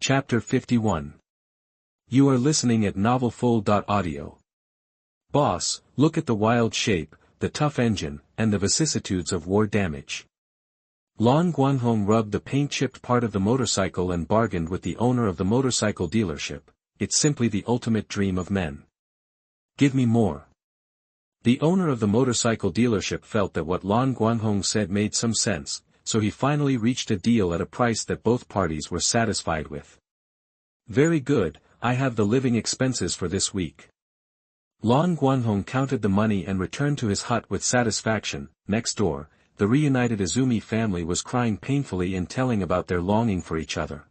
Chapter 51. You are listening at novelfull.audio. Boss, look at the wild shape, the tough engine, and the vicissitudes of war damage. Lan Guanghong rubbed the paint-chipped part of the motorcycle and bargained with the owner of the motorcycle dealership. It's simply the ultimate dream of men. Give me more. The owner of the motorcycle dealership felt that what Lan Guanghong said made some sense, so he finally reached a deal at a price that both parties were satisfied with. Very good, I have the living expenses for this week. Lan Guanghong counted the money and returned to his hut with satisfaction. Next door, the reunited Izumi family was crying painfully and telling about their longing for each other.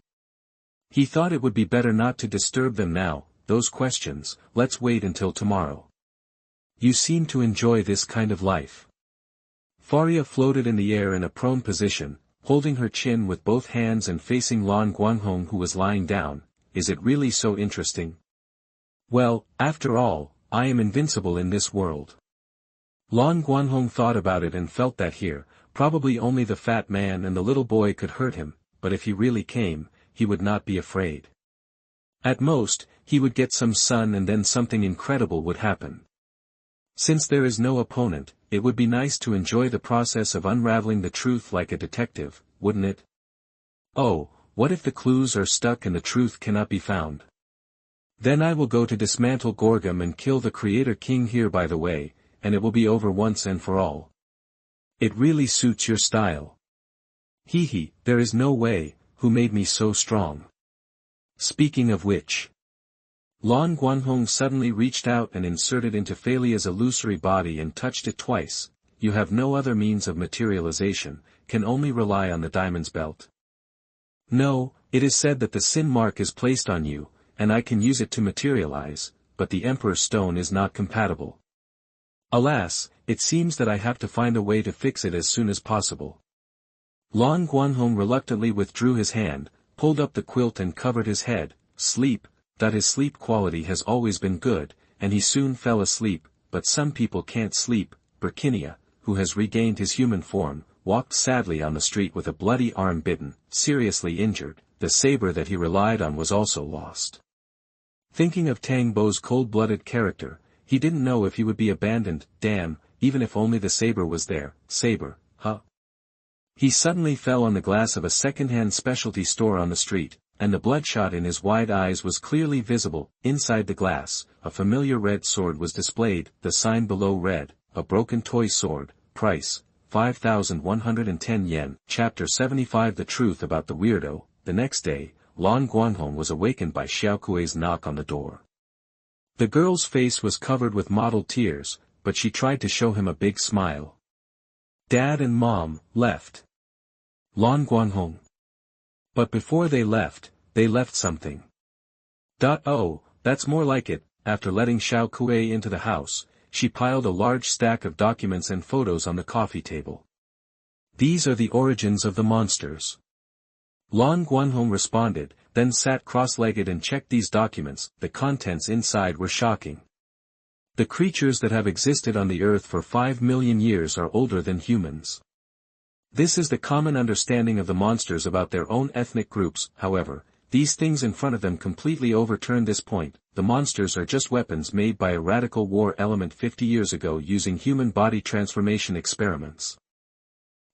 He thought it would be better not to disturb them now. Those questions, let's wait until tomorrow. You seem to enjoy this kind of life. Faria floated in the air in a prone position, holding her chin with both hands and facing Lan Guanghong, who was lying down. Is it really so interesting? Well, after all, I am invincible in this world. Lan Guanghong thought about it and felt that here, probably only the fat man and the little boy could hurt him, but if he really came, he would not be afraid. At most, he would get some sun and then something incredible would happen. Since there is no opponent, it would be nice to enjoy the process of unraveling the truth like a detective, wouldn't it? Oh, what if the clues are stuck and the truth cannot be found? Then I will go to dismantle Gorgum and kill the Creator King here by the way, and it will be over once and for all. It really suits your style. Hee, there is no way, who made me so strong? Speaking of which. Lan Guanghong suddenly reached out and inserted into Feidian's illusory body and touched it twice. You have no other means of materialization, can only rely on the diamond's belt. No, it is said that the sin mark is placed on you, and I can use it to materialize, but the Emperor's stone is not compatible. Alas, it seems that I have to find a way to fix it as soon as possible. Lan Guanghong reluctantly withdrew his hand, pulled up the quilt and covered his head. Sleep. That his sleep quality has always been good, and he soon fell asleep, but some people can't sleep. Burkinia, who has regained his human form, walked sadly on the street with a bloody arm bitten, seriously injured. The saber that he relied on was also lost. Thinking of Tang Bo's cold-blooded character, he didn't know if he would be abandoned. Damn, even if only the saber was there. Saber, huh? He suddenly fell on the glass of a second-hand specialty store on the street, and the bloodshot in his wide eyes was clearly visible. Inside the glass, a familiar red sword was displayed. The sign below read, a broken toy sword, price, 5,110 yen. Chapter 75. The truth about the weirdo. The next day, Lan Guanghong was awakened by Xiaokuei's knock on the door. The girl's face was covered with mottled tears, but she tried to show him a big smile. Dad and Mom left. Lan Guanghong. But before they left something. Oh, that's more like it. After letting Xiaokuei into the house, she piled a large stack of documents and photos on the coffee table. These are the origins of the monsters. Lan Guanghong responded, then sat cross-legged and checked these documents. The contents inside were shocking. The creatures that have existed on the earth for 5 million years are older than humans. This is the common understanding of the monsters about their own ethnic groups. However, these things in front of them completely overturn this point. The monsters are just weapons made by a radical war element 50 years ago using human body transformation experiments.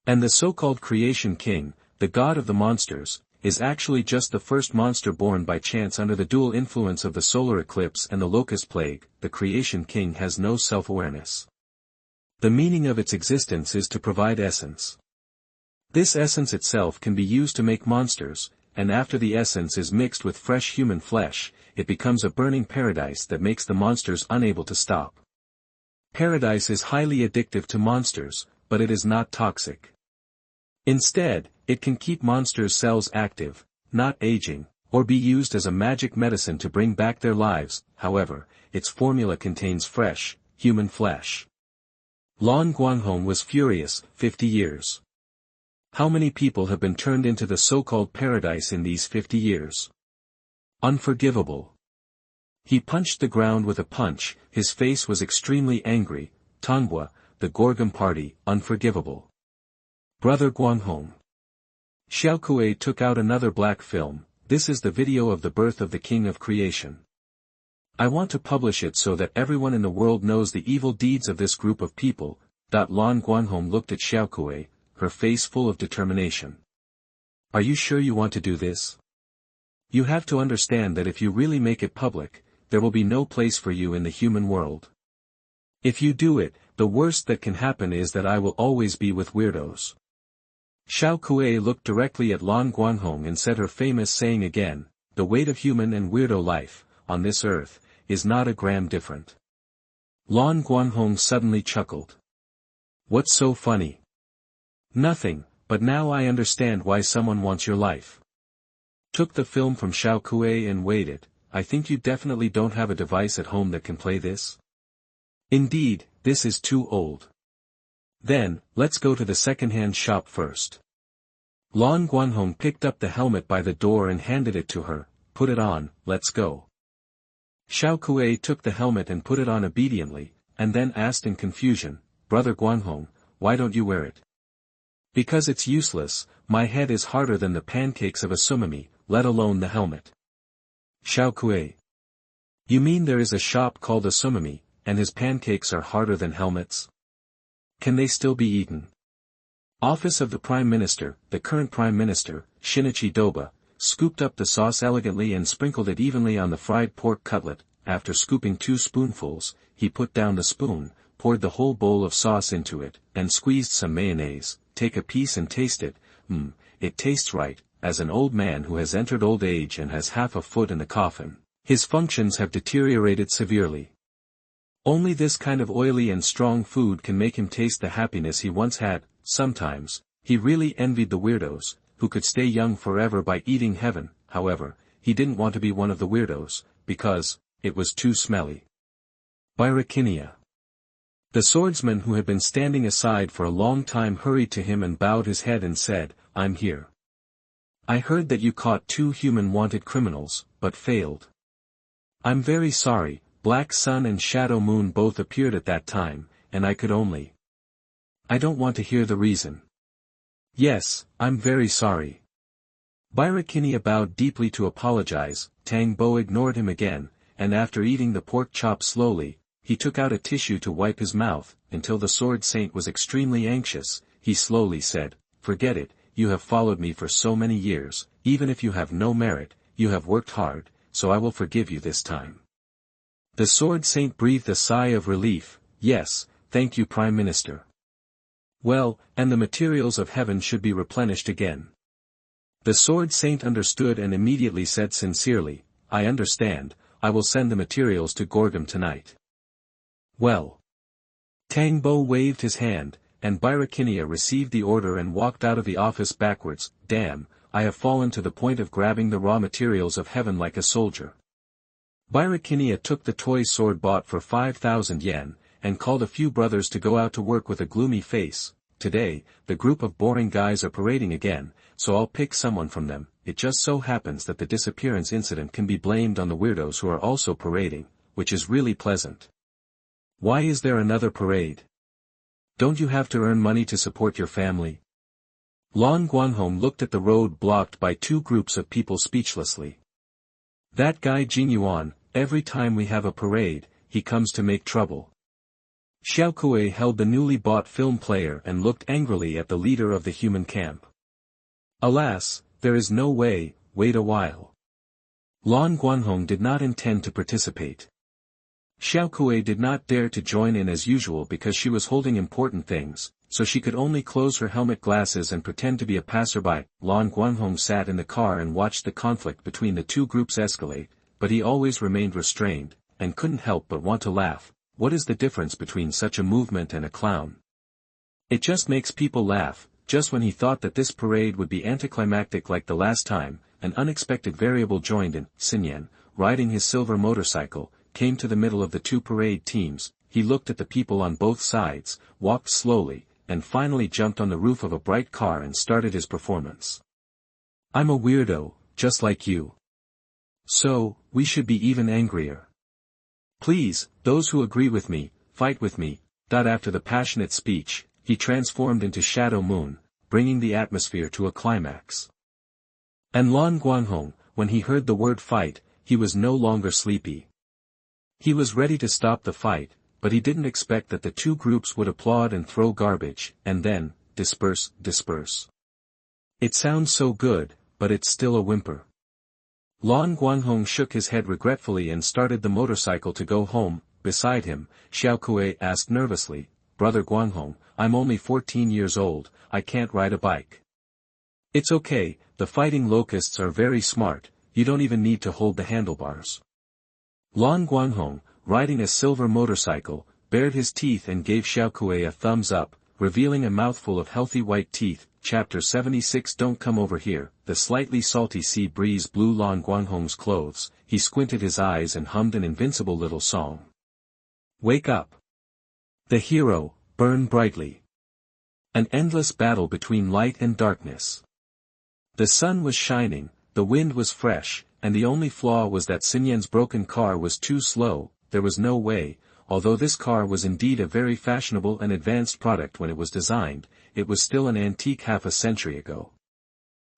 And the so-called Creation King, the god of the monsters, is actually just the first monster born by chance under the dual influence of the solar eclipse and the locust plague. The Creation King has no self-awareness. The meaning of its existence is to provide essence. This essence itself can be used to make monsters, and after the essence is mixed with fresh human flesh, it becomes a burning paradise that makes the monsters unable to stop. Paradise is highly addictive to monsters, but it is not toxic. Instead, it can keep monsters' cells active, not aging, or be used as a magic medicine to bring back their lives. However, its formula contains fresh, human flesh. Lan Guanghong was furious. 50 years. How many people have been turned into the so-called paradise in these 50 years? Unforgivable. He punched the ground with a punch. His face was extremely angry. Tanghua, the Gorgum party, unforgivable. Brother Guanghong. Xiaokuei took out another black film. this is the video of the birth of the King of Creation. I want to publish it so that everyone in the world knows the evil deeds of this group of people. Lan Guanghong looked at Xiaokuei, her face full of determination. Are you sure you want to do this? You have to understand that if you really make it public, there will be no place for you in the human world. If you do it, the worst that can happen is that I will always be with weirdos. Xiaokuei looked directly at Lan Guanghong and said her famous saying again, the weight of human and weirdo life, on this earth, is not a gram different. Lan Guanghong suddenly chuckled. What's so funny? Nothing, but now I understand why someone wants your life. Took the film from Xiaokuei and weighed it. I think you definitely don't have a device at home that can play this. Indeed, this is too old. Then, let's go to the second-hand shop first. Lan Guanghong picked up the helmet by the door and handed it to her. Put it on, let's go. Xiaokuei took the helmet and put it on obediently, and then asked in confusion, Brother Guanghong, why don't you wear it? Because it's useless, my head is harder than the pancakes of a sumami, let alone the helmet. Xiaokuei. You mean there is a shop called a sumami, and his pancakes are harder than helmets? Can they still be eaten? Office of the Prime Minister, the current Prime Minister, Shinichi Doba, scooped up the sauce elegantly and sprinkled it evenly on the fried pork cutlet. After scooping 2 spoonfuls, he put down the spoon, poured the whole bowl of sauce into it, and squeezed some mayonnaise. Take a piece and taste it. It tastes right. As an old man who has entered old age and has half a foot in the coffin, his functions have deteriorated severely. Only this kind of oily and strong food can make him taste the happiness he once had. Sometimes, he really envied the weirdos, who could stay young forever by eating heaven. However, he didn't want to be one of the weirdos, because it was too smelly. Birakinia. The swordsman who had been standing aside for a long time hurried to him and bowed his head and said, I'm here. I heard that you caught 2 human wanted criminals, but failed. I'm very sorry. Black Sun and Shadow Moon both appeared at that time, and I could only. I don't want to hear the reason. Yes, I'm very sorry. Birakinia bowed deeply to apologize. Tang Bo ignored him again, and after eating the pork chop slowly, he took out a tissue to wipe his mouth. Until the Sword Saint was extremely anxious, he slowly said, Forget it, you have followed me for so many years, even if you have no merit, you have worked hard, so I will forgive you this time. The Sword Saint breathed a sigh of relief. Yes, thank you Prime Minister. Well, and the materials of heaven should be replenished again. The Sword Saint understood and immediately said sincerely, I understand, I will send the materials to Gorgum tonight. Well. Tang Bo waved his hand, and Birakinia received the order and walked out of the office backwards. Damn, I have fallen to the point of grabbing the raw materials of heaven like a soldier. Birakinia took the toy sword bought for 5,000 yen, and called a few brothers to go out to work with a gloomy face. Today, the group of boring guys are parading again, so I'll pick someone from them. It just so happens that the disappearance incident can be blamed on the weirdos who are also parading, which is really pleasant. Why is there another parade? Don't you have to earn money to support your family? Lan Guanghong looked at the road blocked by 2 groups of people speechlessly. That guy Jingyuan, every time we have a parade, he comes to make trouble. Xiaokuei held the newly bought film player and looked angrily at the leader of the human camp. Alas, there is no way, wait a while. Lan Guanghong did not intend to participate. Xiaokuei did not dare to join in as usual because she was holding important things, so she could only close her helmet glasses and pretend to be a passerby. Lan Guanghong sat in the car and watched the conflict between the 2 groups escalate, but he always remained restrained, and couldn't help but want to laugh. What is the difference between such a movement and a clown? It just makes people laugh. Just when he thought that this parade would be anticlimactic like the last time, an unexpected variable joined in. Xinyan, riding his silver motorcycle, came to the middle of the 2 parade teams. He looked at the people on both sides, walked slowly, and finally jumped on the roof of a bright car and started his performance. I'm a weirdo, just like you. So, we should be even angrier. Please, those who agree with me, fight with me. After the passionate speech, he transformed into Shadow Moon, bringing the atmosphere to a climax. And Lan Guanghong, when he heard the word fight, he was no longer sleepy. He was ready to stop the fight, but he didn't expect that the two groups would applaud and throw garbage, and then, disperse, disperse. It sounds so good, but it's still a whimper. Lan Guanghong shook his head regretfully and started the motorcycle to go home. Beside him, Xiao Kuei asked nervously, "Brother Guanghong, I'm only 14 years old, I can't ride a bike." "It's okay, the fighting locusts are very smart, you don't even need to hold the handlebars." Lan Guanghong, riding a silver motorcycle, bared his teeth and gave Xiao Kuei a thumbs up, revealing a mouthful of healthy white teeth. Chapter 76 Don't come over here. The slightly salty sea breeze blew Lan Guanghong's clothes, he squinted his eyes and hummed an invincible little song. Wake up. The hero, burn brightly. An endless battle between light and darkness. The sun was shining, the wind was fresh, and the only flaw was that Sun Yan's broken car was too slow. There was no way, although this car was indeed a very fashionable and advanced product when it was designed, it was still an antique half a century ago.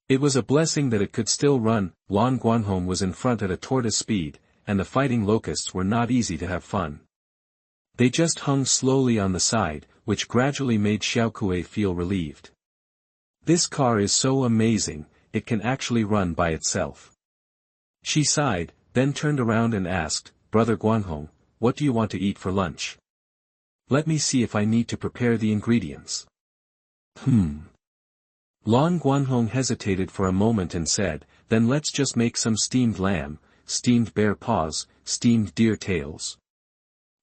It was a blessing that it could still run. Lan Guanghong was in front at a tortoise speed, and the fighting locusts were not easy to have fun. They just hung slowly on the side, which gradually made Xiao Kuei feel relieved. This car is so amazing, it can actually run by itself. She sighed, then turned around and asked, "Brother Guanghong, what do you want to eat for lunch? Let me see if I need to prepare the ingredients." Lan Guanghong hesitated for a moment and said, "Then let's just make some steamed lamb, steamed bear paws, steamed deer tails."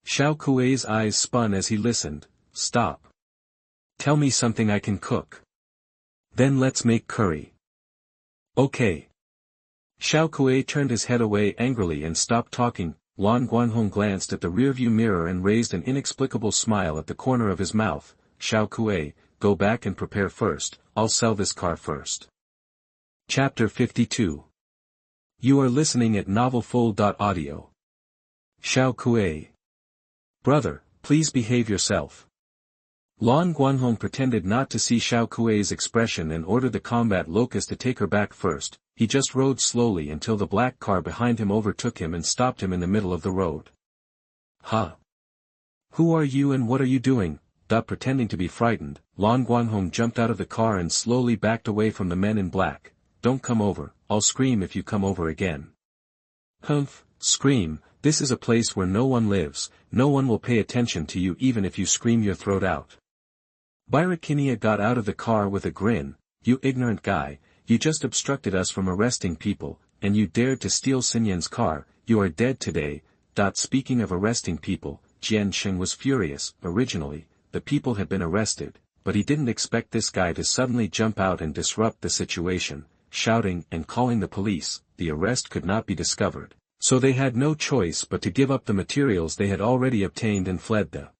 Xiao Kuei's eyes spun as he listened. "Stop. Tell me something I can cook. Then let's make curry." "Okay." Xiao Kuei turned his head away angrily and stopped talking. Lan Guanghong glanced at the rearview mirror and raised an inexplicable smile at the corner of his mouth. "Xiao Kuei, go back and prepare first, I'll sell this car first." Chapter 52. You are listening at NovelFull.audio. Xiao Kuei. "Brother, please behave yourself." Lan Guanghong pretended not to see Xiao Kuei's expression and ordered the combat locust to take her back first. He just rode slowly until the black car behind him overtook him and stopped him in the middle of the road. "Huh? Who are you and what are you doing?" Pretending to be frightened, Lan Guanghong jumped out of the car and slowly backed away from the men in black. "Don't come over, I'll scream if you come over again." "Humph, scream, this is a place where no one lives, no one will pay attention to you even if you scream your throat out." Birakinia got out of the car with a grin. "You ignorant guy, you just obstructed us from arresting people, and you dared to steal Sun Yan's car, you are dead today." Speaking of arresting people, Jian Sheng was furious. Originally, the people had been arrested, but he didn't expect this guy to suddenly jump out and disrupt the situation. Shouting and calling the police, the arrest could not be discovered, so they had no choice but to give up the materials they had already obtained and fled the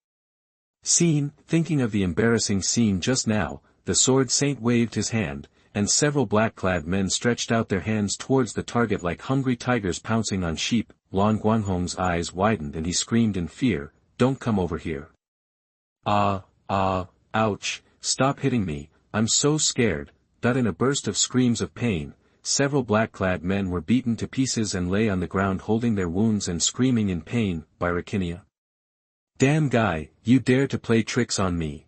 scene. Thinking of the embarrassing scene just now, the sword saint waved his hand, and several black-clad men stretched out their hands towards the target like hungry tigers pouncing on sheep. Lan Guanghong's eyes widened and he screamed in fear, "Don't come over here. Ouch, stop hitting me, I'm so scared." In a burst of screams of pain, several black-clad men were beaten to pieces and lay on the ground holding their wounds and screaming in pain. Birakinia. "Damn guy, you dare to play tricks on me."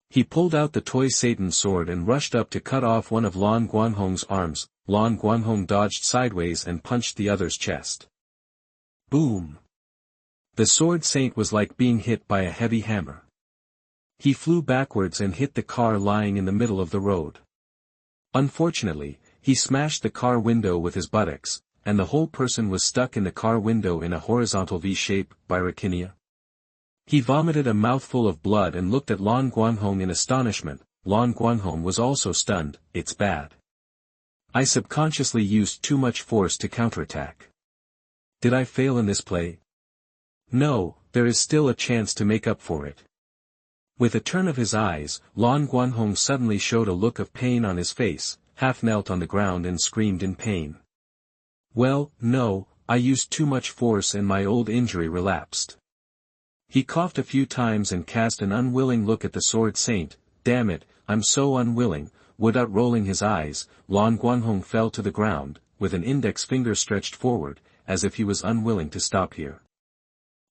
He pulled out the toy Satan sword and rushed up to cut off one of Lan Guanghong's arms. Lan Guanghong dodged sideways and punched the other's chest. Boom! The sword saint was like being hit by a heavy hammer. He flew backwards and hit the car lying in the middle of the road. Unfortunately, he smashed the car window with his buttocks, and the whole person was stuck in the car window in a horizontal V-shape. Birakinia. He vomited a mouthful of blood and looked at Lan Guanghong in astonishment. Lan Guanghong was also stunned. "It's bad. I subconsciously used too much force to counterattack. Did I fail in this play? No, there is still a chance to make up for it." With a turn of his eyes, Lan Guanghong suddenly showed a look of pain on his face, half knelt on the ground and screamed in pain. "Well, no, I used too much force and my old injury relapsed." He coughed a few times and cast an unwilling look at the sword saint. "Damn it, I'm so unwilling." Without rolling his eyes, Lan Guanghong fell to the ground. with an index finger stretched forward, as if he was unwilling to stop here.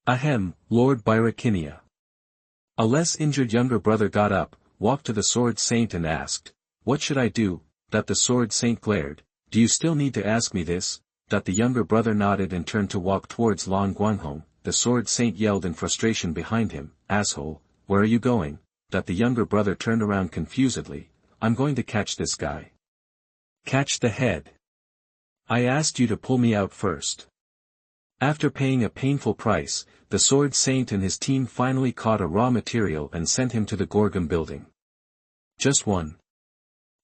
Ahem, Lord Birakinia. A less injured younger brother got up, walked to the Sword Saint and asked, "What should I do?" The Sword Saint glared, "Do you still need to ask me this?" The younger brother nodded and turned to walk towards Lan Guanghong. The Sword Saint yelled in frustration behind him, "Asshole, where are you going?" The younger brother turned around confusedly, "I'm going to catch this guy." "Catch the head. I asked you to pull me out first." After paying a painful price, the Sword Saint and his team finally caught a raw material and sent him to the Gorgum building. Just one.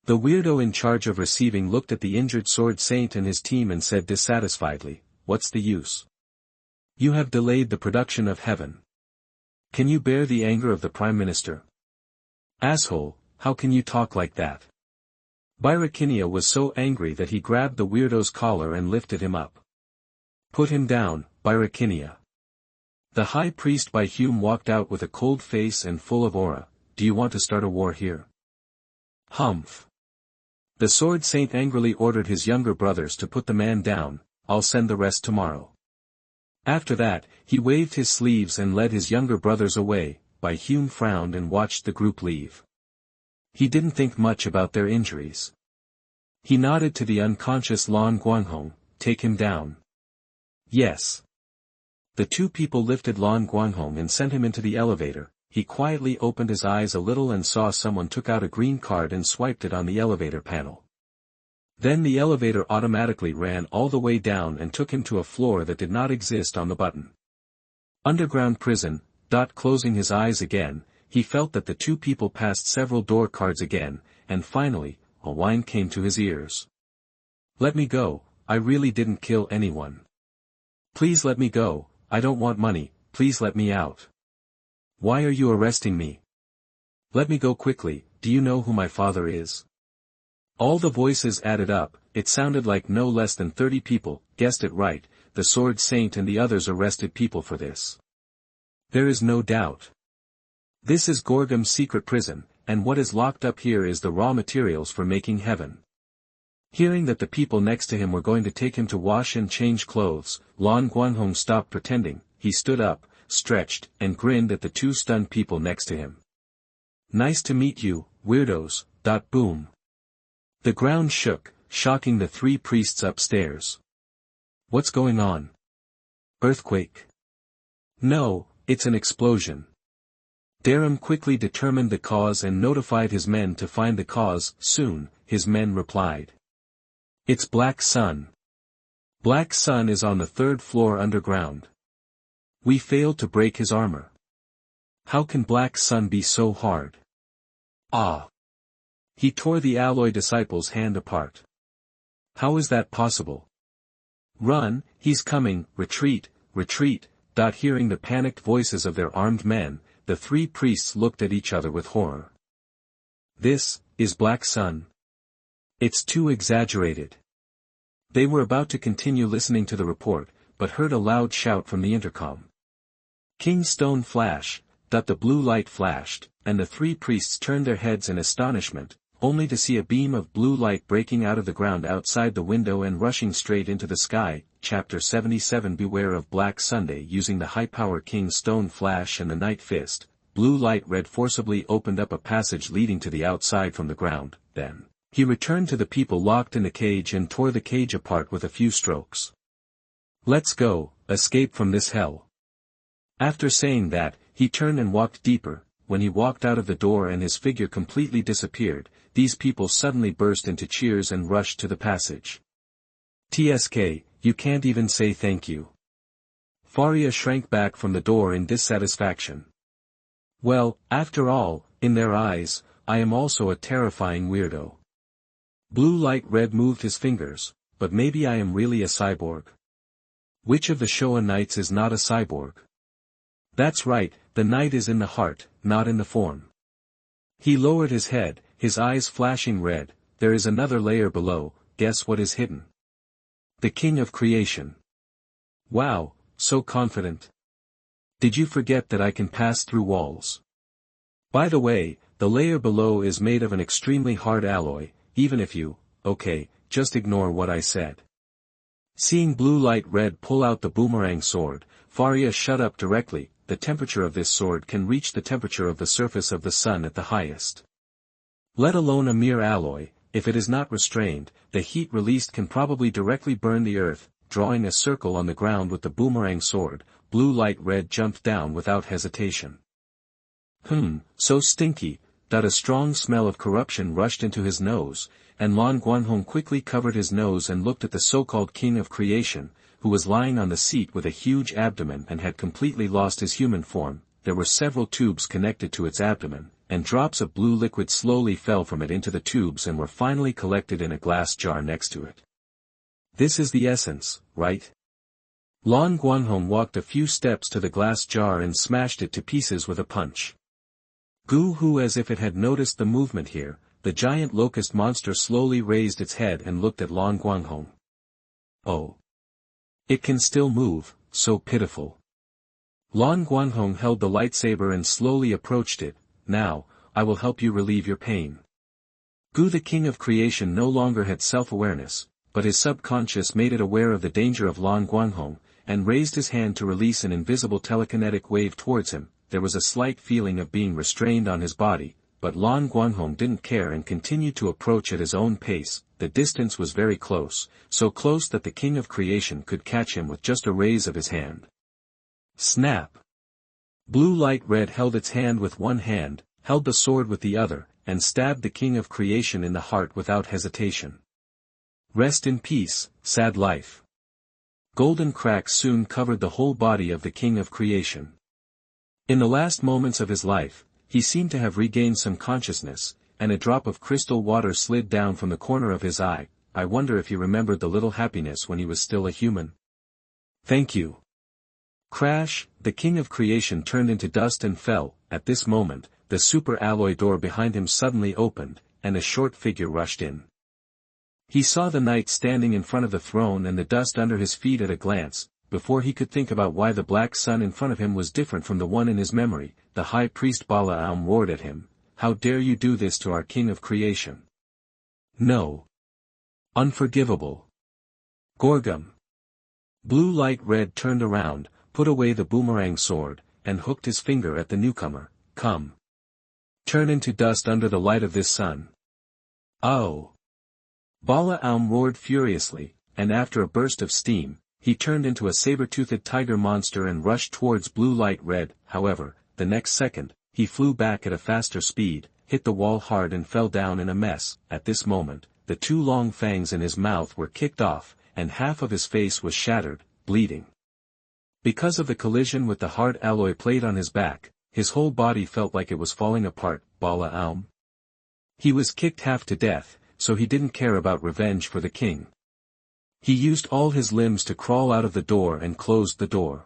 The weirdo in charge of receiving looked at the injured Sword Saint and his team and said dissatisfiedly, "What's the use? You have delayed the production of heaven. Can you bear the anger of the Prime Minister?" "Asshole, how can you talk like that?" Birakinia was so angry that he grabbed the weirdo's collar and lifted him up. "Put him down, Birakinia." The High Priest by Hume walked out with a cold face and full of aura. "Do you want to start a war here?" "Humph." The Sword Saint angrily ordered his younger brothers to put the man down. "I'll send the rest tomorrow." After that, he waved his sleeves and led his younger brothers away. By Hume frowned and watched the group leave. He didn't think much about their injuries. He nodded to the unconscious Lan Guanghong, "Take him down." "Yes." The two people lifted Lan Guanghong and sent him into the elevator. He quietly opened his eyes a little and saw someone took out a green card and swiped it on the elevator panel. Then the elevator automatically ran all the way down and took him to a floor that did not exist on the button. Underground prison. Closing his eyes again, he felt that the two people passed several door cards again, and finally, a whine came to his ears. "Let me go, I really didn't kill anyone. Please let me go, I don't want money, please let me out. Why are you arresting me? Let me go quickly, do you know who my father is?" All the voices added up, it sounded like no less than 30 people, guessed it right, the Sword Saint and the others arrested people for this. There is no doubt. This is Gorgum's secret prison, and what is locked up here is the raw materials for making heaven. Hearing that the people next to him were going to take him to wash and change clothes, Lan Guanghong stopped pretending. He stood up, stretched, and grinned at the two stunned people next to him. "Nice to meet you, weirdos." Boom. The ground shook, shocking the three priests upstairs. "What's going on? Earthquake?" "No, it's an explosion." Darum quickly determined the cause and notified his men to find the cause. Soon, his men replied. "It's Black Sun. Black Sun is on the 3rd floor underground. We failed to break his armor. How can Black Sun be so hard?" "Ah!" He tore the alloy disciple's hand apart. "How is that possible?" "Run, he's coming, retreat, retreat." Hearing the panicked voices of their armed men, the three priests looked at each other with horror. This is Black Sun. It's too exaggerated. They were about to continue listening to the report, but heard a loud shout from the intercom. "King Stone Flash." The blue light flashed, and the three priests turned their heads in astonishment, only to see a beam of blue light breaking out of the ground outside the window and rushing straight into the sky. Chapter 77 Beware of Black Sunday. Using the high-power King Stone Flash and the Night Fist, Blue Light Red forcibly opened up a passage leading to the outside from the ground. Then, he returned to the people locked in the cage and tore the cage apart with a few strokes. "Let's go, escape from this hell." After saying that, he turned and walked deeper. When he walked out of the door and his figure completely disappeared, these people suddenly burst into cheers and rushed to the passage. "TSK, you can't even say thank you." Faria shrank back from the door in dissatisfaction. "Well, after all, in their eyes, I am also a terrifying weirdo." Blue Light Red moved his fingers, "But maybe I am really a cyborg." "Which of the Showa Knights is not a cyborg?" "That's right, the knight is in the heart, not in the form." He lowered his head, his eyes flashing red. "There is another layer below, guess what is hidden?" "The King of Creation." "Wow, so confident. Did you forget that I can pass through walls? By the way, the layer below is made of an extremely hard alloy, even if you, okay, just ignore what I said." Seeing Blue Light Red pull out the boomerang sword, Faria shut up directly. The temperature of this sword can reach the temperature of the surface of the sun at the highest. Let alone a mere alloy, if it is not restrained, the heat released can probably directly burn the earth. Drawing a circle on the ground with the boomerang sword, Blue Light Red jumped down without hesitation. So stinky, that a strong smell of corruption rushed into his nose, and Lan Guanghong quickly covered his nose and looked at the so-called King of Creation, who was lying on the seat with a huge abdomen and had completely lost his human form. There were several tubes connected to its abdomen, and drops of blue liquid slowly fell from it into the tubes and were finally collected in a glass jar next to it. This is the essence, right? Lan Guanghong walked a few steps to the glass jar and smashed it to pieces with a punch. Goo-hoo, as if it had noticed the movement here, the giant locust monster slowly raised its head and looked at Lan Guanghong. Oh. It can still move, so pitiful. Lan Guanghong held the lightsaber and slowly approached it. Now, I will help you relieve your pain. Gu, the King of Creation, no longer had self-awareness, but his subconscious made it aware of the danger of Lan Guanghong, and raised his hand to release an invisible telekinetic wave towards him. There was a slight feeling of being restrained on his body, but Lan Guanghong didn't care and continued to approach at his own pace. The distance was very close, so close that the King of Creation could catch him with just a raise of his hand. Snap! Blue Light Red held its hand with one hand, held the sword with the other, and stabbed the King of Creation in the heart without hesitation. Rest in peace, sad life. Golden cracks soon covered the whole body of the King of Creation. In the last moments of his life, he seemed to have regained some consciousness, and a drop of crystal water slid down from the corner of his eye. I wonder if he remembered the little happiness when he was still a human. Thank you. Crash! The King of Creation turned into dust and fell. At this moment, the super alloy door behind him suddenly opened, and a short figure rushed in. He saw the knight standing in front of the throne and the dust under his feet at a glance. Before he could think about why the black sun in front of him was different from the one in his memory, the high priest Balaam roared at him. How dare you do this to our King of Creation? No. Unforgivable. Gorgum. Blue Light Red turned around, put away the boomerang sword, and hooked his finger at the newcomer. Come. Turn into dust under the light of this sun. Oh. Balaam roared furiously, and after a burst of steam, he turned into a saber-toothed tiger monster and rushed towards Blue Light Red. However, the next second, he flew back at a faster speed, hit the wall hard and fell down in a mess. At this moment, the two long fangs in his mouth were kicked off, and half of his face was shattered, bleeding. Because of the collision with the hard alloy plate on his back, his whole body felt like it was falling apart. Balaam. He was kicked half to death, so he didn't care about revenge for the king. He used all his limbs to crawl out of the door and closed the door.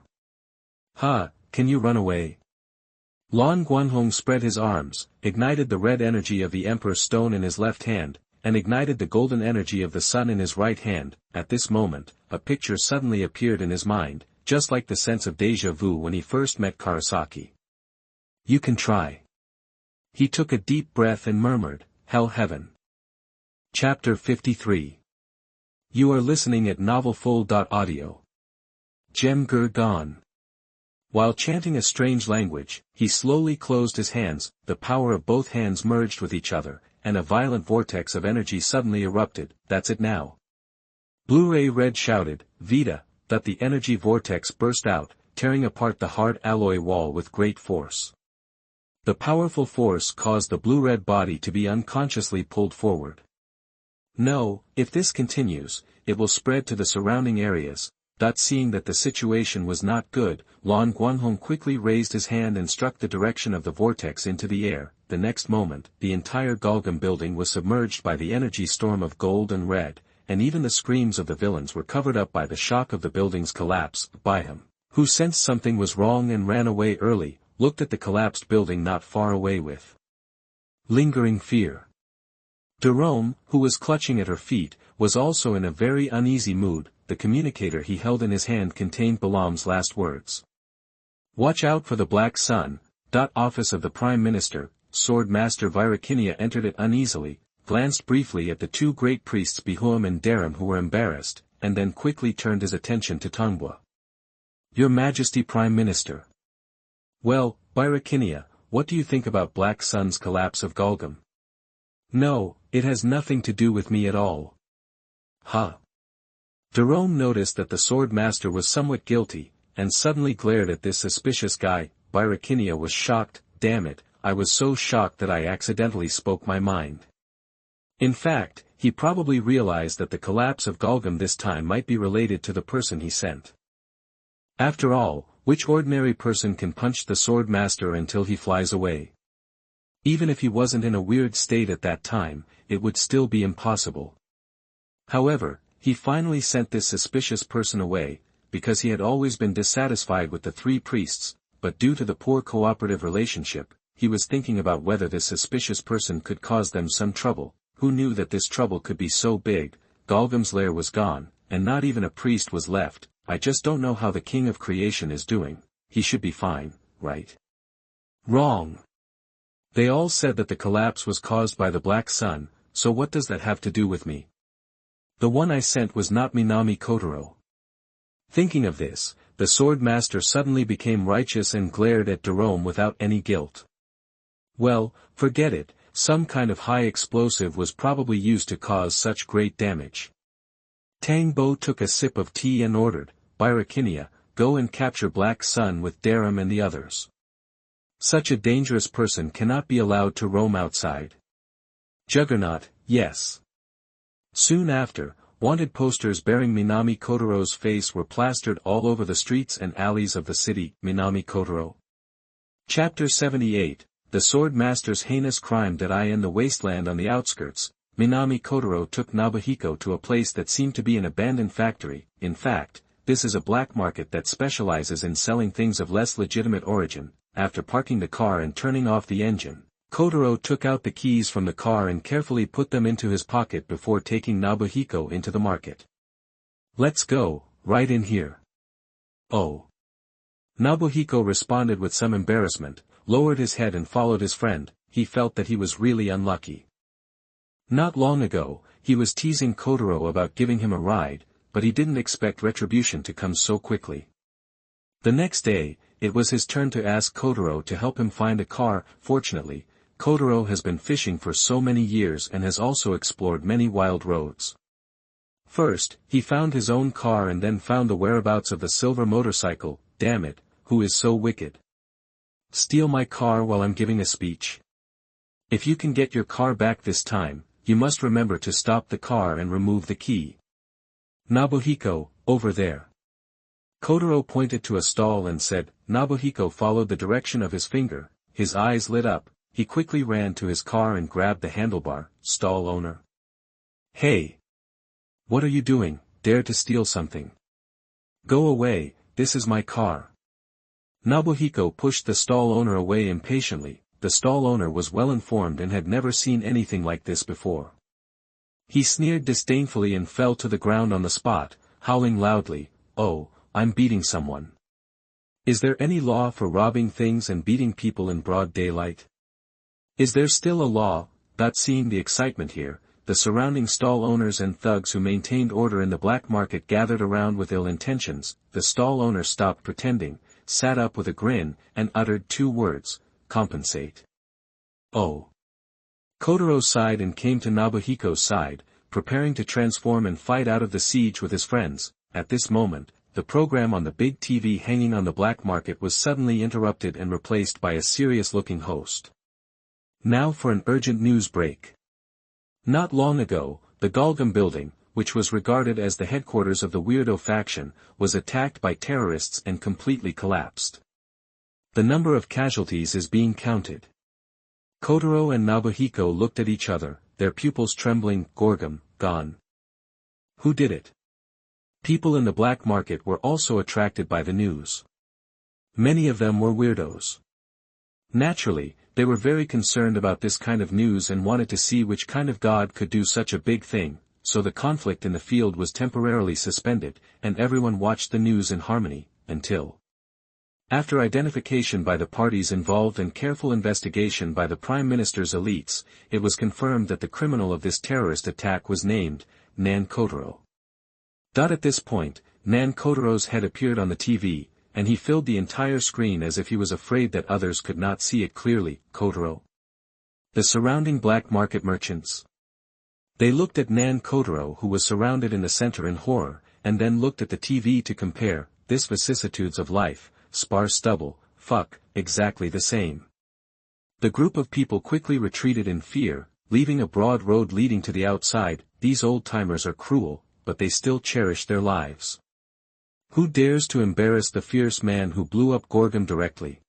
Ha, can you run away? Lan Guanghong spread his arms, ignited the red energy of the Emperor's Stone in his left hand, and ignited the golden energy of the sun in his right hand. At this moment, a picture suddenly appeared in his mind, just like the sense of déjà vu when he first met Karasaki. You can try. He took a deep breath and murmured, Hell Heaven. Chapter 53. You are listening at NovelFull.audio. Jem Gur Gone. While chanting a strange language, he slowly closed his hands. The power of both hands merged with each other, and a violent vortex of energy suddenly erupted. That's it now. Blue Red shouted, Vita, that the energy vortex burst out, tearing apart the hard alloy wall with great force. The powerful force caused the blue-red body to be unconsciously pulled forward. No, if this continues, it will spread to the surrounding areas. Seeing that the situation was not good, Lan Guanghong quickly raised his hand and struck the direction of the vortex into the air. The next moment, the entire Golgum building was submerged by the energy storm of gold and red, and even the screams of the villains were covered up by the shock of the building's collapse. Biham, who sensed something was wrong and ran away early, looked at the collapsed building not far away with lingering fear. Jerome, who was clutching at her feet, was also in a very uneasy mood. The communicator he held in his hand contained Balaam's last words. Watch out for the black sun. Office of the Prime Minister. Sword Master Virakinia entered it uneasily, glanced briefly at the two great priests Behum and Darim who were embarrassed, and then quickly turned his attention to Tonghua. Your Majesty Prime Minister. Well, Birakinia, what do you think about Black Sun's collapse of Golgum? No, it has nothing to do with me at all. Huh. Jerome noticed that the sword master was somewhat guilty, and suddenly glared at this suspicious guy. Birakinia was shocked. Damn it, I was so shocked that I accidentally spoke my mind. In fact, he probably realized that the collapse of Golgum this time might be related to the person he sent. After all, which ordinary person can punch the sword master until he flies away? Even if he wasn't in a weird state at that time, it would still be impossible. However, he finally sent this suspicious person away, because he had always been dissatisfied with the three priests, but due to the poor cooperative relationship, he was thinking about whether this suspicious person could cause them some trouble. Who knew that this trouble could be so big? Golgum's lair was gone, and not even a priest was left. I just don't know how the King of Creation is doing. He should be fine, right? Wrong. They all said that the collapse was caused by the Black Sun, so what does that have to do with me? The one I sent was not Minami Kotaro. Thinking of this, the sword master suddenly became righteous and glared at Jerome without any guilt. Well, forget it, some kind of high explosive was probably used to cause such great damage. Tang Bo took a sip of tea and ordered, Birakinia, go and capture Black Sun with Darum and the others. Such a dangerous person cannot be allowed to roam outside. Juggernaut, yes. Soon after, wanted posters bearing Minami Kotaro's face were plastered all over the streets and alleys of the city. Minami Kotaro. Chapter 78, The Sword Master's Heinous Crime. That I in the wasteland on the outskirts, Minami Kotaro took Nobuhiko to a place that seemed to be an abandoned factory. In fact, this is a black market that specializes in selling things of less legitimate origin. After parking the car and turning off the engine, Kotaro took out the keys from the car and carefully put them into his pocket before taking Nobuhiko into the market. Let's go, right in here. Oh. Nobuhiko responded with some embarrassment, lowered his head and followed his friend. He felt that he was really unlucky. Not long ago, he was teasing Kotaro about giving him a ride, but he didn't expect retribution to come so quickly. The next day, it was his turn to ask Kotaro to help him find a car. Fortunately, Kotaro has been fishing for so many years and has also explored many wild roads. First, he found his own car and then found the whereabouts of the silver motorcycle. Damn it, who is so wicked? Steal my car while I'm giving a speech? If you can get your car back this time, you must remember to stop the car and remove the key. Nobuhiko, over there. Kotaro pointed to a stall and said. Nobuhiko followed the direction of his finger, his eyes lit up, he quickly ran to his car and grabbed the handlebar. Stall owner. Hey! What are you doing? Dare to steal something? Go away, this is my car. Nobuhiko pushed the stall owner away impatiently. The stall owner was well informed and had never seen anything like this before. He sneered disdainfully and fell to the ground on the spot, howling loudly, oh, I'm beating someone. Is there any law for robbing things and beating people in broad daylight? Is there still a law? Not seeing the excitement here, the surrounding stall owners and thugs who maintained order in the black market gathered around with ill intentions. The stall owner stopped pretending, sat up with a grin, and uttered two words, compensate. Oh. Kotaro sighed and came to Nobuhiko's side, preparing to transform and fight out of the siege with his friends. At this moment, the program on the big TV hanging on the black market was suddenly interrupted and replaced by a serious-looking host. Now for an urgent news break. Not long ago, the Golgum building, which was regarded as the headquarters of the Weirdo faction, was attacked by terrorists and completely collapsed. The number of casualties is being counted. Kotaro and Nobuhiko looked at each other, their pupils trembling. Golgum, gone. Who did it? People in the black market were also attracted by the news. Many of them were weirdos. Naturally, they were very concerned about this kind of news and wanted to see which kind of god could do such a big thing, so the conflict in the field was temporarily suspended, and everyone watched the news in harmony, until after identification by the parties involved and careful investigation by the Prime Minister's elites, it was confirmed that the criminal of this terrorist attack was named Nan Kotaro. At this point, Nan Kotaro's head appeared on the TV, and he filled the entire screen as if he was afraid that others could not see it clearly. Kotaro. The surrounding black market merchants. They looked at Nan Kotaro, who was surrounded in the center, in horror, and then looked at the TV to compare. This vicissitudes of life, sparse stubble, fuck, exactly the same. The group of people quickly retreated in fear, leaving a broad road leading to the outside. These old-timers are cruel, but they still cherish their lives. Who dares to embarrass the fierce man who blew up Gorgum directly?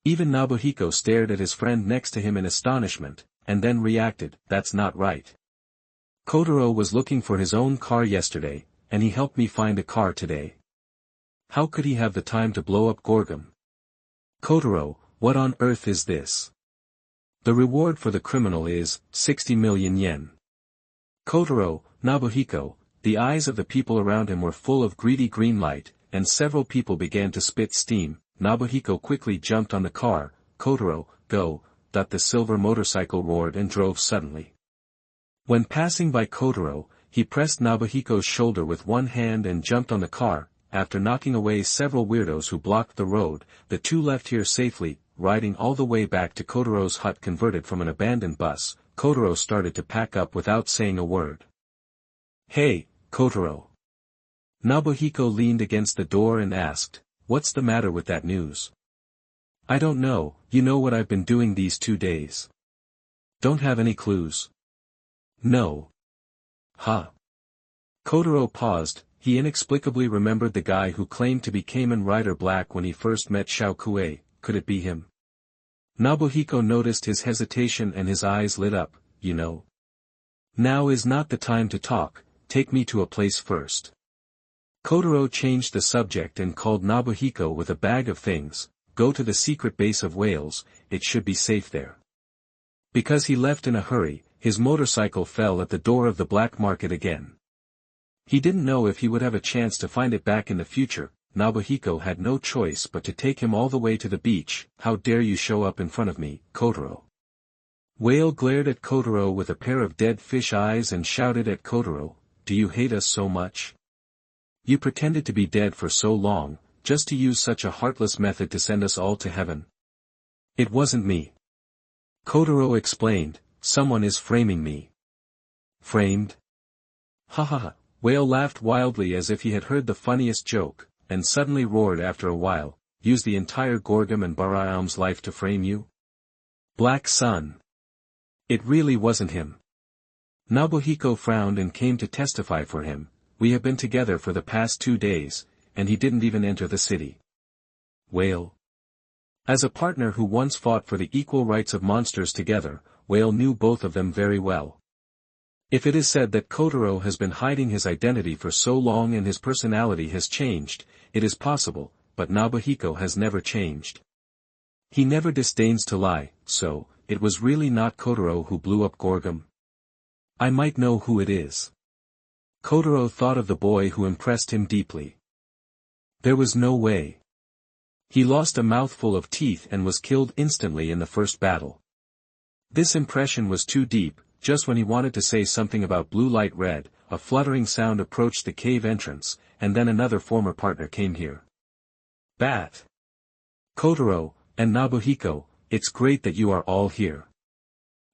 Even Nobuhiko stared at his friend next to him in astonishment, and then reacted, that's not right. Kotaro was looking for his own car yesterday, and he helped me find a car today. How could he have the time to blow up Gorgum? Kotaro, what on earth is this? The reward for the criminal is 60 million yen. Kotaro, Nobuhiko. The eyes of the people around him were full of greedy green light, and several people began to spit steam. Nobuhiko quickly jumped on the car. Kotaro, go. The silver motorcycle roared and drove suddenly. When passing by Kotaro, he pressed Nobuhiko's shoulder with one hand and jumped on the car. After knocking away several weirdos who blocked the road, the two left here safely. Riding all the way back to Kotaro's hut converted from an abandoned bus, Kotaro started to pack up without saying a word. Hey, Kotaro. Nobuhiko leaned against the door and asked, what's the matter with that news? I don't know. You know what I've been doing these 2 days. Don't have any clues. No. Huh. Kotaro paused. He inexplicably remembered the guy who claimed to be Kamen Rider Black when he first met Xiao Kuei. Could it be him? Nobuhiko noticed his hesitation and his eyes lit up. You know. Now is not the time to talk, take me to a place first. Kotaro changed the subject and called Nobuhiko with a bag of things. Go to the secret base of whales, it should be safe there. Because he left in a hurry, his motorcycle fell at the door of the black market again. He didn't know if he would have a chance to find it back in the future. Nobuhiko had no choice but to take him all the way to the beach. How dare you show up in front of me, Kotaro? Whale glared at Kotaro with a pair of dead fish eyes and shouted at Kotaro, do you hate us so much? You pretended to be dead for so long, just to use such a heartless method to send us all to heaven. It wasn't me. Kotaro explained, someone is framing me. Framed? Ha ha ha. Whale laughed wildly as if he had heard the funniest joke, and suddenly roared after a while, use the entire Gorgum and Baraum's life to frame you? Black Sun. It really wasn't him. Nobuhiko frowned and came to testify for him. We have been together for the past 2 days, and he didn't even enter the city. Whale. As a partner who once fought for the equal rights of monsters together, Whale knew both of them very well. If it is said that Kotaro has been hiding his identity for so long and his personality has changed, it is possible, but Nobuhiko has never changed. He never disdains to lie, so, it was really not Kotaro who blew up Gorgum. I might know who it is. Kotaro thought of the boy who impressed him deeply. There was no way. He lost a mouthful of teeth and was killed instantly in the first battle. This impression was too deep. Just when he wanted to say something about blue light red, a fluttering sound approached the cave entrance, and then another former partner came here. Bat. Kotaro, and Nobuhiko, it's great that you are all here.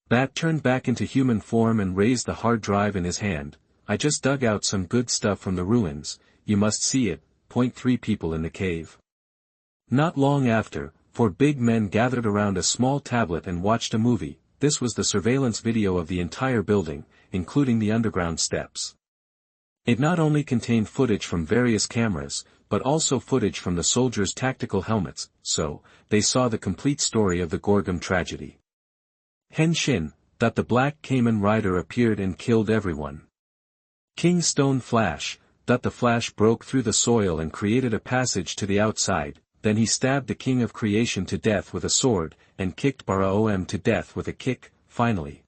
Bat turned back into human form and raised the hard drive in his hand. I just dug out some good stuff from the ruins, you must see it. 3 people in the cave. Not long after, 4 big men gathered around a small tablet and watched a movie. This was the surveillance video of the entire building, including the underground steps. It not only contained footage from various cameras, but also footage from the soldiers' tactical helmets, so, they saw the complete story of the Gorgum tragedy. Henshin, that the Black Kamen Rider appeared and killed everyone. King Stone Flash, that the Flash broke through the soil and created a passage to the outside. Then he stabbed the King of Creation to death with a sword, and kicked Baraom to death with a kick. Finally.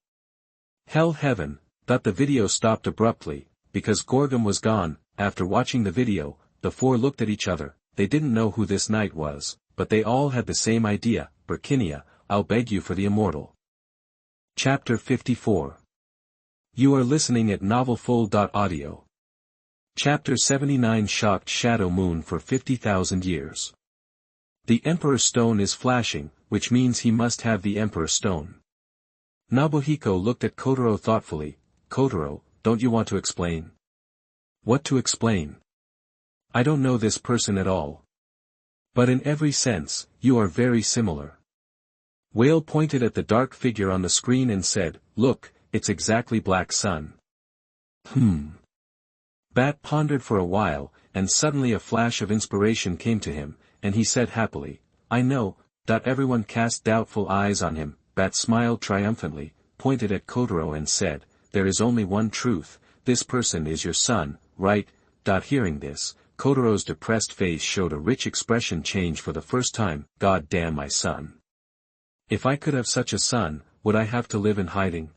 Hell Heaven, that the video stopped abruptly, because Gorgum was gone. After watching the video, the 4 looked at each other. They didn't know who this knight was, but they all had the same idea. Burkinia, I'll beg you for the immortal. Chapter 54. You are listening at NovelFull.audio. Chapter 79 Shocked Shadow Moon for 50,000 years. The Emperor's Stone is flashing, which means he must have the Emperor's Stone. Nobuhiko looked at Kotaro thoughtfully. Kotaro, don't you want to explain? What to explain? I don't know this person at all. But in every sense, you are very similar. Whale pointed at the dark figure on the screen and said, look, it's exactly Black Sun. Bat pondered for a while, and suddenly a flash of inspiration came to him, and he said happily, I know. Everyone cast doubtful eyes on him. Bat smiled triumphantly, pointed at Kotaro and said, there is only one truth, this person is your son, right? Hearing this, Kotaro's depressed face showed a rich expression change for the first time. God damn my son. If I could have such a son, would I have to live in hiding?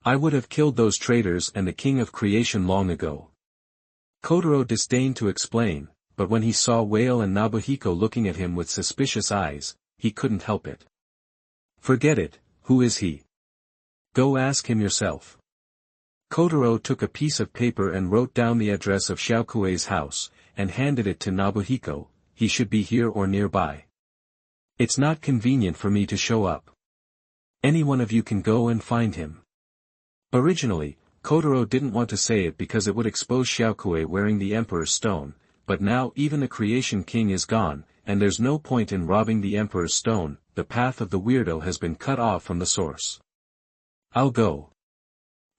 I would have killed those traitors and the king of creation long ago. Kotaro disdained to explain, but when he saw Whale and Nobuhiko looking at him with suspicious eyes, he couldn't help it. Forget it, who is he? Go ask him yourself. Kotaro took a piece of paper and wrote down the address of Xiaokuei's house, and handed it to Nobuhiko. He should be here or nearby. It's not convenient for me to show up. Any one of you can go and find him. Originally, Kotaro didn't want to say it because it would expose Xiaokuei wearing the Emperor's Stone, but now even the Creation King is gone, and there's no point in robbing the Emperor's Stone. The path of the weirdo has been cut off from the source. I'll go.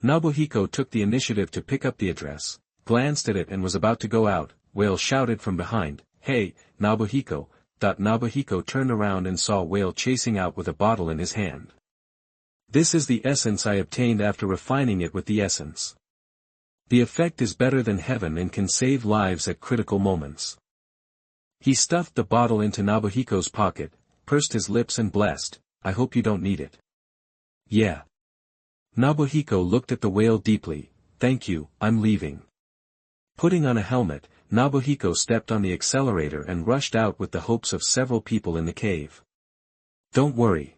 Nobuhiko took the initiative to pick up the address, glanced at it and was about to go out. Whale shouted from behind, hey, Nobuhiko. Nobuhiko turned around and saw Whale chasing out with a bottle in his hand. This is the essence I obtained after refining it with the essence. The effect is better than heaven and can save lives at critical moments. He stuffed the bottle into Nobuhiko's pocket, pursed his lips and blessed, I hope you don't need it. Yeah. Nobuhiko looked at the Whale deeply, thank you, I'm leaving. Putting on a helmet, Nobuhiko stepped on the accelerator and rushed out with the hopes of several people in the cave. Don't worry.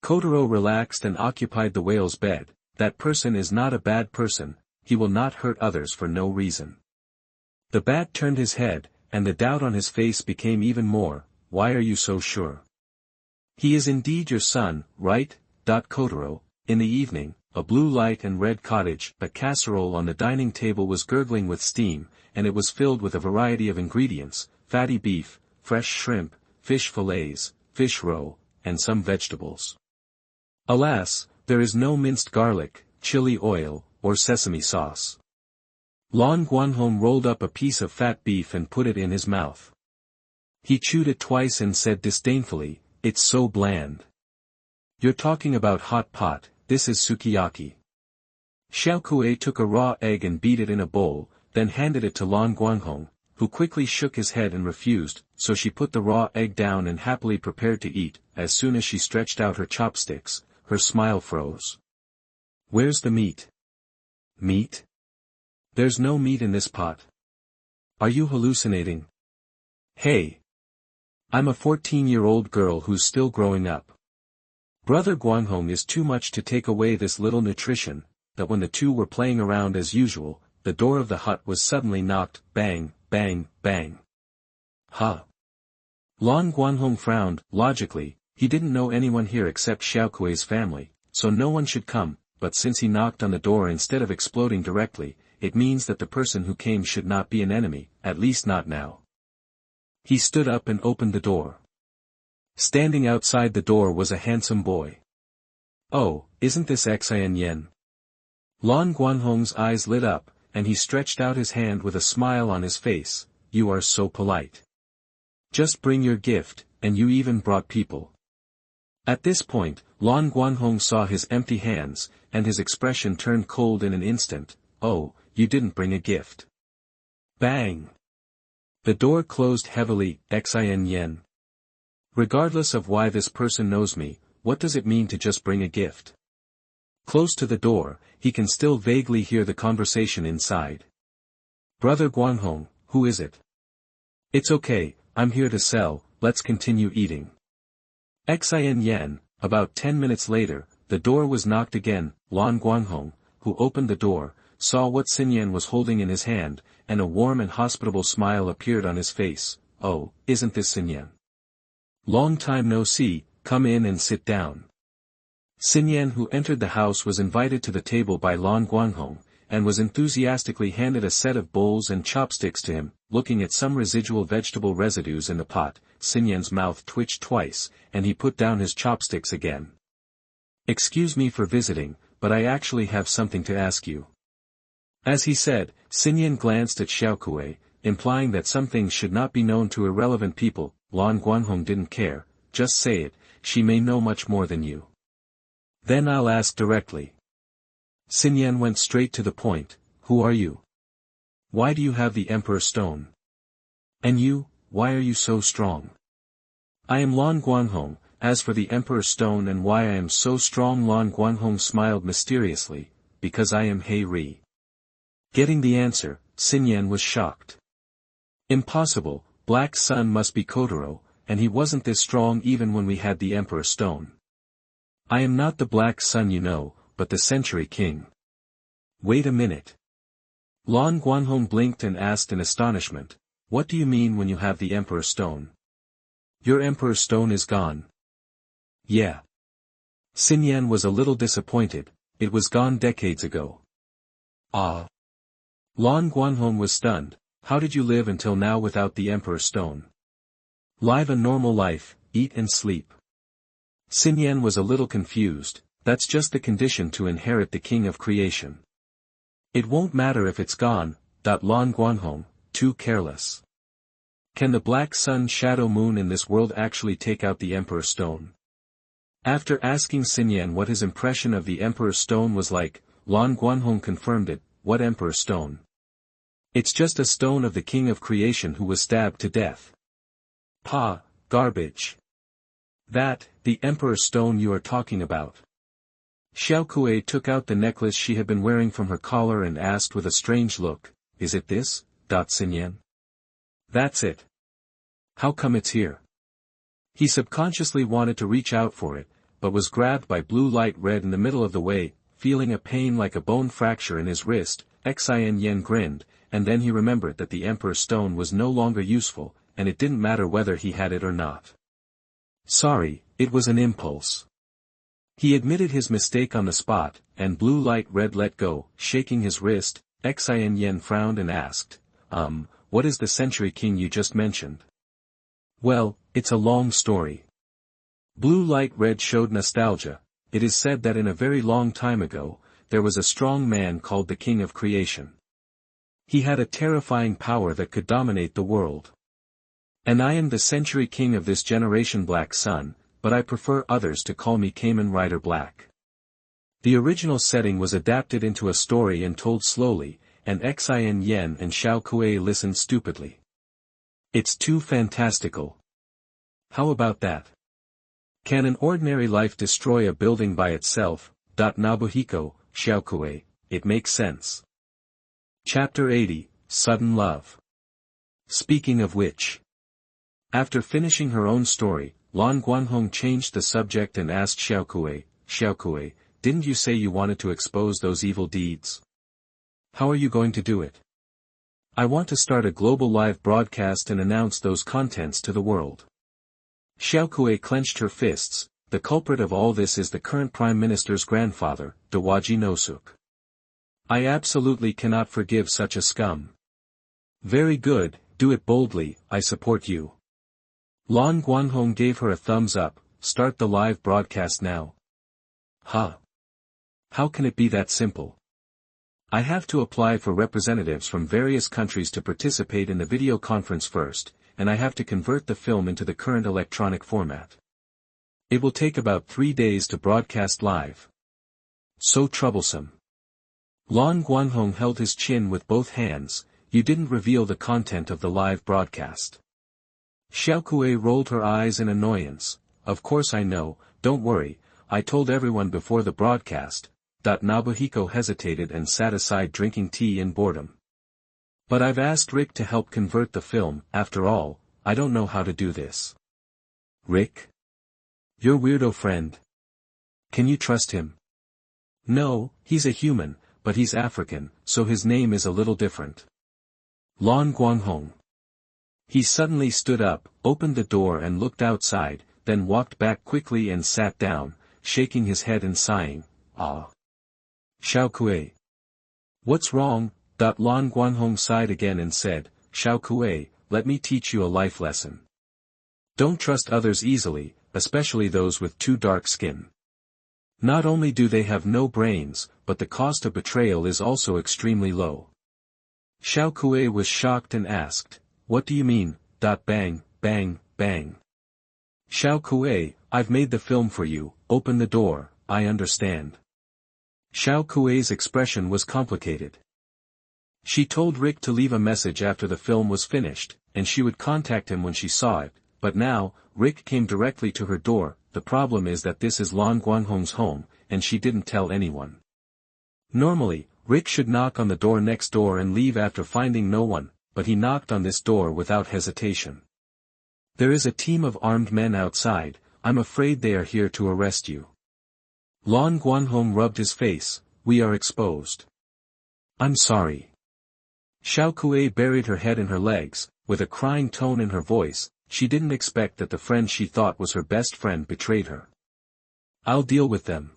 Kotaro relaxed and occupied the Whale's bed. That person is not a bad person, he will not hurt others for no reason. The bat turned his head, and the doubt on his face became even more. Why are you so sure? He is indeed your son, right? Kotaro. In the evening, a blue light and red cottage, a casserole on the dining table was gurgling with steam, and it was filled with a variety of ingredients, fatty beef, fresh shrimp, fish fillets, fish roe, and some vegetables. Alas, there is no minced garlic, chili oil, or sesame sauce. Lan Guanghong rolled up a piece of fat beef and put it in his mouth. He chewed it twice and said disdainfully, it's so bland. You're talking about hot pot, this is sukiyaki. Xiaokuei took a raw egg and beat it in a bowl, then handed it to Lan Guanghong, who quickly shook his head and refused, so she put the raw egg down and happily prepared to eat. As soon as she stretched out her chopsticks, her smile froze. Where's the meat? Meat? There's no meat in this pot. Are you hallucinating? Hey! I'm a 14-year-old girl who's still growing up. Brother Guanghong is too much to take away this little nutrition. That when the two were playing around as usual, the door of the hut was suddenly knocked, bang, bang, bang. Huh? Lan Guanghong frowned. Logically, he didn't know anyone here except Xiaokuei's family, so no one should come, but since he knocked on the door instead of exploding directly, it means that the person who came should not be an enemy, at least not now. He stood up and opened the door. Standing outside the door was a handsome boy. Oh, isn't this Xian Yen? Lan Guanghong's eyes lit up, and he stretched out his hand with a smile on his face. You are so polite. Just bring your gift, and you even brought people. At this point, Lan Guanghong saw his empty hands, and his expression turned cold in an instant. Oh, you didn't bring a gift. Bang! The door closed heavily. Xian Yen. Regardless of why this person knows me, what does it mean to just bring a gift? Close to the door, he can still vaguely hear the conversation inside. Brother Guanghong, who is it? It's okay, I'm here to sell, let's continue eating. Xian Yen. About 10 minutes later, the door was knocked again. Lan Guanghong, who opened the door, saw what Xinyan was holding in his hand, and a warm and hospitable smile appeared on his face. "Oh, isn't this Xinyan? Long time no see, come in and sit down." Xinyan, who entered the house, was invited to the table by Lan Guanghong, and was enthusiastically handed a set of bowls and chopsticks to him. Looking at some residual vegetable residues in the pot, Xinyan's mouth twitched twice, and he put down his chopsticks again. "Excuse me for visiting, but I actually have something to ask you." As he said, Xinyan glanced at Xiaokuei, implying that some things should not be known to irrelevant people. Lan Guanghong didn't care. "Just say it, she may know much more than you." "Then I'll ask directly." Xinyan went straight to the point. "Who are you? Why do you have the Emperor Stone? And you, why are you so strong?" "I am Lan Guanghong. As for the Emperor Stone and why I am so strong," Lan Guanghong smiled mysteriously, "because I am Hei Ri." Getting the answer, Xinyan was shocked. Impossible, Black Sun must be Kotaro, and he wasn't this strong even when we had the Emperor Stone. "I am not the Black Sun, you know, but the Century King." "Wait a minute." Lan Guanghong blinked and asked in astonishment, "What do you mean when you have the Emperor Stone? Your Emperor Stone is gone." "Yeah." Xinyan was a little disappointed. "It was gone decades ago." "Ah." Lan Guanghong was stunned. "How did you live until now without the Emperor Stone?" "Live a normal life, eat and sleep." Xinyan was a little confused. "That's just the condition to inherit the King of Creation." "It won't matter if it's gone." Lan Guanghong, too careless. "Can the Black Sun Shadow Moon in this world actually take out the Emperor Stone?" After asking Xinyan what his impression of the Emperor Stone was like, Lan Guanghong confirmed it. "What Emperor Stone?" "It's just a stone of the King of Creation who was stabbed to death." "Pa, garbage." "That, the Emperor Stone you are talking about." Xiaokuei took out the necklace she had been wearing from her collar and asked with a strange look, "Is it this, Xinyan?" "That's it." "How come it's here?" He subconsciously wanted to reach out for it, but was grabbed by blue light red in the middle of the way, feeling a pain like a bone fracture in his wrist. Xin grinned, and then he remembered that the Emperor Stone was no longer useful, and it didn't matter whether he had it or not. "Sorry, it was an impulse." He admitted his mistake on the spot, and blue light red let go, shaking his wrist. Xin frowned and asked, "What is the Century King you just mentioned?" "Well, it's a long story." Blue light red showed nostalgia. "It is said that in a very long time ago, there was a strong man called the King of Creation. He had a terrifying power that could dominate the world. And I am the Century King of this generation, Black Sun, but I prefer others to call me Kamen Rider Black." The original setting was adapted into a story and told slowly, and Xin and Xiaokuei listened stupidly. "It's too fantastical." "How about that? Can an ordinary life destroy a building by itself?" Nobuhiko, Xiaokuei, "It makes sense." Chapter 80, Sudden Love. Speaking of which. After finishing her own story, Lan Guanghong changed the subject and asked Xiaokuei, "Xiaokuei, didn't you say you wanted to expose those evil deeds? How are you going to do it?" "I want to start a global live broadcast and announce those contents to the world." Xiaokuei clenched her fists. "The culprit of all this is the current Prime Minister's grandfather, Dawaji Nosuk. I absolutely cannot forgive such a scum." "Very good, do it boldly, I support you." Lan Guanghong gave her a thumbs up. "Start the live broadcast now." "Huh? How can it be that simple? I have to apply for representatives from various countries to participate in the video conference first, and I have to convert the film into the current electronic format. It will take about 3 days to broadcast live. So troublesome." Lan Guanghong held his chin with both hands. "You didn't reveal the content of the live broadcast." Xiaokuei rolled her eyes in annoyance. "Of course I know, don't worry, I told everyone before the broadcast." Nobuhiko hesitated and sat aside drinking tea in boredom. "But I've asked Rick to help convert the film. After all, I don't know how to do this." "Rick? Your weirdo friend? Can you trust him?" "No, he's a human, but he's African, so his name is a little different. Lan Guanghong. He suddenly stood up, opened the door and looked outside, then walked back quickly and sat down, shaking his head and sighing, "Ah. Xiao Kuei. What's wrong?" Lan Guanghong sighed again and said, "Xiao Kuei, let me teach you a life lesson. Don't trust others easily, especially those with too dark skin. Not only do they have no brains, but the cost of betrayal is also extremely low." Xiao Kuei was shocked and asked, "What do you mean?" Bang, bang, bang. "Xiao Kuei, I've made the film for you, open the door, I understand." Xiao Kuei's expression was complicated. She told Rick to leave a message after the film was finished, and she would contact him when she saw it, but now, Rick came directly to her door. The problem is that this is Lan Guanghong's home, and she didn't tell anyone. Normally, Rick should knock on the door next door and leave after finding no one, but he knocked on this door without hesitation. "There is a team of armed men outside, I'm afraid they are here to arrest you." Lan Guanghong rubbed his face, "We are exposed." "I'm sorry." Xiao Kuei buried her head in her legs, with a crying tone in her voice. She didn't expect that the friend she thought was her best friend betrayed her. "I'll deal with them."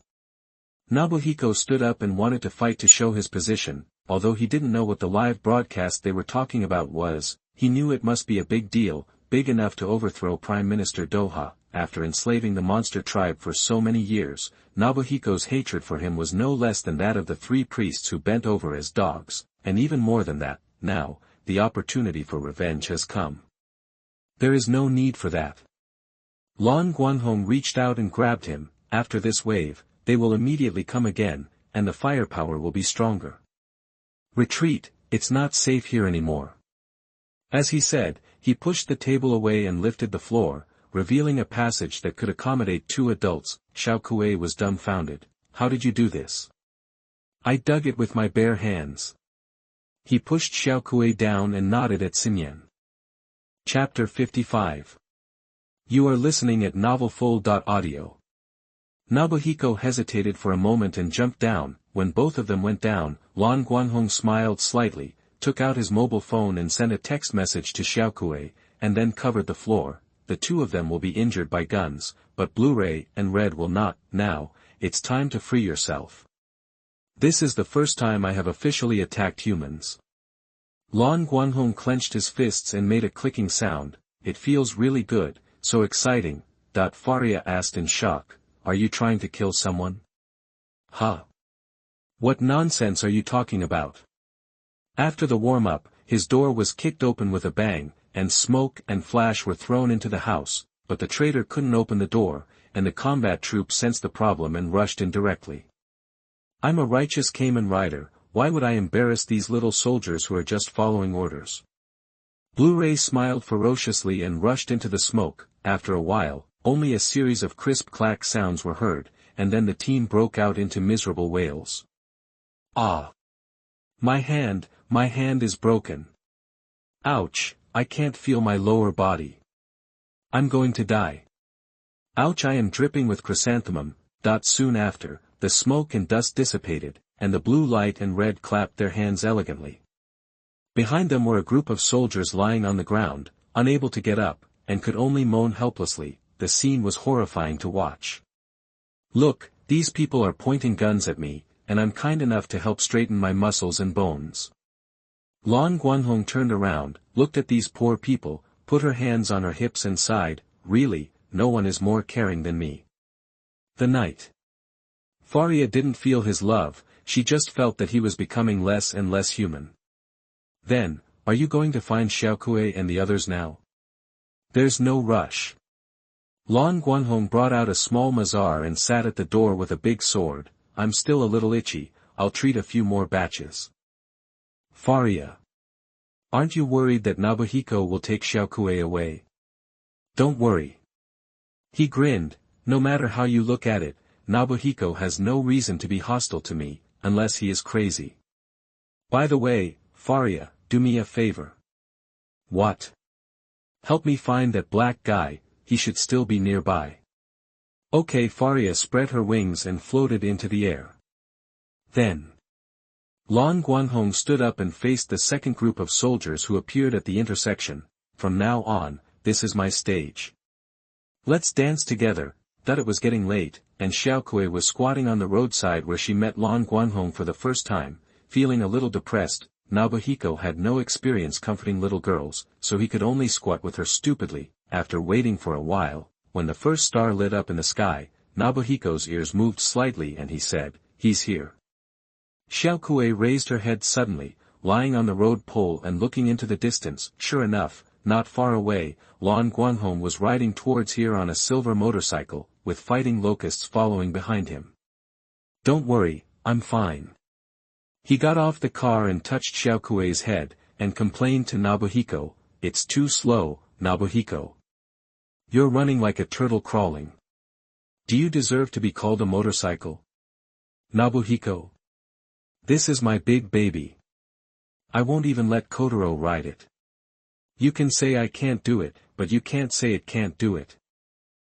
Nobuhiko stood up and wanted to fight to show his position, although he didn't know what the live broadcast they were talking about was. He knew it must be a big deal, big enough to overthrow Prime Minister Doha. After enslaving the monster tribe for so many years, Nobuhiko's hatred for him was no less than that of the three priests who bent over as dogs, and even more than that. Now, the opportunity for revenge has come. There is no need for that. Lan Guanghong reached out and grabbed him. After this wave, they will immediately come again, and the firepower will be stronger. "Retreat, it's not safe here anymore." As he said, he pushed the table away and lifted the floor, revealing a passage that could accommodate 2 adults. Xiao Kuei was dumbfounded. "How did you do this?" "I dug it with my bare hands." He pushed Xiao Kuei down and nodded at Xinyan. Chapter 55. You are listening at NovelFull.audio. Nobuhiko hesitated for a moment and jumped down. When both of them went down, Lan Guanghong smiled slightly, took out his mobile phone and sent a text message to Xiao Kuei, and then covered the floor. "The two of them will be injured by guns, but Blu-ray and Red will not. Now, it's time to free yourself. This is the first time I have officially attacked humans." Lan Guanghong clenched his fists and made a clicking sound. "It feels really good, so exciting." Faria asked in shock, "Are you trying to kill someone?" "Huh? What nonsense are you talking about?" After the warm-up, his door was kicked open with a bang, and smoke and flash were thrown into the house, but the traitor couldn't open the door, and the combat troops sensed the problem and rushed in directly. "I'm a righteous Kamen Rider, why would I embarrass these little soldiers who are just following orders?" Blu-ray smiled ferociously and rushed into the smoke. After a while, only a series of crisp clack sounds were heard, and then the team broke out into miserable wails. "Ah! My hand is broken. Ouch, I can't feel my lower body. I'm going to die. Ouch, I am dripping with chrysanthemum." Soon after, the smoke and dust dissipated, and the blue light and red clapped their hands elegantly. Behind them were a group of soldiers lying on the ground, unable to get up, and could only moan helplessly. The scene was horrifying to watch. "Look, these people are pointing guns at me, and I'm kind enough to help straighten my muscles and bones." Lan Guanghong turned around, looked at these poor people, put her hands on her hips and sighed, "Really, no one is more caring than me." The night. Faria didn't feel his love, she just felt that he was becoming less and less human. "Then, are you going to find Xiao Kuei and the others now?" "There's no rush." Lan Guanghong brought out a small mazar and sat at the door with a big sword. "I'm still a little itchy, I'll treat a few more batches." "Faria. Aren't you worried that Nobuhiko will take Xiao Kuei away?" "Don't worry." He grinned, "No matter how you look at it, Nobuhiko has no reason to be hostile to me, unless he is crazy. By the way, Faria, do me a favor." "What?" "Help me find that black guy, he should still be nearby." "Okay." Faria spread her wings and floated into the air. Then, Lan Guanghong stood up and faced the second group of soldiers who appeared at the intersection. From now on, this is my stage. Let's dance together. That it was getting late, and Xiaokui was squatting on the roadside where she met Lan Guanghong for the first time, feeling a little depressed. Nobuhiko had no experience comforting little girls, so he could only squat with her stupidly. After waiting for a while, when the first star lit up in the sky, Nobuhiko's ears moved slightly and he said, "He's here." Xiaokui raised her head suddenly, lying on the road pole and looking into the distance. Sure enough, not far away, Lan Guanghong was riding towards here on a silver motorcycle, with fighting locusts following behind him. "Don't worry, I'm fine." He got off the car and touched Xiaokui's head, and complained to Nobuhiko, "It's too slow, Nobuhiko. You're running like a turtle crawling. Do you deserve to be called a motorcycle? Nobuhiko. This is my big baby. I won't even let Kotaro ride it. You can say I can't do it, but you can't say it can't do it.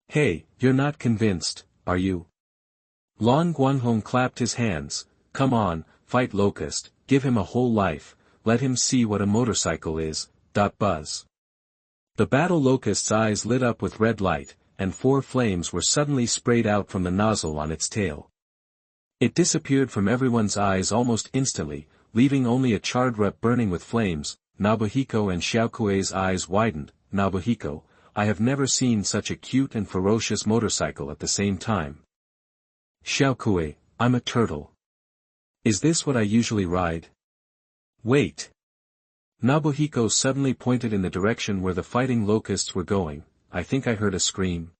Hey, you're not convinced, are you?" Lan Guanghong clapped his hands. "Come on, fight Locust, give him a whole life, let him see what a motorcycle is." Buzz. The battle locust's eyes lit up with red light, and 4 flames were suddenly sprayed out from the nozzle on its tail. It disappeared from everyone's eyes almost instantly, leaving only a charred rep burning with flames. Nobuhiko and Xiaokui's eyes widened. "Nobuhiko, I have never seen such a cute and ferocious motorcycle at the same time." "Xiaokui, I'm a turtle. Is this what I usually ride?" "Wait." Nobuhiko suddenly pointed in the direction where the fighting locusts were going. "I think I heard a scream.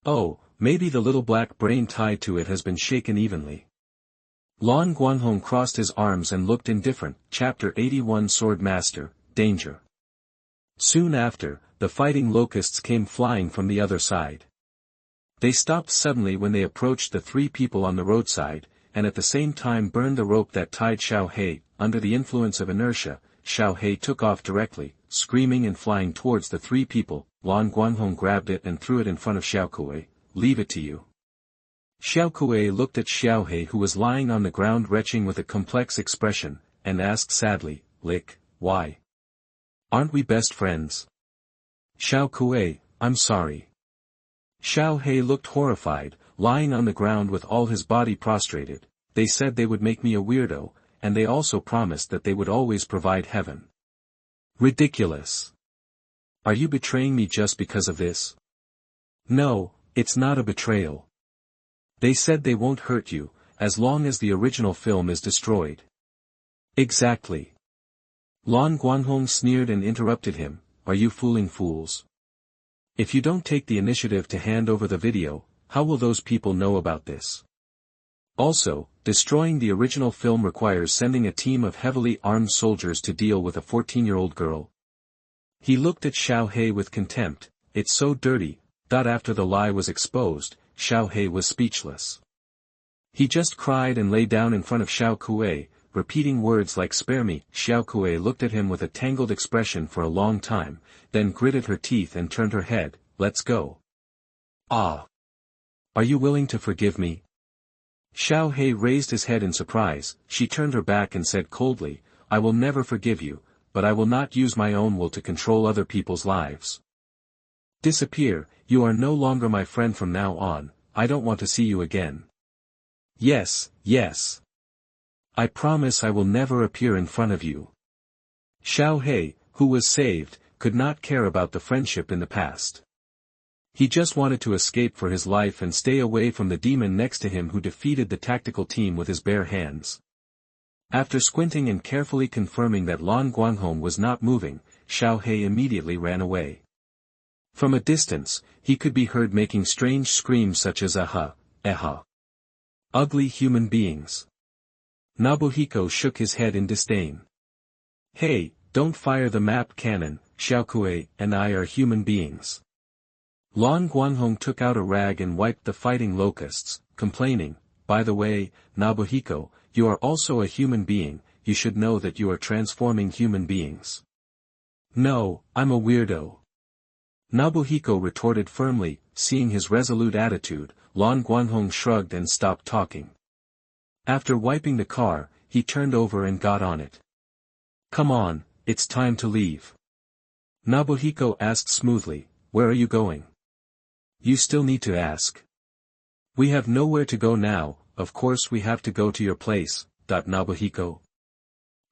Oh, maybe the little black brain tied to it has been shaken evenly." Lan Guanghong crossed his arms and looked indifferent. Chapter 81 Sword Master, Danger. Soon after, the fighting locusts came flying from the other side. They stopped suddenly when they approached the 3 people on the roadside, and at the same time burned the rope that tied Xiao Hei. Under the influence of inertia, Xiao Hei took off directly, screaming and flying towards the 3 people. Lan Guanghong grabbed it and threw it in front of Xiaokui. "Leave it to you." Xiaokui looked at Xiao Hei, who was lying on the ground retching with a complex expression, and asked sadly, "Lick, why? Aren't we best friends?" "Xiaokui, I'm sorry." Xiao Hei looked horrified, lying on the ground with all his body prostrated. "They said they would make me a weirdo, and they also promised that they would always provide heaven." "Ridiculous. Are you betraying me just because of this?" "No, it's not a betrayal. They said they won't hurt you, as long as the original film is destroyed." "Exactly." Lan Guanghong sneered and interrupted him, "Are you fooling fools? If you don't take the initiative to hand over the video, how will those people know about this? Also, destroying the original film requires sending a team of heavily armed soldiers to deal with a 14-year-old girl." He looked at Xiao Hei with contempt. "It's so dirty." After the lie was exposed, Xiao Hei was speechless. He just cried and lay down in front of Xiaokui, repeating words like "spare me." Xiaokui looked at him with a tangled expression for a long time, then gritted her teeth and turned her head. "Let's go." "Ah. Are you willing to forgive me?" Xiao Hei raised his head in surprise. She turned her back and said coldly, "I will never forgive you, but I will not use my own will to control other people's lives. Disappear, you are no longer my friend from now on, I don't want to see you again." "Yes, yes. I promise I will never appear in front of you." Xiao Hei, who was saved, could not care about the friendship in the past. He just wanted to escape for his life and stay away from the demon next to him who defeated the tactical team with his bare hands. After squinting and carefully confirming that Lan Guanghong was not moving, Xiao Hei immediately ran away. From a distance, he could be heard making strange screams such as "aha, aha." Ugly human beings. Nobuhiko shook his head in disdain. "Hey, don't fire the map cannon, Xiaokui and I are human beings." Lan Guanghong took out a rag and wiped the fighting locusts, complaining, "By the way, Nobuhiko, you are also a human being, you should know that you are transforming human beings." "No, I'm a weirdo." Nobuhiko retorted firmly. Seeing his resolute attitude, Lan Guanghong shrugged and stopped talking. After wiping the car, he turned over and got on it. "Come on, it's time to leave." Nobuhiko asked smoothly, "Where are you going?" "You still need to ask." "We have nowhere to go now, of course we have to go to your place." Nobuhiko.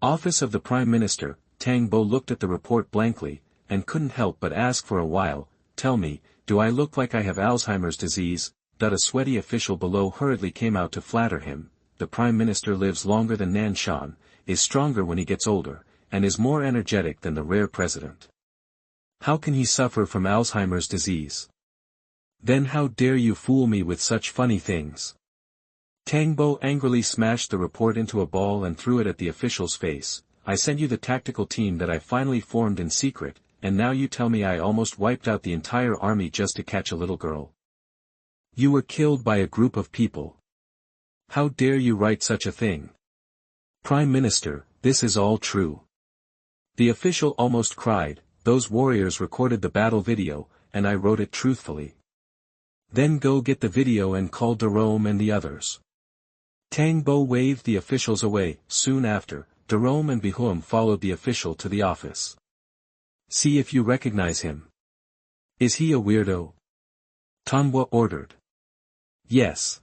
Office of the Prime Minister. Tangbo looked at the report blankly, and couldn't help but ask for a while, "Tell me, do I look like I have Alzheimer's disease?" A sweaty official below hurriedly came out to flatter him. "The Prime Minister lives longer than Nanshan, is stronger when he gets older, and is more energetic than the rare president. How can he suffer from Alzheimer's disease? Then how dare you fool me with such funny things?" Tangbo angrily smashed the report into a ball and threw it at the official's face. "I sent you the tactical team that I finally formed in secret, and now you tell me I almost wiped out the entire army just to catch a little girl. You were killed by a group of people. How dare you write such a thing? Prime Minister, this is all true." The official almost cried, "Those warriors recorded the battle video, and I wrote it truthfully." "Then go get the video and call Jerome and the others." Tangbo waved the officials away. Soon after, Jerome and Bihum followed the official to the office. "See if you recognize him. Is he a weirdo?" Tanwa ordered. "Yes."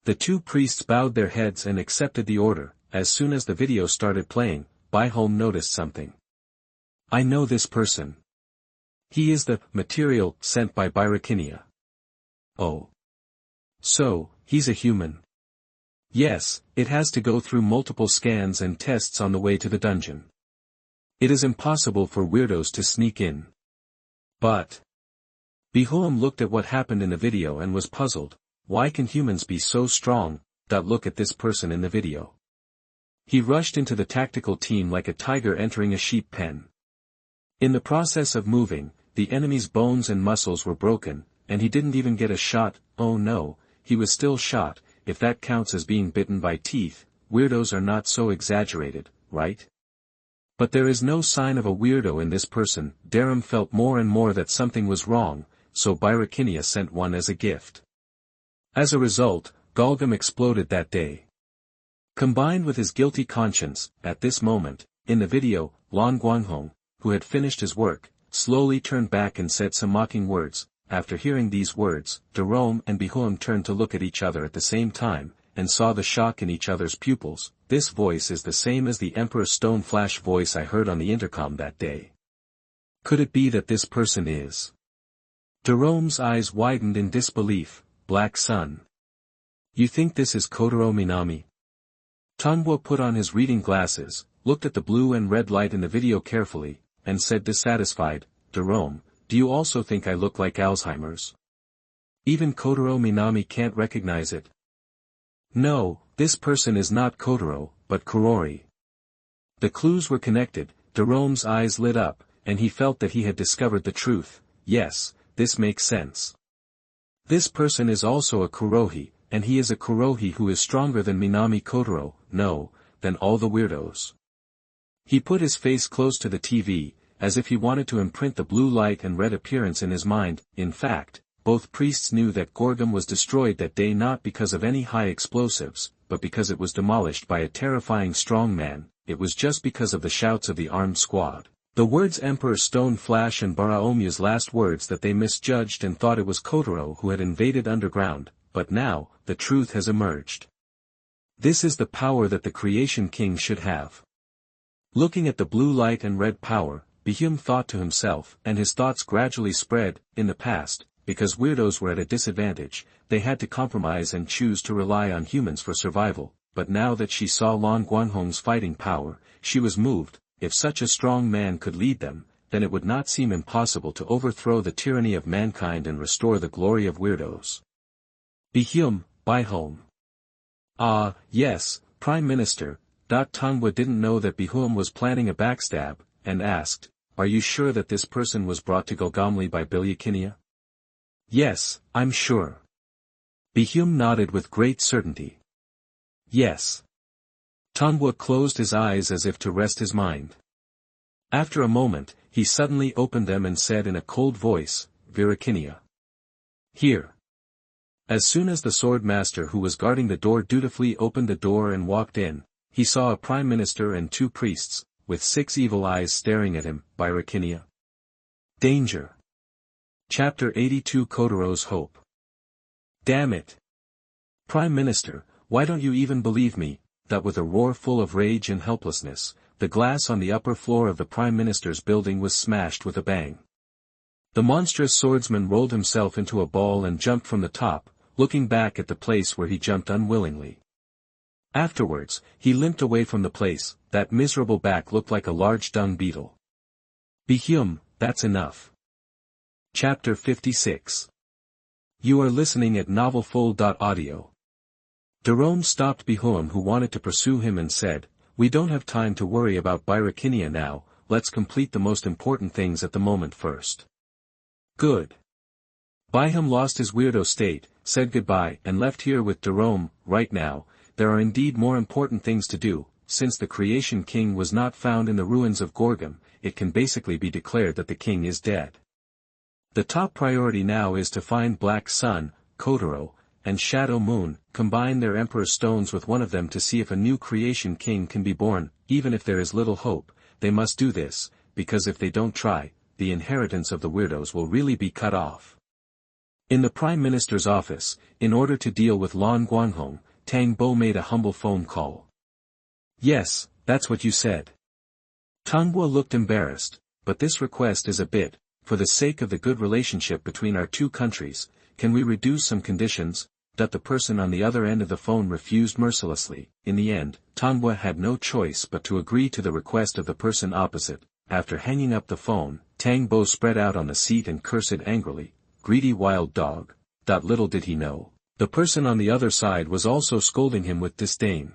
The two priests bowed their heads and accepted the order. As soon as the video started playing, Bihum noticed something. "I know this person. He is the material sent by Birakinia." "Oh. So, he's a human?" "Yes, it has to go through multiple scans and tests on the way to the dungeon. It is impossible for weirdos to sneak in." "But..." Bihum looked at what happened in the video and was puzzled. Why can humans be so strong? Look at this person in the video. He rushed into the tactical team like a tiger entering a sheep pen. In the process of moving, the enemy's bones and muscles were broken, and he didn't even get a shot. Oh no, he was still shot. If that counts as being bitten by teeth, weirdos are not so exaggerated, right? But there is no sign of a weirdo in this person. Darum felt more and more that something was wrong, so Birakinia sent one as a gift. As a result, Golgum exploded that day. Combined with his guilty conscience, at this moment, in the video, Lan Guanghong, who had finished his work, slowly turned back and said some mocking words. After hearing these words, Jerome and Bihum turned to look at each other at the same time, and saw the shock in each other's pupils. "This voice is the same as the Emperor Stone Flash voice I heard on the intercom that day. Could it be that this person is..." Jerome's eyes widened in disbelief. "Black Sun. You think this is Kotaro Minami?" Tanwa put on his reading glasses, looked at the blue and red light in the video carefully, and said dissatisfied, "Jerome, do you also think I look like Alzheimer's? Even Kotaro Minami can't recognize it." "No, this person is not Kotaro, but Kurori." The clues were connected. Jerome's eyes lit up, and he felt that he had discovered the truth. Yes, this makes sense. This person is also a Kurohi, and he is a Kurohi who is stronger than Minami Kotaro, no, than all the weirdos. He put his face close to the TV, as if he wanted to imprint the blue light and red appearance in his mind. In fact, both priests knew that Gorgum was destroyed that day not because of any high explosives, but because it was demolished by a terrifying strong man. It was just because of the shouts of the armed squad. The words Emperor Stone Flash and Baraomu's last words that they misjudged and thought it was Kotaro who had invaded underground, but now, the truth has emerged. This is the power that the Creation King should have. Looking at the blue light and red power, Bihum thought to himself, and his thoughts gradually spread. In the past, because weirdos were at a disadvantage, they had to compromise and choose to rely on humans for survival, but now that she saw Lan Guanghong's fighting power, she was moved. If such a strong man could lead them, then it would not seem impossible to overthrow the tyranny of mankind and restore the glory of weirdos. Bihum. Ah, yes, Prime Minister. Tanwa didn't know that Bihum was planning a backstab, and asked, "Are you sure that this person was brought to Golgamli by Birakinia?" "Yes, I'm sure." Bihum nodded with great certainty. "Yes." Tanwa closed his eyes as if to rest his mind. After a moment, he suddenly opened them and said in a cold voice, "Birakinia. Here." As soon as the sword master who was guarding the door dutifully opened the door and walked in, he saw a prime minister and 2 priests, with 6 evil eyes staring at him, Birakinia. Danger. Chapter 82 Kotaro's Hope. Damn it! Prime Minister, why don't you even believe me? That with a roar full of rage and helplessness, the glass on the upper floor of the Prime Minister's building was smashed with a bang. The monstrous swordsman rolled himself into a ball and jumped from the top, looking back at the place where he jumped unwillingly. Afterwards, he limped away from the place. That miserable back looked like a large dung beetle. Behum, that's enough. Chapter 56. You are listening at NovelFull.audio. Jerome stopped Behum, who wanted to pursue him, and said, "We don't have time to worry about Birakinia now, let's complete the most important things at the moment first." Good. Behum lost his weirdo state, said goodbye, and left here with Jerome. Right now, there are indeed more important things to do. Since the Creation King was not found in the ruins of Gorgum, it can basically be declared that the king is dead. The top priority now is to find Black Sun, Kotaro, and Shadow Moon, combine their Emperor Stones with one of them to see if a new Creation King can be born. Even if there is little hope, they must do this, because if they don't try, the inheritance of the weirdos will really be cut off. In the Prime Minister's office, in order to deal with Lan Guanghong, Tang Bo made a humble phone call. "Yes, that's what you said." Tangbo looked embarrassed, "But this request is a bit, for the sake of the good relationship between our 2 countries, can we reduce some conditions?" That the person on the other end of the phone refused mercilessly. In the end, Tangbo had no choice but to agree to the request of the person opposite. After hanging up the phone, Tang Bo spread out on the seat and cursed angrily, "Greedy wild dog." Little did he know, the person on the other side was also scolding him with disdain.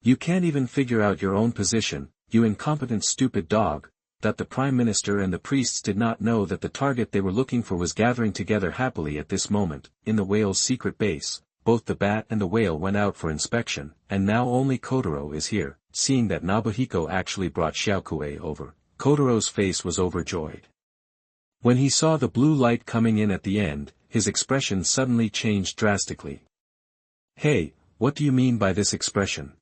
"You can't even figure out your own position, you incompetent stupid dog." That the Prime Minister and the priests did not know that the target they were looking for was gathering together happily at this moment. In the whale's secret base, both the bat and the whale went out for inspection, and now only Kotaro is here. Seeing that Nobuhiko actually brought Xiaokue over, Kotaro's face was overjoyed. When he saw the blue light coming in at the end, his expression suddenly changed drastically. "Hey, what do you mean by this expression?"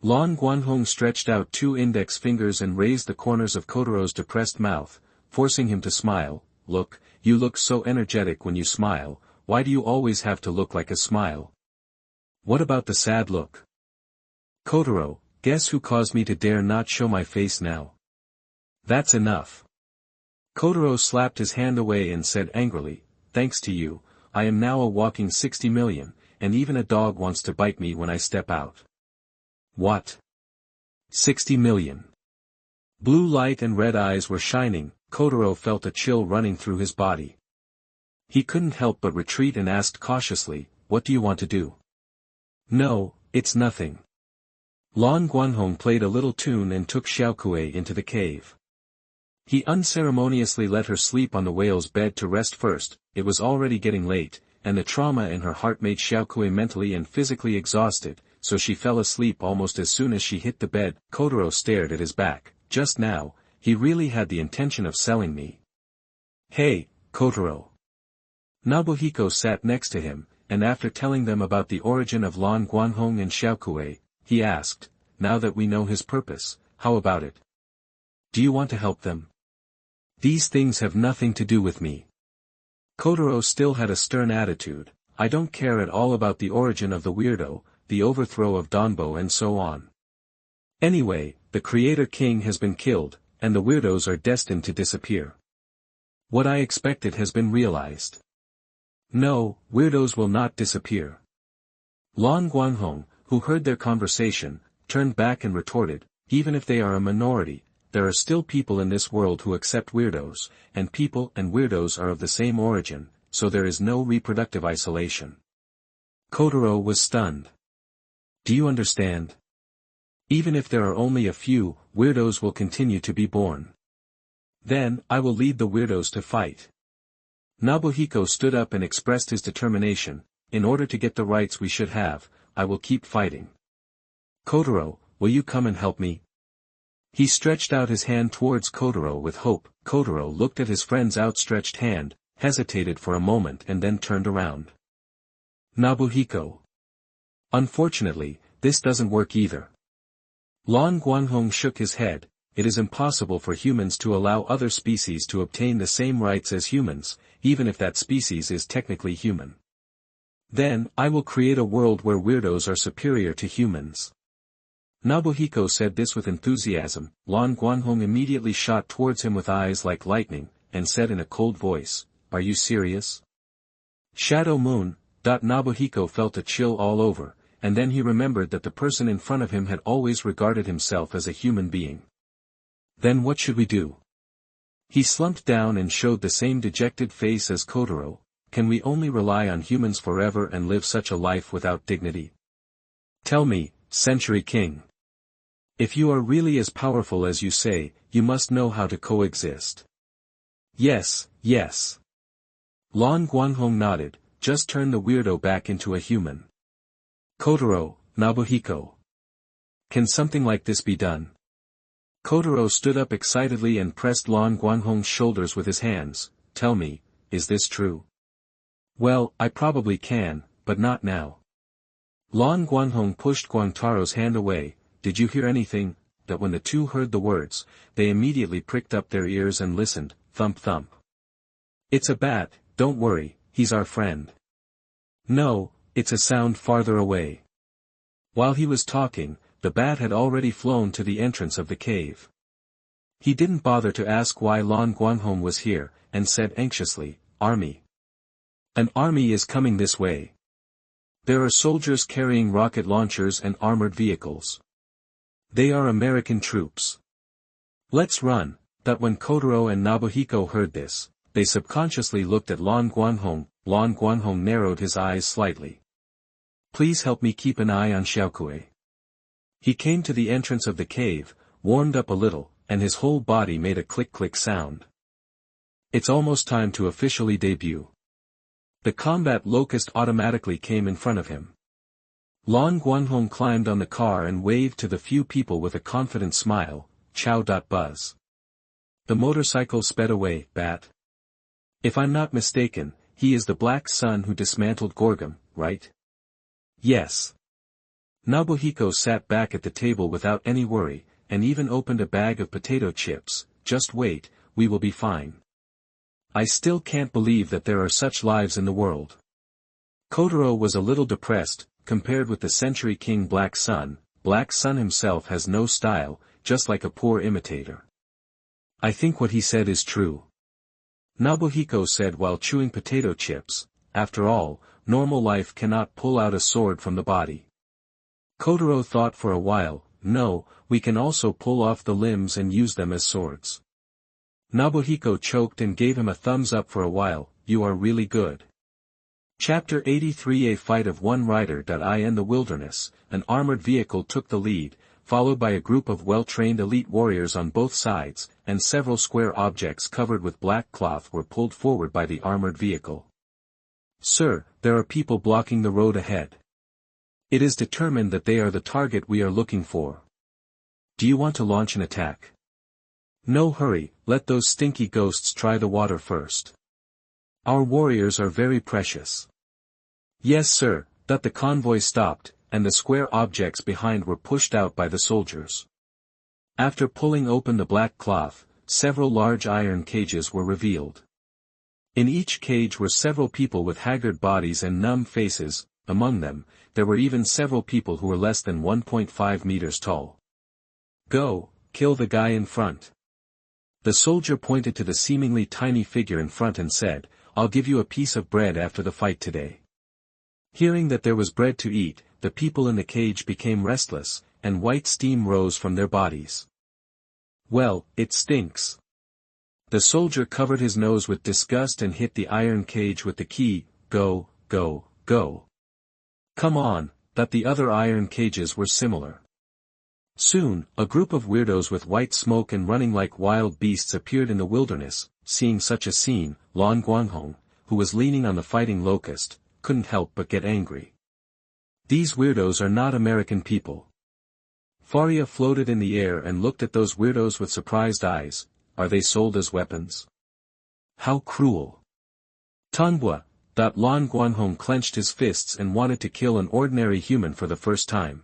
Lan Guanghong stretched out 2 index fingers and raised the corners of Kotaro's depressed mouth, forcing him to smile. "Look, you look so energetic when you smile, why do you always have to look like a smile? What about the sad look?" "Kotaro, guess who caused me to dare not show my face now?" "That's enough." Kotaro slapped his hand away and said angrily, "Thanks to you, I am now a walking 60 million, and even a dog wants to bite me when I step out." "What? 60 million? Blue light and red eyes were shining. Kotaro felt a chill running through his body. He couldn't help but retreat and asked cautiously, "What do you want to do?" "No, it's nothing." Lan Guanghong played a little tune and took Xiaokue into the cave. He unceremoniously let her sleep on the whale's bed to rest first. It was already getting late, and the trauma in her heart made Xiaokue mentally and physically exhausted, so she fell asleep almost as soon as she hit the bed. Kotaro stared at his back. "Just now, he really had the intention of selling me." "Hey, Kotaro." Nobuhiko sat next to him, and after telling them about the origin of Lan Guanghong and Xiaokue, he asked, "Now that we know his purpose, how about it? Do you want to help them?" "These things have nothing to do with me." Kotaro still had a stern attitude. "I don't care at all about the origin of the weirdo, the overthrow of Donbo and so on. Anyway, the Creator King has been killed, and the weirdos are destined to disappear. What I expected has been realized. No, weirdos will not disappear." Lan Guanghong, who heard their conversation, turned back and retorted, "Even if they are a minority, there are still people in this world who accept weirdos, and people and weirdos are of the same origin, so there is no reproductive isolation." Kotaro was stunned. "Do you understand? Even if there are only a few, weirdos will continue to be born. Then, I will lead the weirdos to fight." Nobuhiko stood up and expressed his determination, "In order to get the rights we should have, I will keep fighting. Kotaro, will you come and help me?" He stretched out his hand towards Kotaro with hope. Kotaro looked at his friend's outstretched hand, hesitated for a moment and then turned around. "Nobuhiko. Unfortunately, this doesn't work either." Lan Guanghong shook his head. It is impossible for humans to allow other species to obtain the same rights as humans, even if that species is technically human. Then, I will create a world where weirdos are superior to humans. Nobuhiko said this with enthusiasm. Lan Guanghong immediately shot towards him with eyes like lightning, and said in a cold voice, "Are you serious?" Shadow Moon. Nobuhiko felt a chill all over, and then he remembered that the person in front of him had always regarded himself as a human being. Then what should we do? He slumped down and showed the same dejected face as Kotaro. Can we only rely on humans forever and live such a life without dignity? Tell me, Century King. If you are really as powerful as you say, you must know how to coexist. Yes, yes. Lan Guanghong nodded. Just turn the weirdo back into a human. Kotaro, Nobuhiko. Can something like this be done? Kotaro stood up excitedly and pressed Lan Guanghong's shoulders with his hands. Tell me, is this true? Well, I probably can, but not now. Lan Guanghong pushed Guangtaro's hand away. Did you hear anything? That when the two heard the words, they immediately pricked up their ears and listened. Thump thump. It's a bat, don't worry, he's our friend. No, it's a sound farther away. While he was talking, the bat had already flown to the entrance of the cave. He didn't bother to ask why Lan Guanghong was here, and said anxiously, "Army. An army is coming this way. There are soldiers carrying rocket launchers and armored vehicles. They are American troops. Let's run." That when Kotaro and Nobuhiko heard this, they subconsciously looked at Lan Guanghong. Lan Guanghong narrowed his eyes slightly. Please help me keep an eye on Xiaokui. He came to the entrance of the cave, warmed up a little, and his whole body made a click-click sound. It's almost time to officially debut. The combat locust automatically came in front of him. Lan Guanghong climbed on the car and waved to the few people with a confident smile. Chow. Buzz. The motorcycle sped away. Bat. If I'm not mistaken, he is the Black Sun who dismantled Gorgum, right? Yes. Nobuhiko sat back at the table without any worry, and even opened a bag of potato chips. Just wait, we will be fine. I still can't believe that there are such lives in the world. Kotaro was a little depressed. Compared with the Century King Black Sun himself has no style, just like a poor imitator. I think what he said is true. Nobuhiko said while chewing potato chips. After all, normal life cannot pull out a sword from the body. Kotaro thought for a while. No, we can also pull off the limbs and use them as swords. Nobuhiko choked and gave him a thumbs up for a while. You are really good. Chapter 83. A fight of one rider. In the wilderness, an armored vehicle took the lead, followed by a group of well-trained elite warriors on both sides, and several square objects covered with black cloth were pulled forward by the armored vehicle. Sir, there are people blocking the road ahead. It is determined that they are the target we are looking for. Do you want to launch an attack? No hurry, let those stinky ghosts try the water first. Our warriors are very precious. Yes sir. The convoy stopped, and the square objects behind were pushed out by the soldiers. After pulling open the black cloth, several large iron cages were revealed. In each cage were several people with haggard bodies and numb faces. Among them, there were even several people who were less than 1.5 meters tall. Go, kill the guy in front. The soldier pointed to the seemingly tiny figure in front and said, I'll give you a piece of bread after the fight today. Hearing that there was bread to eat, the people in the cage became restless, and white steam rose from their bodies. Well, it stinks. The soldier covered his nose with disgust and hit the iron cage with the key. Go, go, go. Come on, the other iron cages were similar. Soon, a group of weirdos with white smoke and running like wild beasts appeared in the wilderness. Seeing such a scene, Lan Guanghong, who was leaning on the fighting locust, couldn't help but get angry. These weirdos are not American people. Faria floated in the air and looked at those weirdos with surprised eyes. Are they sold as weapons? How cruel. Tanbua. Lan Guanghong clenched his fists and wanted to kill an ordinary human for the first time.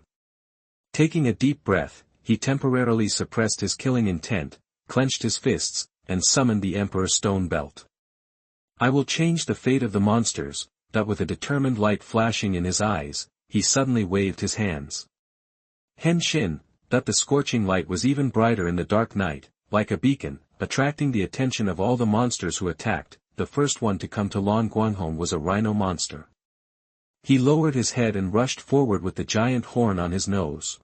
Taking a deep breath, he temporarily suppressed his killing intent, clenched his fists, and summoned the Emperor's stone belt. "I will change the fate of the monsters," that with a determined light flashing in his eyes, he suddenly waved his hands. Henshin, that the scorching light was even brighter in the dark night, like a beacon, attracting the attention of all the monsters who attacked. The first one to come to Lan Guanghong was a rhino monster. He lowered his head and rushed forward with the giant horn on his nose.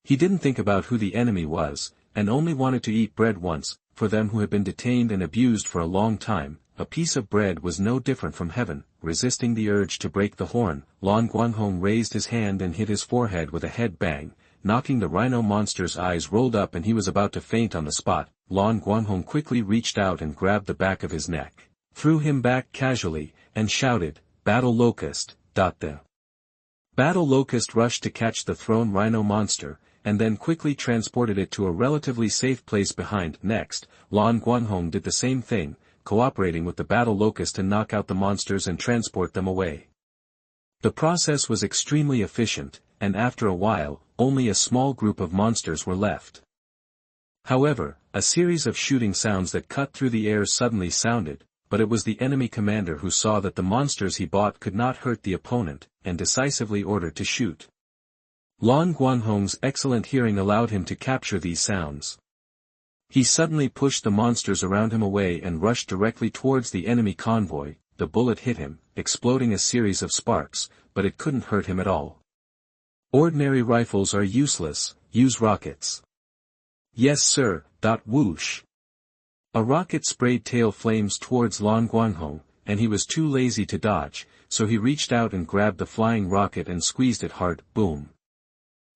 He didn't think about who the enemy was, and only wanted to eat bread once. For them who had been detained and abused for a long time, a piece of bread was no different from heaven. Resisting the urge to break the horn, Lan Guanghong raised his hand and hit his forehead with a head bang, knocking the rhino monster's eyes rolled up and he was about to faint on the spot. Lan Guanghong quickly reached out and grabbed the back of his neck, threw him back casually, and shouted, "Battle Locust." The Battle Locust rushed to catch the thrown rhino monster, and then quickly transported it to a relatively safe place behind. Next, Lan Guanghong did the same thing, cooperating with the Battle Locust to knock out the monsters and transport them away. The process was extremely efficient, and after a while, only a small group of monsters were left. However, a series of shooting sounds that cut through the air suddenly sounded, but it was the enemy commander who saw that the monsters he bought could not hurt the opponent, and decisively ordered to shoot. Lan Guanghong's excellent hearing allowed him to capture these sounds. He suddenly pushed the monsters around him away and rushed directly towards the enemy convoy. The bullet hit him, exploding a series of sparks, but it couldn't hurt him at all. "Ordinary rifles are useless, use rockets." "Yes sir." Whoosh. A rocket sprayed tail flames towards Lan Guanghong, and he was too lazy to dodge, so he reached out and grabbed the flying rocket and squeezed it hard. Boom.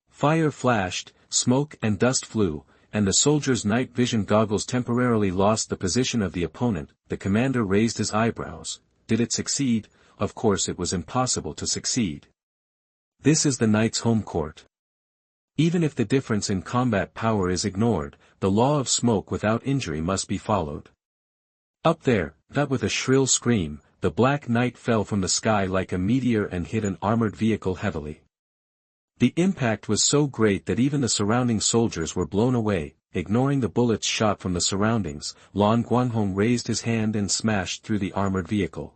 Fire flashed, smoke and dust flew, and the soldier's night vision goggles temporarily lost the position of the opponent. The commander raised his eyebrows. Did it succeed? Of course it was impossible to succeed. This is the knight's home court. Even if the difference in combat power is ignored, the law of smoke without injury must be followed. Up there, with a shrill scream, the Black Knight fell from the sky like a meteor and hit an armored vehicle heavily. The impact was so great that even the surrounding soldiers were blown away. Ignoring the bullets shot from the surroundings, Lan Guanghong raised his hand and smashed through the armored vehicle.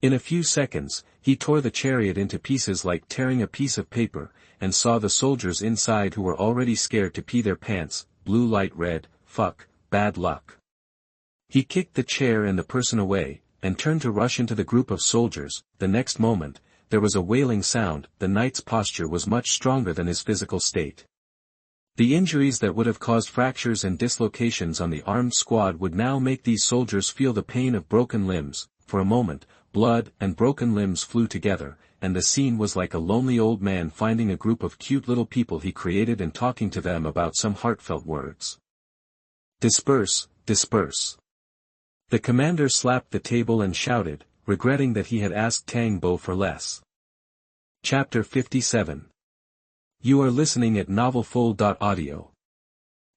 In a few seconds, he tore the chariot into pieces like tearing a piece of paper, and saw the soldiers inside who were already scared to pee their pants. Blue light red, fuck, bad luck. He kicked the chair and the person away, and turned to rush into the group of soldiers. The next moment, there was a wailing sound. The knight's posture was much stronger than his physical state. The injuries that would have caused fractures and dislocations on the armed squad would now make these soldiers feel the pain of broken limbs. For a moment, blood and broken limbs flew together, and the scene was like a lonely old man finding a group of cute little people he created and talking to them about some heartfelt words. "Disperse, disperse." The commander slapped the table and shouted, regretting that he had asked Tang Bo for less. Chapter 57. You are listening at NovelFull.audio.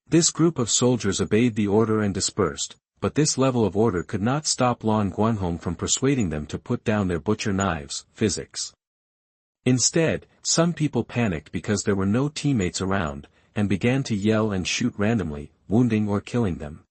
This group of soldiers obeyed the order and dispersed, but this level of order could not stop Lan Guanghong from persuading them to put down their butcher knives. Physics. Instead, some people panicked because there were no teammates around, and began to yell and shoot randomly, wounding or killing them.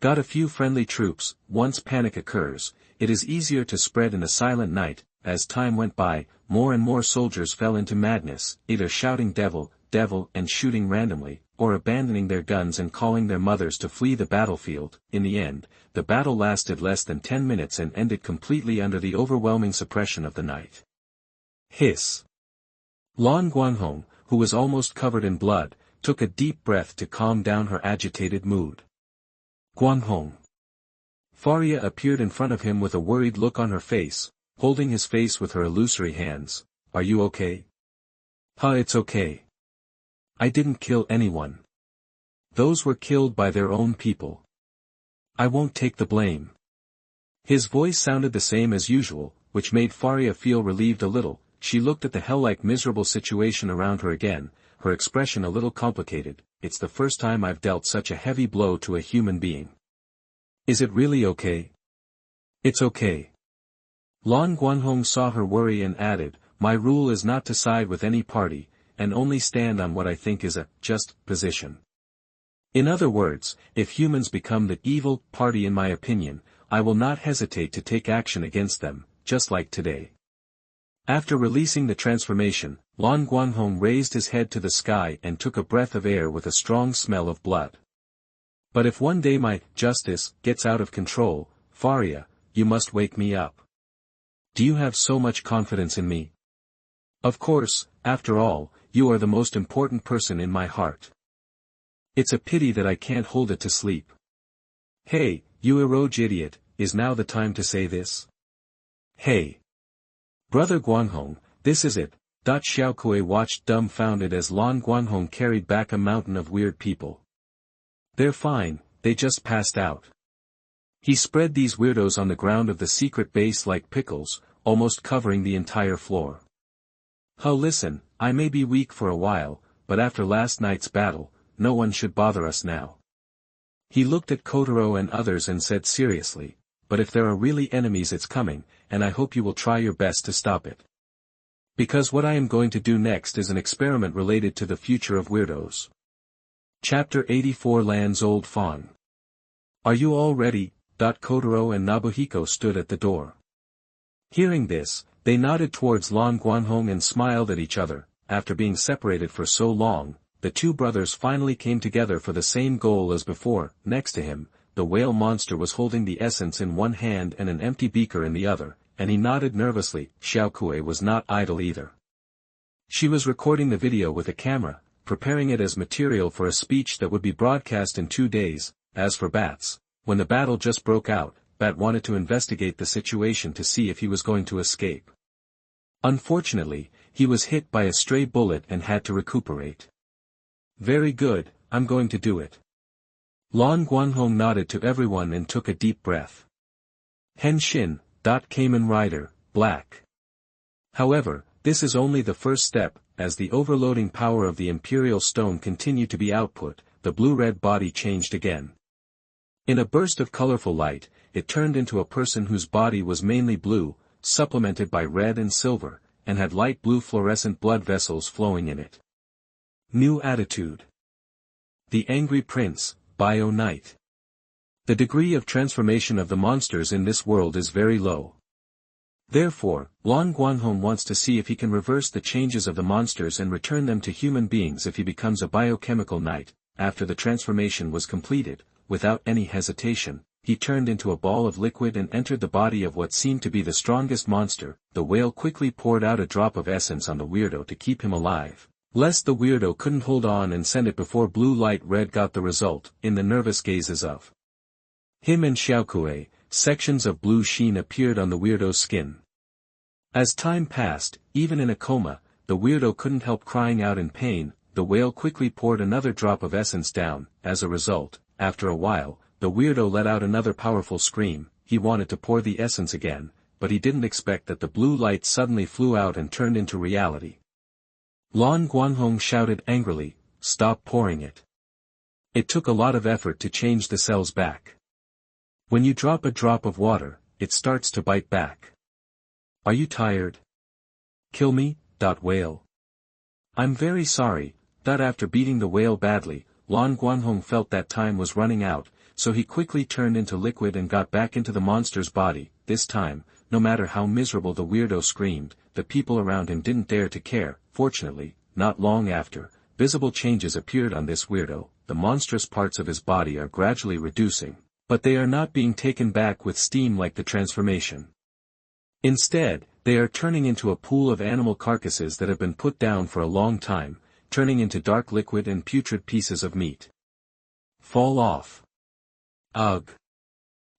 Got a few friendly troops. Once panic occurs, it is easier to spread in a silent night. As time went by, more and more soldiers fell into madness, either shouting devil, devil and shooting randomly, or abandoning their guns and calling their mothers to flee the battlefield. In the end, the battle lasted less than 10 minutes and ended completely under the overwhelming suppression of the night. Hiss. Lan Guanghong, who was almost covered in blood, took a deep breath to calm down her agitated mood. Guanghong. Faria appeared in front of him with a worried look on her face, holding his face with her illusory hands. Are you okay? It's okay. I didn't kill anyone. Those were killed by their own people. I won't take the blame. His voice sounded the same as usual, which made Faria feel relieved a little. She looked at the hell-like miserable situation around her again, her expression a little complicated. It's the first time I've dealt such a heavy blow to a human being. Is it really okay? It's okay. Lan Guanghong saw her worry and added, my rule is not to side with any party, and only stand on what I think is a just position. In other words, if humans become the evil party in my opinion, I will not hesitate to take action against them, just like today. After releasing the transformation, Lan Guanghong raised his head to the sky and took a breath of air with a strong smell of blood. But if one day my justice gets out of control, Faria, you must wake me up. Do you have so much confidence in me? Of course, after all, you are the most important person in my heart. It's a pity that I can't hold it to sleep. Hey, you Eroge idiot, is now the time to say this? Hey. Brother Guanghong, this is it. Xiaokui watched dumbfounded as Lan Guanghong carried back a mountain of weird people. They're fine, they just passed out. He spread these weirdos on the ground of the secret base like pickles, almost covering the entire floor. Oh listen, I may be weak for a while, but after last night's battle, no one should bother us now. He looked at Kotaro and others and said seriously, but if there are really enemies it's coming, and I hope you will try your best to stop it. Because what I am going to do next is an experiment related to the future of weirdos. Chapter 84 Lan's Old Fawn. Are you all ready? Kotaro and Nobuhiko stood at the door. Hearing this, they nodded towards Lan Guanghong and smiled at each other. After being separated for so long, the two brothers finally came together for the same goal as before. Next to him, the whale monster was holding the essence in one hand and an empty beaker in the other, and he nodded nervously. Xiaokui was not idle either. She was recording the video with a camera, preparing it as material for a speech that would be broadcast in 2 days. As for Bats, when the battle just broke out, Bat wanted to investigate the situation to see if he was going to escape. Unfortunately, he was hit by a stray bullet and had to recuperate. Very good, I'm going to do it. Lan Guanghong nodded to everyone and took a deep breath. Henshin, Kamen Rider, Black. However, this is only the first step. As the overloading power of the Imperial Stone continued to be output, the blue-red body changed again. In a burst of colorful light, it turned into a person whose body was mainly blue, supplemented by red and silver, and had light blue fluorescent blood vessels flowing in it. New attitude. The Angry Prince, Bio Knight. The degree of transformation of the monsters in this world is very low. Therefore, Lan Guanghong wants to see if he can reverse the changes of the monsters and return them to human beings if he becomes a biochemical knight. After the transformation was completed, without any hesitation, he turned into a ball of liquid and entered the body of what seemed to be the strongest monster. The whale quickly poured out a drop of essence on the weirdo to keep him alive, lest the weirdo couldn't hold on and send it before blue light red got the result. In the nervous gazes of him and Xiaokui, sections of blue sheen appeared on the weirdo's skin. As time passed, even in a coma, the weirdo couldn't help crying out in pain. The whale quickly poured another drop of essence down. As a result, after a while, the weirdo let out another powerful scream. He wanted to pour the essence again, but he didn't expect that the blue light suddenly flew out and turned into reality. Lan Guanghong shouted angrily, "Stop pouring it." It took a lot of effort to change the cells back. When you drop a drop of water, it starts to bite back. Are you tired? Kill me, whale. I'm very sorry. After beating the whale badly, Lan Guanghong felt that time was running out, so he quickly turned into liquid and got back into the monster's body. This time, no matter how miserable the weirdo screamed, the people around him didn't dare to care. Fortunately, not long after, visible changes appeared on this weirdo. The monstrous parts of his body are gradually reducing, but they are not being taken back with steam like the transformation. Instead, they are turning into a pool of animal carcasses that have been put down for a long time, turning into dark liquid and putrid pieces of meat. Fall off. Ugh.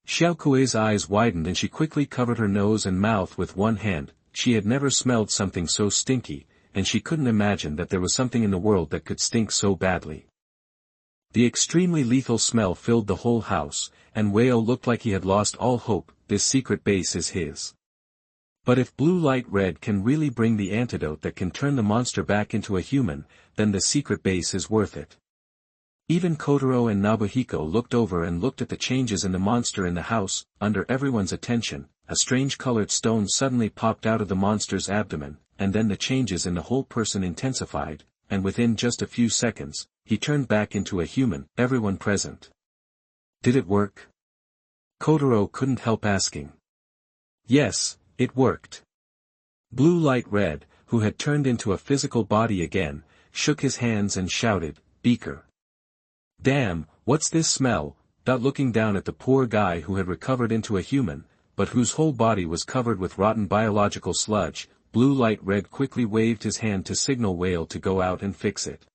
Xiaokui's eyes widened and she quickly covered her nose and mouth with one hand. She had never smelled something so stinky, and she couldn't imagine that there was something in the world that could stink so badly. The extremely lethal smell filled the whole house, and Whale looked like he had lost all hope. This secret base is his. But if blue light red can really bring the antidote that can turn the monster back into a human, then the secret base is worth it. Even Kotaro and Nobuhiko looked over and looked at the changes in the monster in the house. Under everyone's attention, a strange colored stone suddenly popped out of the monster's abdomen, and then the changes in the whole person intensified. and within just a few seconds, he turned back into a human, everyone present. Did it work? Kotaro couldn't help asking. Yes, it worked. Blue Light Red, who had turned into a physical body again, shook his hands and shouted, "Beaker! Damn, what's this smell?" Looking down at the poor guy who had recovered into a human, but whose whole body was covered with rotten biological sludge, Blue Light Red quickly waved his hand to signal Whale to go out and fix it.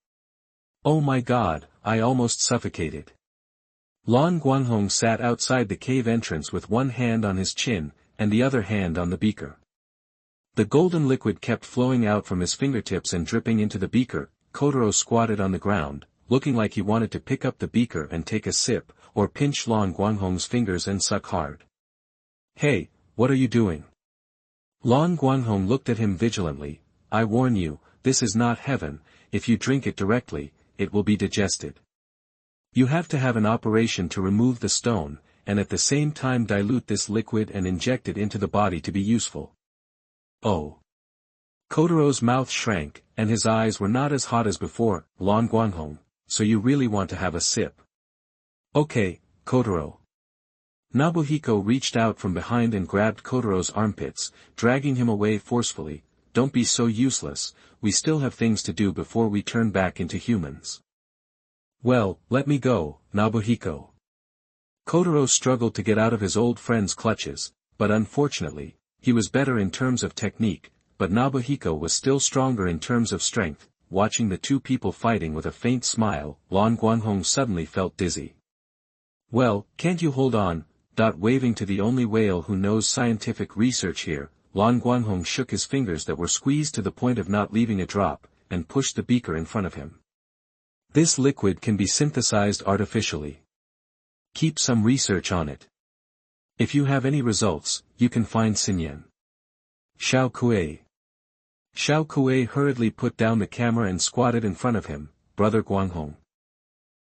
Oh my god, I almost suffocated. Lan Guanghong sat outside the cave entrance with one hand on his chin, and the other hand on the beaker. The golden liquid kept flowing out from his fingertips and dripping into the beaker. Kotaro squatted on the ground, looking like he wanted to pick up the beaker and take a sip, or pinch Lan Guanghong's fingers and suck hard. Hey, what are you doing? Lan Guanghong looked at him vigilantly. I warn you, this is not heaven. If you drink it directly, it will be digested. You have to have an operation to remove the stone, and at the same time dilute this liquid and inject it into the body to be useful. Oh. Kotaro's mouth shrank, and his eyes were not as hot as before. Lan Guanghong, so you really want to have a sip? Okay, Kotaro. Nobuhiko reached out from behind and grabbed Kotaro's armpits, dragging him away forcefully. Don't be so useless, we still have things to do before we turn back into humans. Well, let me go, Nobuhiko. Kotaro struggled to get out of his old friend's clutches, but unfortunately, he was better in terms of technique, but Nobuhiko was still stronger in terms of strength. Watching the two people fighting with a faint smile, Lan Guanghong suddenly felt dizzy. Well, can't you hold on? Waving to the only whale who knows scientific research here, Lan Guanghong shook his fingers that were squeezed to the point of not leaving a drop, and pushed the beaker in front of him. This liquid can be synthesized artificially. Keep some research on it. If you have any results, you can find Xinyan. Xiao Kuei. Xiao Kuei hurriedly put down the camera and squatted in front of him. Brother Guanghong.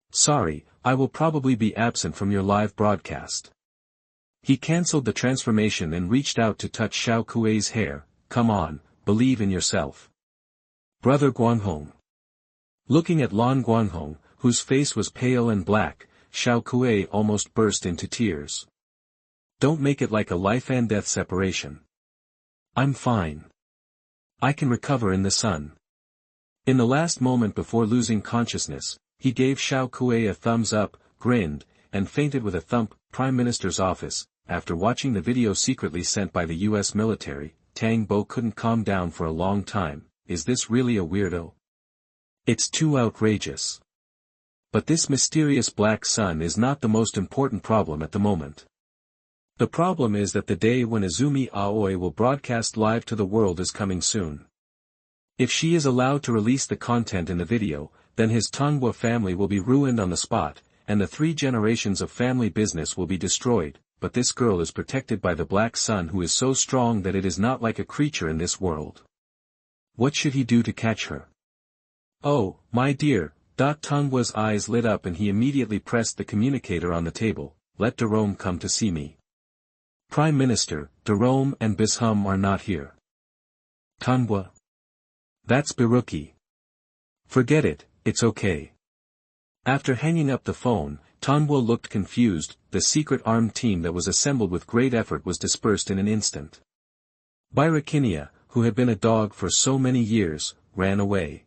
Sorry, I will probably be absent from your live broadcast. He cancelled the transformation and reached out to touch Xiao Kuei's hair. Come on, believe in yourself. Brother Guanghong. Looking at Lan Guanghong, whose face was pale and black, Xiao Kuei almost burst into tears. Don't make it like a life-and-death separation. I'm fine. I can recover in the sun. In the last moment before losing consciousness, he gave Xiao Kuei a thumbs up, grinned, and fainted with a thump. Prime Minister's office. After watching the video secretly sent by the US military, Tang Bo couldn't calm down for a long time. Is this really a weirdo? It's too outrageous. But this mysterious black sun is not the most important problem at the moment. The problem is that the day when Izumi Aoi will broadcast live to the world is coming soon. If she is allowed to release the content in the video, then his Tongwa family will be ruined on the spot, and the 3 generations of family business will be destroyed. But this girl is protected by the black sun, who is so strong that it is not like a creature in this world. What should he do to catch her? Oh, my dear. Tongwa's eyes lit up and he immediately pressed the communicator on the table. Let Jerome come to see me. Prime Minister, Jerome and Bishum are not here. Tongwa. That's Baruki. Forget it, it's okay. After hanging up the phone, Tongwa looked confused. The secret armed team that was assembled with great effort was dispersed in an instant. Birakinia, who had been a dog for so many years, ran away.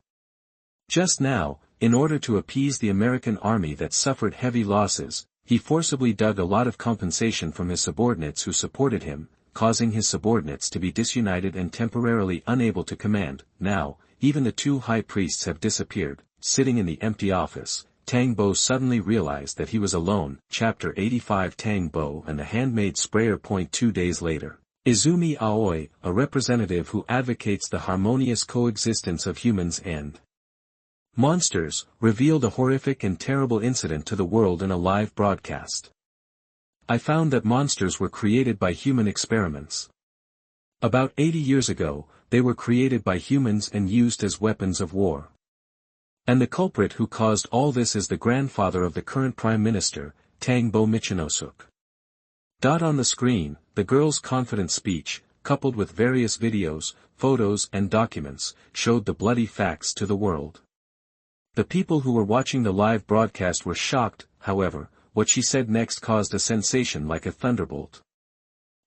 Just now, in order to appease the American army that suffered heavy losses, he forcibly dug a lot of compensation from his subordinates who supported him, causing his subordinates to be disunited and temporarily unable to command. Now, even the 2 high priests have disappeared. Sitting in the empty office, Tang Bo suddenly realized that he was alone. Chapter 85 Tang Bo and the Handmade Sprayer. 2 days later. Izumi Aoi, a representative who advocates the harmonious coexistence of humans and monsters, revealed a horrific and terrible incident to the world in a live broadcast. I found that monsters were created by human experiments. About 80 years ago, they were created by humans and used as weapons of war. And the culprit who caused all this is the grandfather of the current Prime Minister, Tang Bo Michinosuk. On the screen, the girl's confident speech, coupled with various videos, photos and documents, showed the bloody facts to the world. The people who were watching the live broadcast were shocked, however. What she said next caused a sensation like a thunderbolt.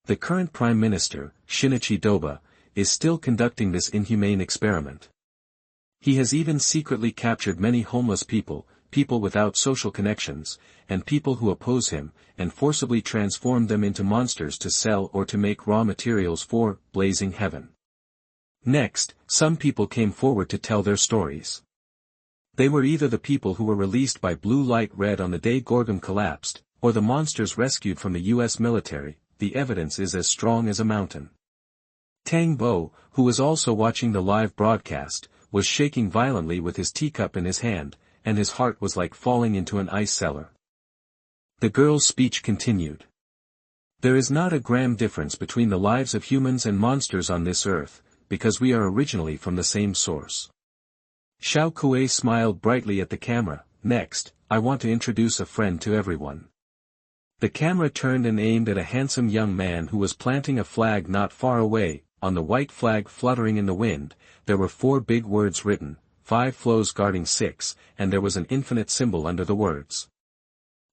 The current Prime Minister, Shinichi Doba, is still conducting this inhumane experiment. He has even secretly captured many homeless people, people without social connections, and people who oppose him, and forcibly transformed them into monsters to sell or to make raw materials for Blazing Heaven. Next, some people came forward to tell their stories. They were either the people who were released by Blue Light Red on the day Gorgon collapsed, or the monsters rescued from the U.S. military. The evidence is as strong as a mountain. Tang Bo, who was also watching the live broadcast, was shaking violently with his teacup in his hand, and his heart was like falling into an ice cellar. The girl's speech continued. There is not a gram difference between the lives of humans and monsters on this earth, because we are originally from the same source. Xiao Kuei smiled brightly at the camera. Next, I want to introduce a friend to everyone. The camera turned and aimed at a handsome young man who was planting a flag not far away. On the white flag fluttering in the wind, there were 4 big words written, 5 flows guarding 6, and there was an infinite symbol under the words.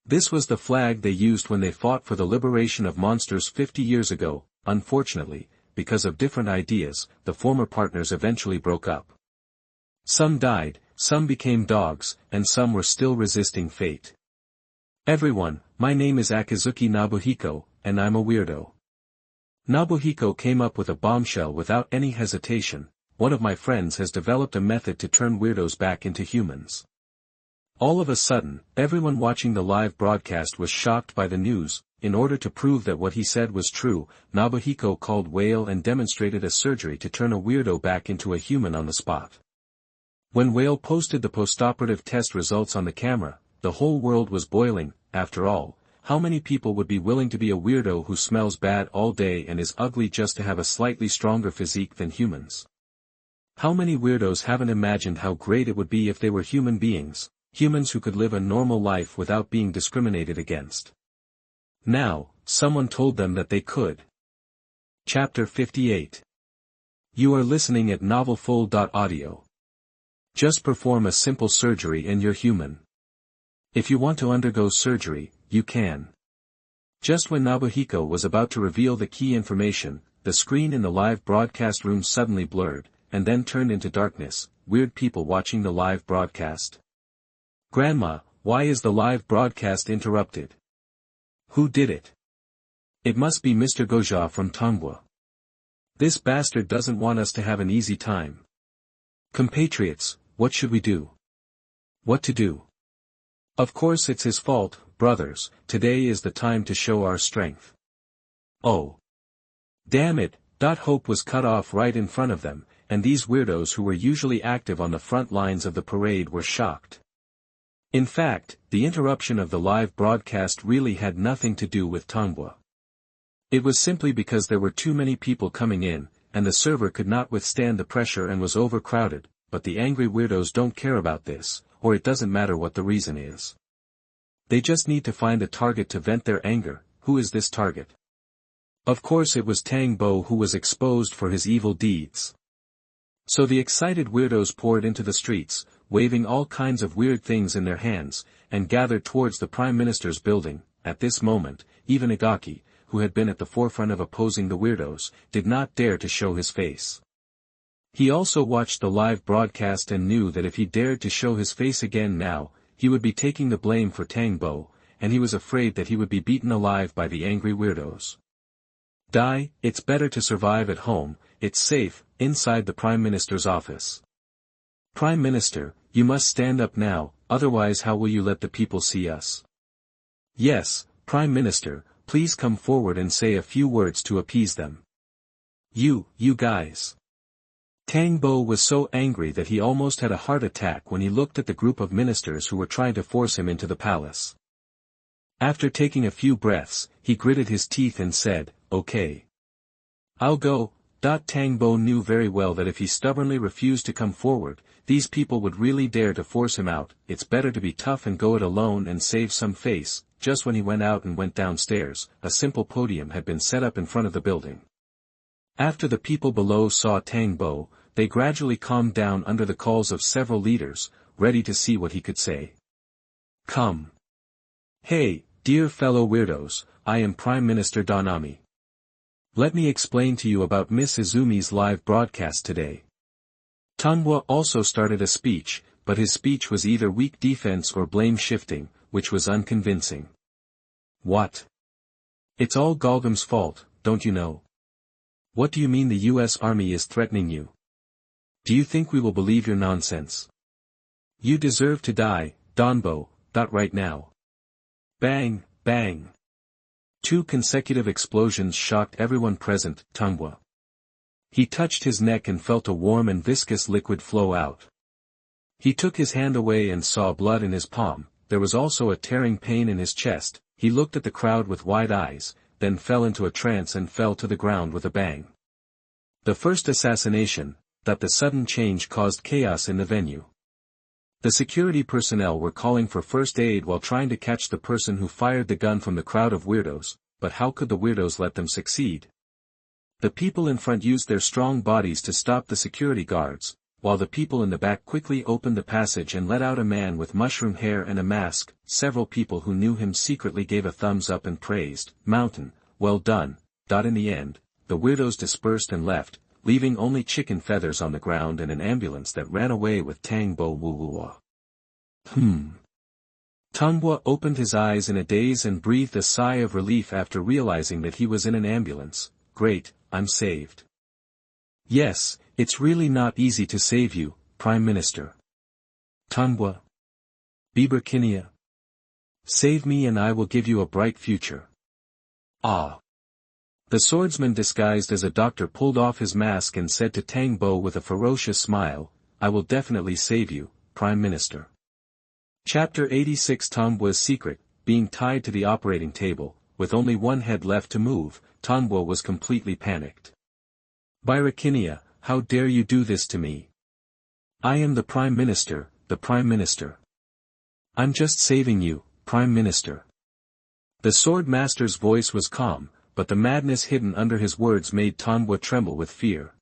This was the flag they used when they fought for the liberation of monsters 50 years ago. Unfortunately, because of different ideas, the former partners eventually broke up. Some died, some became dogs, and some were still resisting fate. Everyone, my name is Akizuki Nobuhiko, and I'm a weirdo. Nobuhiko came up with a bombshell without any hesitation. One of my friends has developed a method to turn weirdos back into humans. All of a sudden, everyone watching the live broadcast was shocked by the news. In order to prove that what he said was true, Nobuhiko called Whale and demonstrated a surgery to turn a weirdo back into a human on the spot. When Whale posted the postoperative test results on the camera, the whole world was boiling. After all, how many people would be willing to be a weirdo who smells bad all day and is ugly just to have a slightly stronger physique than humans? How many weirdos haven't imagined how great it would be if they were human beings, humans who could live a normal life without being discriminated against? Now, someone told them that they could. Chapter 58. You are listening at NovelFull.audio. Just perform a simple surgery and you're human. If you want to undergo surgery, you can. Just when Nobuhiko was about to reveal the key information, the screen in the live broadcast room suddenly blurred, and then turned into darkness. Weird people watching the live broadcast. Grandma, why is the live broadcast interrupted? Who did it? It must be Mr. Goja from Tonghua. This bastard doesn't want us to have an easy time. Compatriots, what should we do? What to do? Of course it's his fault, brothers. Today is the time to show our strength. Oh. Damn it. Hope was cut off right in front of them, and these weirdos who were usually active on the front lines of the parade were shocked. In fact, the interruption of the live broadcast really had nothing to do with Tonghua. It was simply because there were too many people coming in, and the server could not withstand the pressure and was overcrowded. But the angry weirdos don't care about this, or it doesn't matter what the reason is. They just need to find a target to vent their anger. Who is this target? Of course it was Tang Bo, who was exposed for his evil deeds. So the excited weirdos poured into the streets, waving all kinds of weird things in their hands, and gathered towards the Prime Minister's building. At this moment, even Igaki, who had been at the forefront of opposing the weirdos, did not dare to show his face. He also watched the live broadcast and knew that if he dared to show his face again now, he would be taking the blame for Tang Bo, and he was afraid that he would be beaten alive by the angry weirdos. It's better to survive at home. It's safe. Inside the Prime Minister's office. Prime Minister, you must stand up now, otherwise how will you let the people see us? Yes, Prime Minister, please come forward and say a few words to appease them. You guys. Tang Bo was so angry that he almost had a heart attack when he looked at the group of ministers who were trying to force him into the palace. After taking a few breaths, he gritted his teeth and said, "Okay. I'll go." Tang Bo knew very well that if he stubbornly refused to come forward, these people would really dare to force him out. It's better to be tough and go it alone and save some face. Just when he went out and went downstairs, a simple podium had been set up in front of the building. After the people below saw Tang Bo, they gradually calmed down under the calls of several leaders. ready to see what he could say. Come. Hey, dear fellow weirdos, I am Prime Minister Donami. Let me explain to you about Miss Izumi's live broadcast today. Tanwa also started a speech, but his speech was either weak defense or blame shifting, which was unconvincing. What? It's all Galgam's fault, don't you know? What do you mean the US Army is threatening you? Do you think we will believe your nonsense? You deserve to die, Donbo, right now. Bang, bang. 2 consecutive explosions shocked everyone present, Tanwa. He touched his neck and felt a warm and viscous liquid flow out. He took his hand away and saw blood in his palm. There was also a tearing pain in his chest. He looked at the crowd with wide eyes, then fell into a trance and fell to the ground with a bang. The first assassination, that the sudden change caused chaos in the venue. The security personnel were calling for first aid while trying to catch the person who fired the gun from the crowd of weirdos, but how could the weirdos let them succeed? The people in front used their strong bodies to stop the security guards, while the people in the back quickly opened the passage and let out a man with mushroom hair and a mask. Several people who knew him secretly gave a thumbs up and praised, "Mountain, well done." In the end, the weirdos dispersed and left, leaving only chicken feathers on the ground and an ambulance that ran away with Tangbo Wuwua. Tanwa opened his eyes in a daze and breathed a sigh of relief after realizing that he was in an ambulance. Great, I'm saved. Yes, it's really not easy to save you, Prime Minister. Tanwa. Biberkinia. Save me and I will give you a bright future. Ah. The swordsman disguised as a doctor pulled off his mask and said to Tangbo with a ferocious smile, I will definitely save you, Prime Minister. Chapter 86 Tanwa's secret, being tied to the operating table, with only one head left to move, Tanwa was completely panicked. Birakinia, how dare you do this to me? I am the Prime Minister, the Prime Minister. I'm just saving you, Prime Minister. The sword master's voice was calm, but the madness hidden under his words made Tanwa tremble with fear.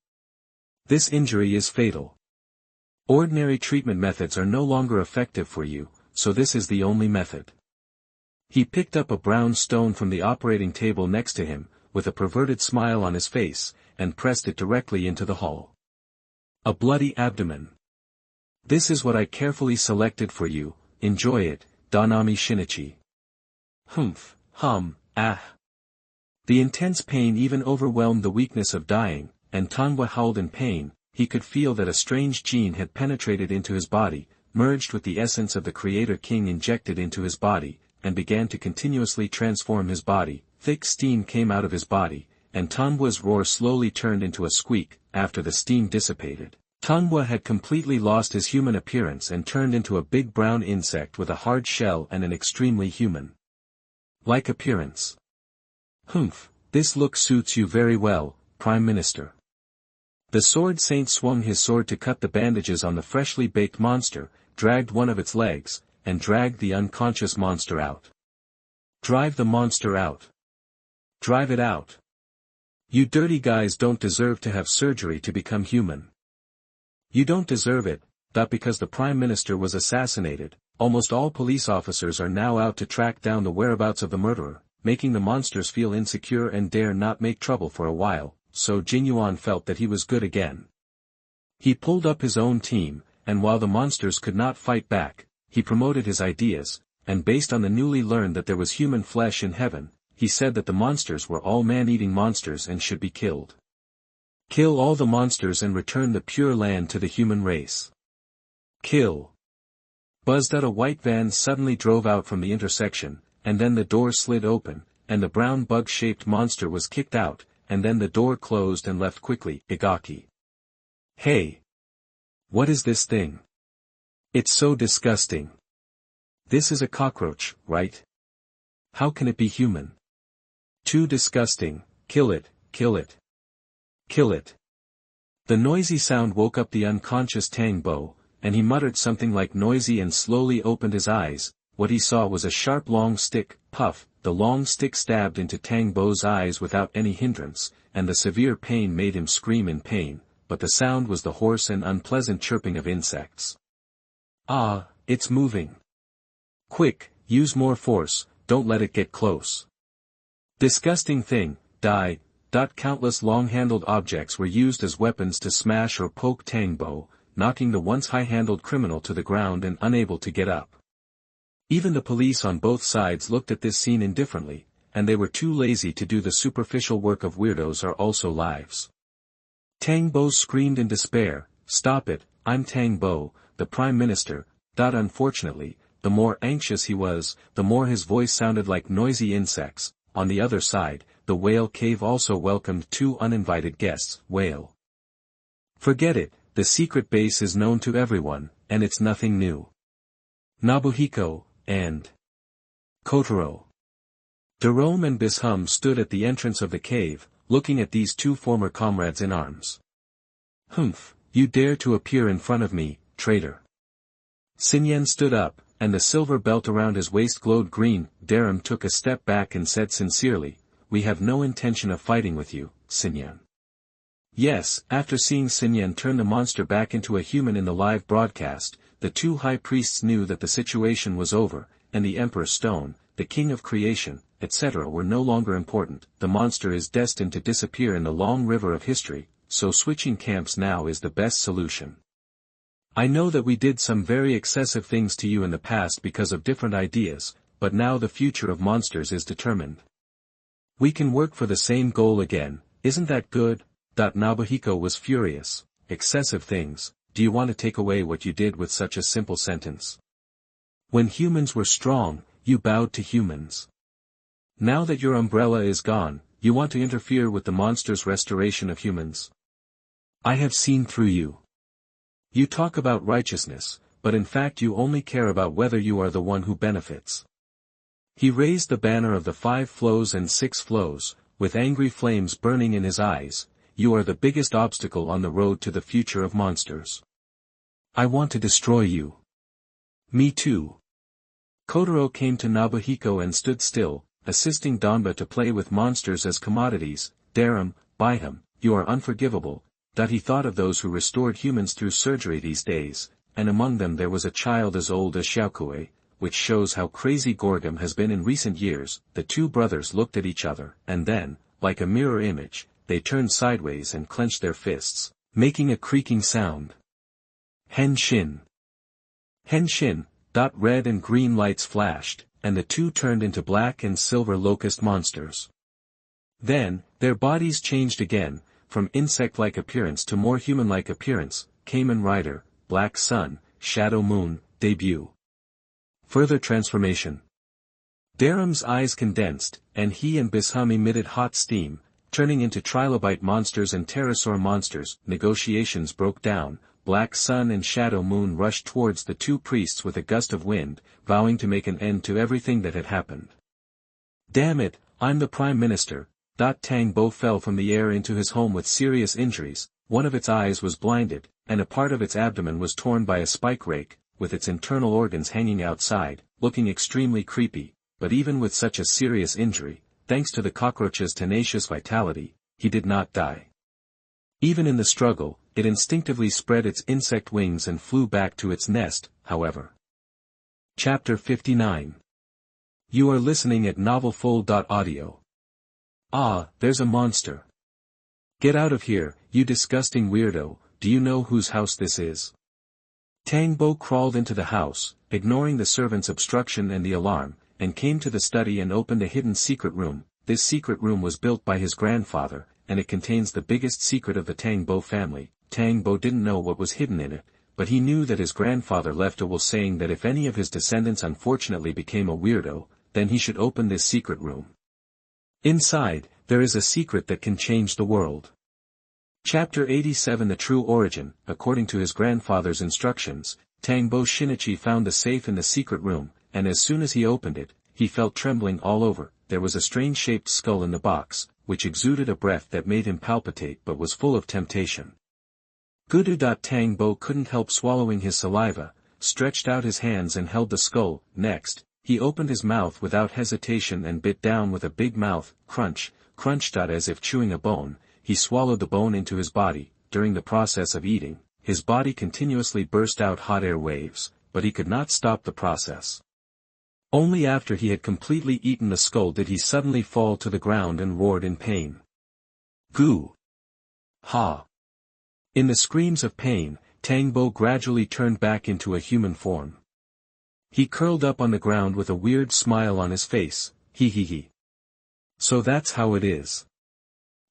This injury is fatal. Ordinary treatment methods are no longer effective for you, so this is the only method. He picked up a brown stone from the operating table next to him, with a perverted smile on his face, and pressed it directly into the hull. A bloody abdomen. This is what I carefully selected for you, enjoy it, Donami Shinichi. The intense pain even overwhelmed the weakness of dying, and Tanwa howled in pain. He could feel that a strange gene had penetrated into his body, merged with the essence of the Creator King injected into his body, and began to continuously transform his body. Thick steam came out of his body, and Tanwa's roar slowly turned into a squeak. After the steam dissipated, Tanwa had completely lost his human appearance and turned into a big brown insect with a hard shell and an extremely human-like appearance. This look suits you very well, Prime Minister. The sword saint swung his sword to cut the bandages on the freshly baked monster, dragged one of its legs, and dragged the unconscious monster out. Drive the monster out. Drive it out. You dirty guys don't deserve to have surgery to become human. You don't deserve it, because the Prime Minister was assassinated. Almost all police officers are now out to track down the whereabouts of the murderer, making the monsters feel insecure and dare not make trouble for a while, so Jinyuan felt that he was good again. He pulled up his own team, and while the monsters could not fight back, he promoted his ideas, and based on the newly learned that there was human flesh in heaven, he said that the monsters were all man-eating monsters and should be killed. Kill all the monsters and return the pure land to the human race. Kill. Buzzed out. A white van suddenly drove out from the intersection, and then the door slid open, and the brown bug-shaped monster was kicked out, and then the door closed and left quickly. Igaki. Hey! What is this thing? It's so disgusting. This is a cockroach, right? How can it be human? Too disgusting. Kill it, kill it. Kill it. The noisy sound woke up the unconscious Tangbo, and he muttered something like noisy and slowly opened his eyes. What he saw was a sharp long stick. Puff, the long stick stabbed into Tangbo's eyes without any hindrance, and the severe pain made him scream in pain, but the sound was the hoarse and unpleasant chirping of insects. Ah, it's moving. Quick, use more force, don't let it get close. Disgusting thing, die. Countless long-handled objects were used as weapons to smash or poke Tangbo, knocking the once high-handled criminal to the ground and unable to get up. Even the police on both sides looked at this scene indifferently, and they were too lazy to do the superficial work of weirdos are also lives. Tangbo screamed in despair, "Stop it, I'm Tangbo, the Prime Minister." Unfortunately, the more anxious he was, the more his voice sounded like noisy insects. On the other side, the whale cave also welcomed two uninvited guests. Whale. Forget it, the secret base is known to everyone, and it's nothing new. Nobuhiko, and Kotaro. Jerome and Bishum stood at the entrance of the cave, looking at these two former comrades in arms. "Humph, you dare to appear in front of me, traitor." Sinyen stood up, and the silver belt around his waist glowed green. Jerome took a step back and said sincerely, "We have no intention of fighting with you, Sinyen." Yes, after seeing Sinyen turn the monster back into a human in the live broadcast, the two high priests knew that the situation was over, and the Emperor Stone, the King of Creation, etc. were no longer important. The monster is destined to disappear in the long river of history, so switching camps now is the best solution. I know that we did some very excessive things to you in the past because of different ideas, but now the future of monsters is determined. We can work for the same goal again, isn't that good? Nobuhiko was furious. Excessive things, do you want to take away what you did with such a simple sentence? When humans were strong, you bowed to humans. Now that your umbrella is gone, you want to interfere with the monster's restoration of humans. I have seen through you. You talk about righteousness, but in fact you only care about whether you are the one who benefits. He raised the banner of the 5 flows and 6 flows, with angry flames burning in his eyes. You are the biggest obstacle on the road to the future of monsters. I want to destroy you. Me too. Kotaro came to Nobuhiko and stood still, assisting Donba to play with monsters as commodities. Darum, by him, you are unforgivable. He thought of those who restored humans through surgery these days, and among them there was a child as old as Xiaokue, which shows how crazy Gorgum has been in recent years. The two brothers looked at each other, and then, like a mirror image, they turned sideways and clenched their fists, making a creaking sound. Henshin. Henshin. Red and green lights flashed, and the two turned into black and silver locust monsters. Then, their bodies changed again, from insect-like appearance to more human-like appearance. Kamen Rider, Black Sun, Shadow Moon, debut. Further transformation. Darum's eyes condensed, and he and Bishum emitted hot steam, turning into trilobite monsters and pterosaur monsters. Negotiations broke down. Black Sun and Shadow Moon rushed towards the two priests with a gust of wind, vowing to make an end to everything that had happened. Damn it, I'm the Prime Minister. Tangbo fell from the air into his home with serious injuries. One of its eyes was blinded, and a part of its abdomen was torn by a spike rake, with its internal organs hanging outside, looking extremely creepy. But even with such a serious injury, thanks to the cockroach's tenacious vitality, he did not die. Even in the struggle, it instinctively spread its insect wings and flew back to its nest, however. Chapter 59. You are listening at NovelFull.audio. Ah, there's a monster. Get out of here, you disgusting weirdo. Do you know whose house this is? Tangbo crawled into the house, ignoring the servant's obstruction and the alarm, and came to the study and opened a hidden secret room. This secret room was built by his grandfather, and it contains the biggest secret of the Tangbo family. Tangbo didn't know what was hidden in it, but he knew that his grandfather left a will saying that if any of his descendants unfortunately became a weirdo, then he should open this secret room. Inside, there is a secret that can change the world. Chapter 87. The True Origin. According to his grandfather's instructions, Tangbo Shinichi found the safe in the secret room, and as soon as he opened it, he felt trembling all over. There was a strange-shaped skull in the box, which exuded a breath that made him palpitate but was full of temptation. Gudu. Tangbo couldn't help swallowing his saliva, stretched out his hands and held the skull. Next, he opened his mouth without hesitation and bit down with a big mouth. Crunch, crunch. As if chewing a bone, he swallowed the bone into his body. During the process of eating, his body continuously burst out hot air waves. but he could not stop the process. Only after he had completely eaten the skull did he suddenly fall to the ground and roared in pain. Goo! Ha! In the screams of pain, Tangbo gradually turned back into a human form. He curled up on the ground with a weird smile on his face, he. So that's how it is.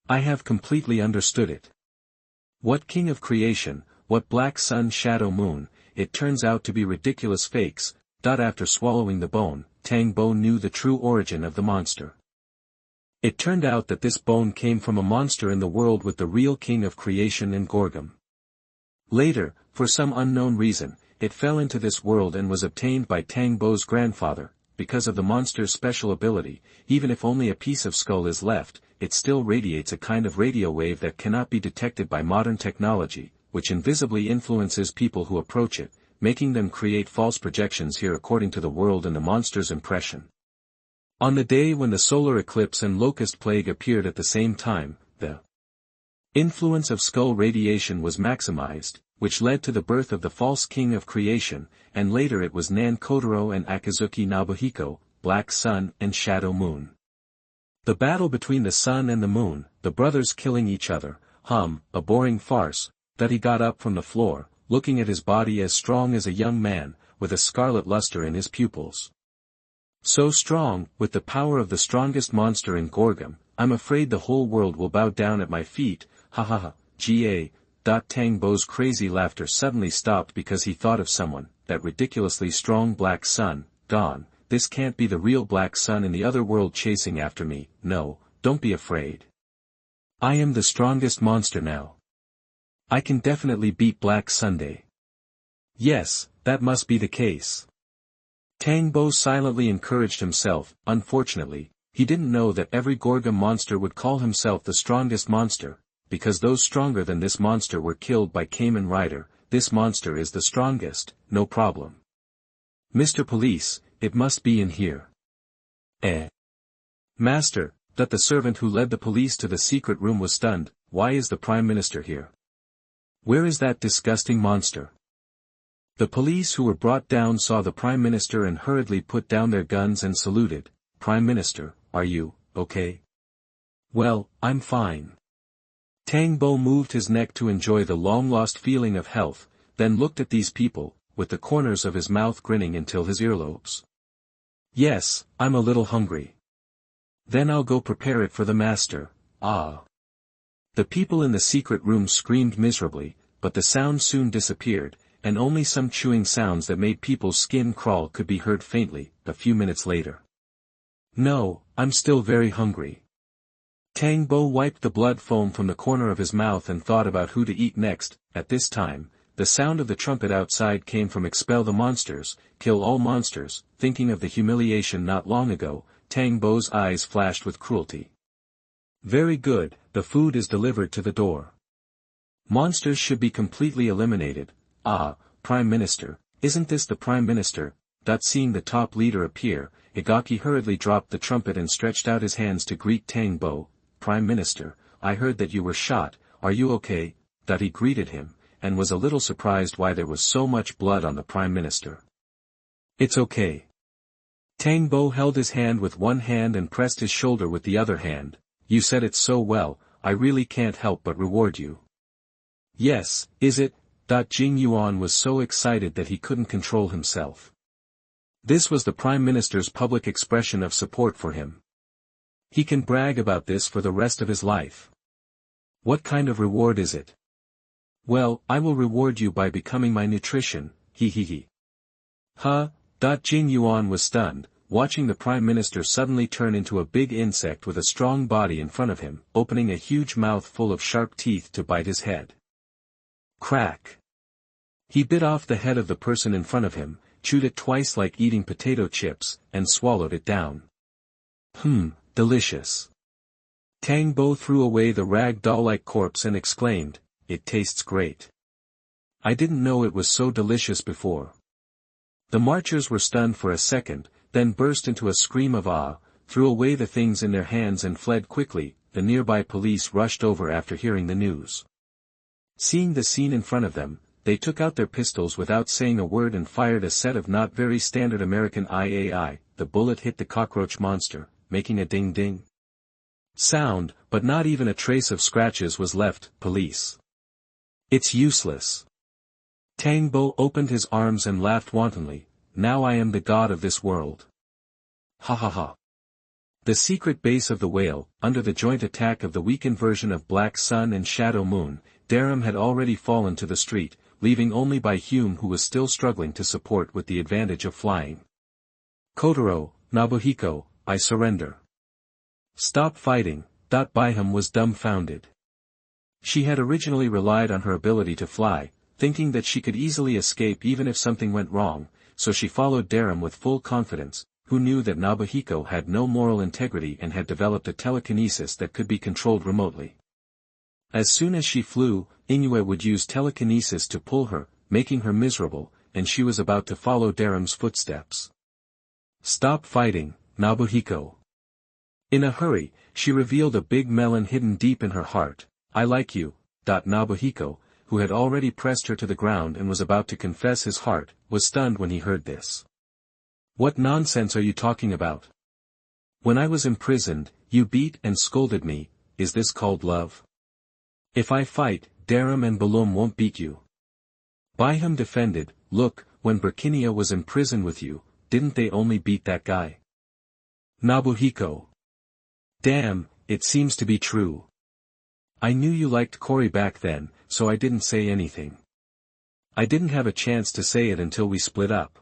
I have completely understood it. What king of creation, what black sun shadow moon, it turns out to be ridiculous fakes. After swallowing the bone, Tangbo knew the true origin of the monster. It turned out that this bone came from a monster in the world with the real king of creation and Gorgum. Later, for some unknown reason, it fell into this world and was obtained by Tangbo's grandfather. Because of the monster's special ability, even if only a piece of skull is left, it still radiates a kind of radio wave that cannot be detected by modern technology, which invisibly influences people who approach it, making them create false projections here according to the world and the monster's impression. On the day when the solar eclipse and locust plague appeared at the same time, the influence of skull radiation was maximized, which led to the birth of the false king of creation, and later it was Nan Kotaro and Akazuki Nobuhiko, Black Sun and Shadow Moon. The battle between the sun and the moon, the brothers killing each other, a boring farce, that he got up from the floor, looking at his body as strong as a young man, with a scarlet luster in his pupils. So strong, with the power of the strongest monster in Gorgum, I'm afraid the whole world will bow down at my feet, Ga. Tangbo's crazy laughter suddenly stopped because he thought of someone, that ridiculously strong black sun, gone, this can't be the real black sun in the other world chasing after me, no, don't be afraid. I am the strongest monster now. I can definitely beat Black Sunday. Yes, that must be the case. Tangbo silently encouraged himself. Unfortunately, he didn't know that every Gorgum monster would call himself the strongest monster, because those stronger than this monster were killed by Kamen Rider. This monster is the strongest, no problem. Mr. Police, it must be in here. Master, that the servant who led the police to the secret room was stunned. Why is the Prime Minister here? Where is that disgusting monster? The police who were brought down saw the Prime Minister and hurriedly put down their guns and saluted. Prime Minister, are you okay? Well, I'm fine. Tangbo moved his neck to enjoy the long-lost feeling of health, then looked at these people, with the corners of his mouth grinning until his earlobes. Yes, I'm a little hungry. Then I'll go prepare it for the master. The people in the secret room screamed miserably, but the sound soon disappeared, and only some chewing sounds that made people's skin crawl could be heard faintly, a few minutes later. No, I'm still very hungry. Tangbo wiped the blood foam from the corner of his mouth and thought about who to eat next. At this time, the sound of the trumpet outside came from Expel the Monsters, Kill All Monsters. Thinking of the humiliation not long ago, Tangbo's eyes flashed with cruelty. Very good, the food is delivered to the door. Monsters should be completely eliminated. Prime Minister, isn't this the Prime Minister? Seeing the top leader appear, Igaki hurriedly dropped the trumpet and stretched out his hands to greet Tangbo. Prime Minister, I heard that you were shot, are you okay? He greeted him, and was a little surprised why there was so much blood on the Prime Minister. It's okay. Tangbo held his hand with one hand and pressed his shoulder with the other hand. You said it so well, I really can't help but reward you. Yes, is it? Jing Yuan was so excited that he couldn't control himself. This was the Prime Minister's public expression of support for him. He can brag about this for the rest of his life. What kind of reward is it? Well, I will reward you by becoming my nutrition, he. Jing Yuan was stunned, watching the Prime Minister suddenly turn into a big insect with a strong body in front of him, opening a huge mouth full of sharp teeth to bite his head. Crack! He bit off the head of the person in front of him, chewed it twice like eating potato chips, and swallowed it down. Delicious. Tangbo threw away the rag doll-like corpse and exclaimed, it tastes great. I didn't know it was so delicious before. The marchers were stunned for a second, then burst into a scream of awe, threw away the things in their hands and fled quickly. The nearby police rushed over after hearing the news. Seeing the scene in front of them, they took out their pistols without saying a word and fired a set of not very standard American IAI. The bullet hit the cockroach monster, making a ding-ding sound, but not even a trace of scratches was left. Police. It's useless. Tang Bo opened his arms and laughed wantonly. Now I am the god of this world. Ha ha ha. The secret base of the whale, under the joint attack of the weakened version of Black Sun and Shadow Moon, Darum had already fallen to the street, leaving only by Hume, who was still struggling to support with the advantage of flying. Kotaro, Nobuhiko, I surrender. Stop fighting. Byham was dumbfounded. She had originally relied on her ability to fly, thinking that she could easily escape even if something went wrong, so she followed Darum with full confidence, who knew that Nobuhiko had no moral integrity and had developed a telekinesis that could be controlled remotely. As soon as she flew, Inoue would use telekinesis to pull her, making her miserable, and she was about to follow Darum's footsteps. Stop fighting, Nobuhiko. In a hurry, she revealed a big melon hidden deep in her heart. I like you. Nobuhiko, who had already pressed her to the ground and was about to confess his heart, was stunned when he heard this. What nonsense are you talking about? When I was imprisoned, you beat and scolded me. Is this called love? If I fight, Darum and Balum won't beat you. Byham defended. Look, when Burkinia was in prison with you, didn't they only beat that guy? Nobuhiko. Damn, it seems to be true. I knew you liked Cory back then, so I didn't say anything. I didn't have a chance to say it until we split up.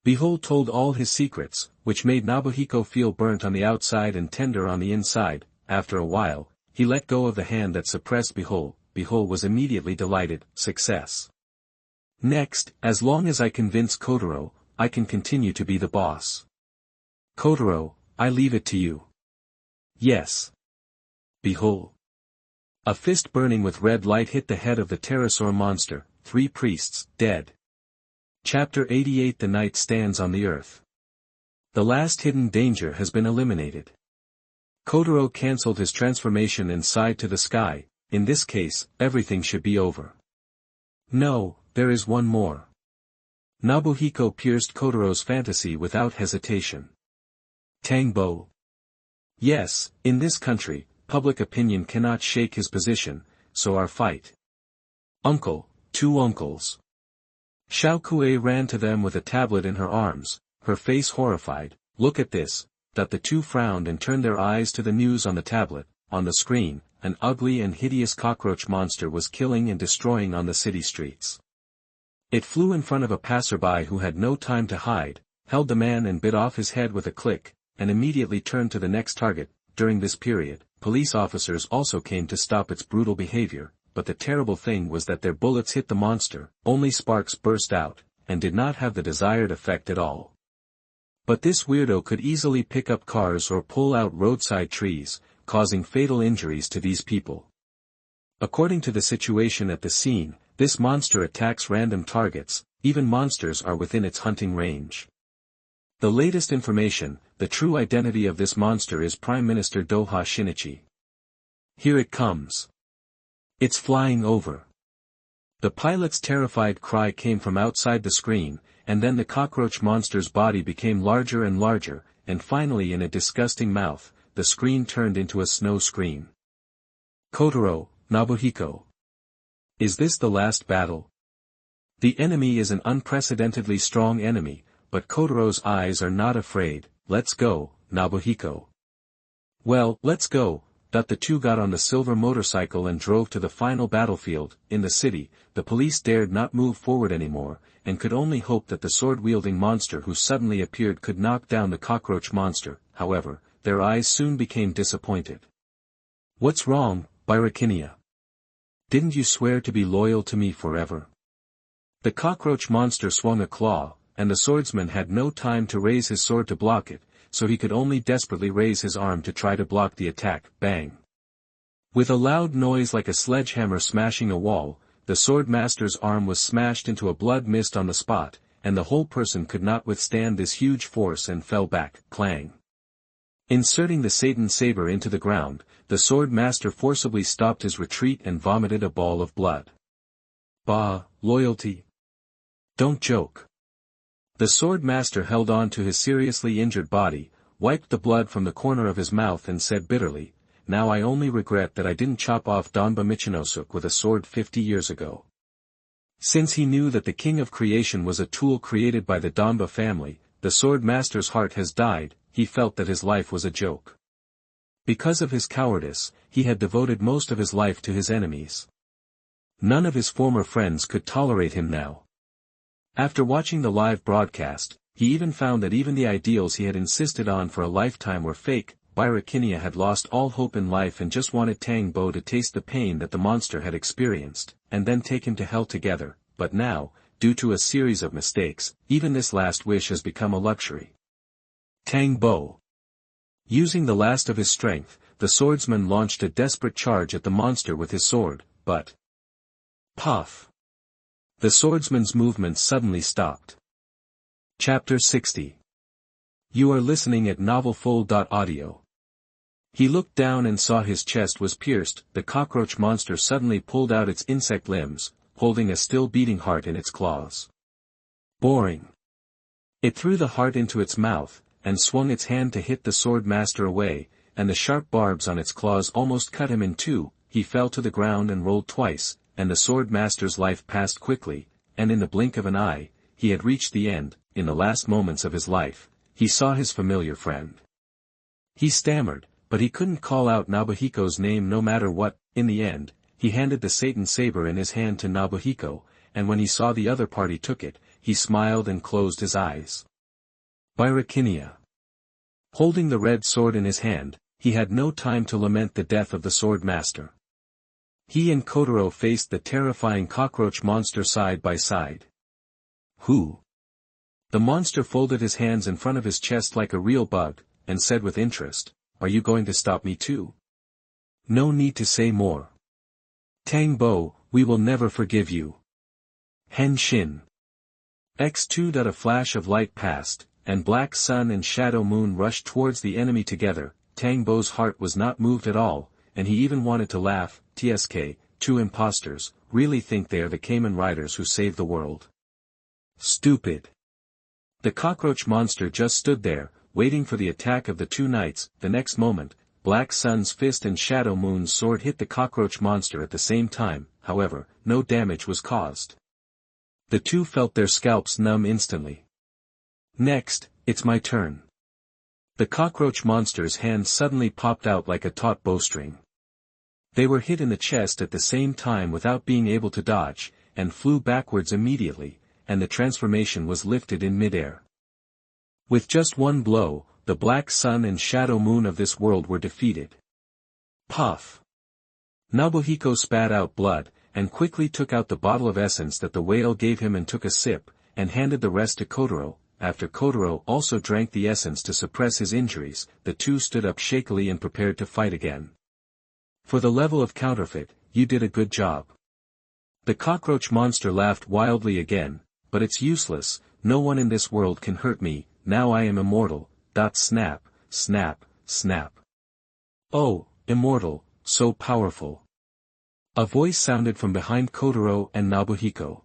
Behold told all his secrets, which made Nobuhiko feel burnt on the outside and tender on the inside. After a while, he let go of the hand that suppressed Behold. Behold was immediately delighted. Success. Next, as long as I convince Kotaro, I can continue to be the boss. Kotaro, I leave it to you. Yes. Behold. A fist burning with red light hit the head of the pterosaur monster. 3 priests, dead. Chapter 88. The night stands on the earth. The last hidden danger has been eliminated. Kotaro cancelled his transformation and sighed to the sky. In this case, everything should be over. No, there is one more. Nobuhiko pierced Kotaro's fantasy without hesitation. Tangbo. Yes, in this country, public opinion cannot shake his position, so our fight. Uncle, 2 uncles. Xiaokue ran to them with a tablet in her arms, her face horrified. Look at this. The 2 frowned and turned their eyes to the news on the tablet. On the screen, an ugly and hideous cockroach monster was killing and destroying on the city streets. It flew in front of a passerby who had no time to hide, held the man and bit off his head with a click, and immediately turned to the next target. During this period, police officers also came to stop its brutal behavior, but the terrible thing was that their bullets hit the monster, only sparks burst out, and did not have the desired effect at all. But this weirdo could easily pick up cars or pull out roadside trees, causing fatal injuries to these people. According to the situation at the scene, this monster attacks random targets, even monsters are within its hunting range. The latest information, the true identity of this monster is Prime Minister Doha Shinichi. Here it comes. It's flying over. The pilot's terrified cry came from outside the screen, and then the cockroach monster's body became larger and larger, and finally in a disgusting mouth, the screen turned into a snow screen. Kotaro, Nobuhiko. Is this the last battle? The enemy is an unprecedentedly strong enemy, but Kotaro's eyes are not afraid. Let's go, Nobuhiko. Well, let's go. The 2 got on the silver motorcycle and drove to the final battlefield. In the city, the police dared not move forward anymore, and could only hope that the sword-wielding monster who suddenly appeared could knock down the cockroach monster. However, their eyes soon became disappointed. What's wrong, Birakinia? Didn't you swear to be loyal to me forever? The cockroach monster swung a claw, and the swordsman had no time to raise his sword to block it, so he could only desperately raise his arm to try to block the attack. Bang! With a loud noise like a sledgehammer smashing a wall, the sword master's arm was smashed into a blood mist on the spot, and the whole person could not withstand this huge force and fell back. Clang! Inserting the Satan saber into the ground, the sword master forcibly stopped his retreat and vomited a ball of blood. Bah, Loyalty? Don't joke. The sword master held on to his seriously injured body, wiped the blood from the corner of his mouth and said bitterly, "Now I only regret that I didn't chop off Donba Michinosuk with a sword 50 years ago." Since he knew that the king of creation was a tool created by the Donba family, the sword master's heart has died. He felt that his life was a joke. Because of his cowardice, he had devoted most of his life to his enemies. None of his former friends could tolerate him now. After watching the live broadcast, he even found that even the ideals he had insisted on for a lifetime were fake. Birakinia had lost all hope in life and just wanted Tang Bo to taste the pain that the monster had experienced, and then take him to hell together, but now, due to a series of mistakes, even this last wish has become a luxury. Tang Bo. Using the last of his strength, the swordsman launched a desperate charge at the monster with his sword, but... Puff! The swordsman's movement suddenly stopped. Chapter 60. You are listening at NovelFull.audio. He looked down and saw his chest was pierced. The cockroach monster suddenly pulled out its insect limbs, holding a still beating heart in its claws. Boring. It threw the heart into its mouth, and swung its hand to hit the sword master away, and the sharp barbs on its claws almost cut him in two. He fell to the ground and rolled twice, and the sword master's life passed quickly, and in the blink of an eye, he had reached the end. In the last moments of his life, he saw his familiar friend. He stammered, but he couldn't call out Nobuhiko's name no matter what. In the end, he handed the Satan saber in his hand to Nobuhiko, and when he saw the other party took it, he smiled and closed his eyes. Birakinia. Holding the red sword in his hand, he had no time to lament the death of the sword master. He and Kotaro faced the terrifying cockroach monster side by side. Who? The monster folded his hands in front of his chest like a real bug, and said with interest, "Are you going to stop me too?" No need to say more. Tang Bo, we will never forgive you. Henshin. X2. A flash of light passed, and Black Sun and Shadow Moon rushed towards the enemy together. Tang Bo's heart was not moved at all, and he even wanted to laugh. TSK, two imposters, really think they are the Kamen Riders who saved the world. Stupid. The cockroach monster just stood there, waiting for the attack of the two knights. The next moment, Black Sun's fist and Shadow Moon's sword hit the cockroach monster at the same time. However, no damage was caused. The two felt their scalps numb instantly. Next, it's my turn. The cockroach monster's hand suddenly popped out like a taut bowstring. They were hit in the chest at the same time without being able to dodge, and flew backwards immediately, and the transformation was lifted in midair. With just one blow, the Black Sun and Shadow Moon of this world were defeated. Puff! Nobuhiko spat out blood, and quickly took out the bottle of essence that the whale gave him and took a sip, and handed the rest to Kotaro. After Kotaro also drank the essence to suppress his injuries, the two stood up shakily and prepared to fight again. For the level of counterfeit, you did a good job. The cockroach monster laughed wildly again, but it's useless. No one in this world can hurt me. Now I am immortal. Snap, snap, snap. Oh, immortal, so powerful. A voice sounded from behind Kotaro and Nobuhiko.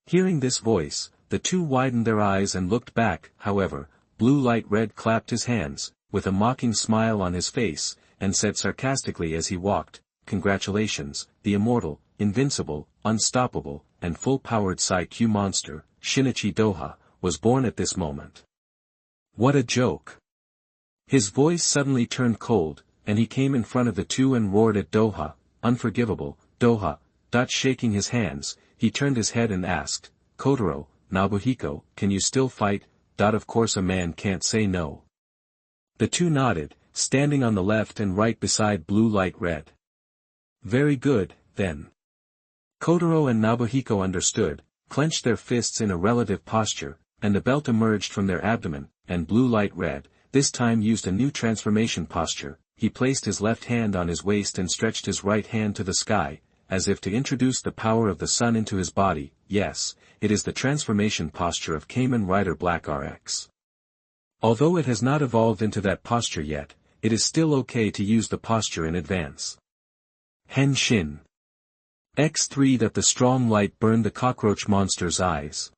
Hearing this voice, the two widened their eyes and looked back. However, Blue Light Red clapped his hands, with a mocking smile on his face, and said sarcastically as he walked, "Congratulations, the immortal, invincible, unstoppable, and full-powered Psy-Q monster, Shinichi Doha, was born at this moment." What a joke. His voice suddenly turned cold, and he came in front of the two and roared at Doha, "Unforgivable, Doha." Shaking his hands, he turned his head and asked, "Kotaro, Nobuhiko, can you still fight?" Of course a man can't say no. The two nodded, standing on the left and right beside Blue Light Red. Very good, then. Kotaro and Nobuhiko understood, clenched their fists in a relative posture, and the belt emerged from their abdomen, and Blue Light Red, this time used a new transformation posture. He placed his left hand on his waist and stretched his right hand to the sky, as if to introduce the power of the sun into his body. Yes, it is the transformation posture of Kamen Rider Black RX. Although it has not evolved into that posture yet, it is still okay to use the posture in advance. Henshin. X3 that the strong light burned the cockroach monster's eyes.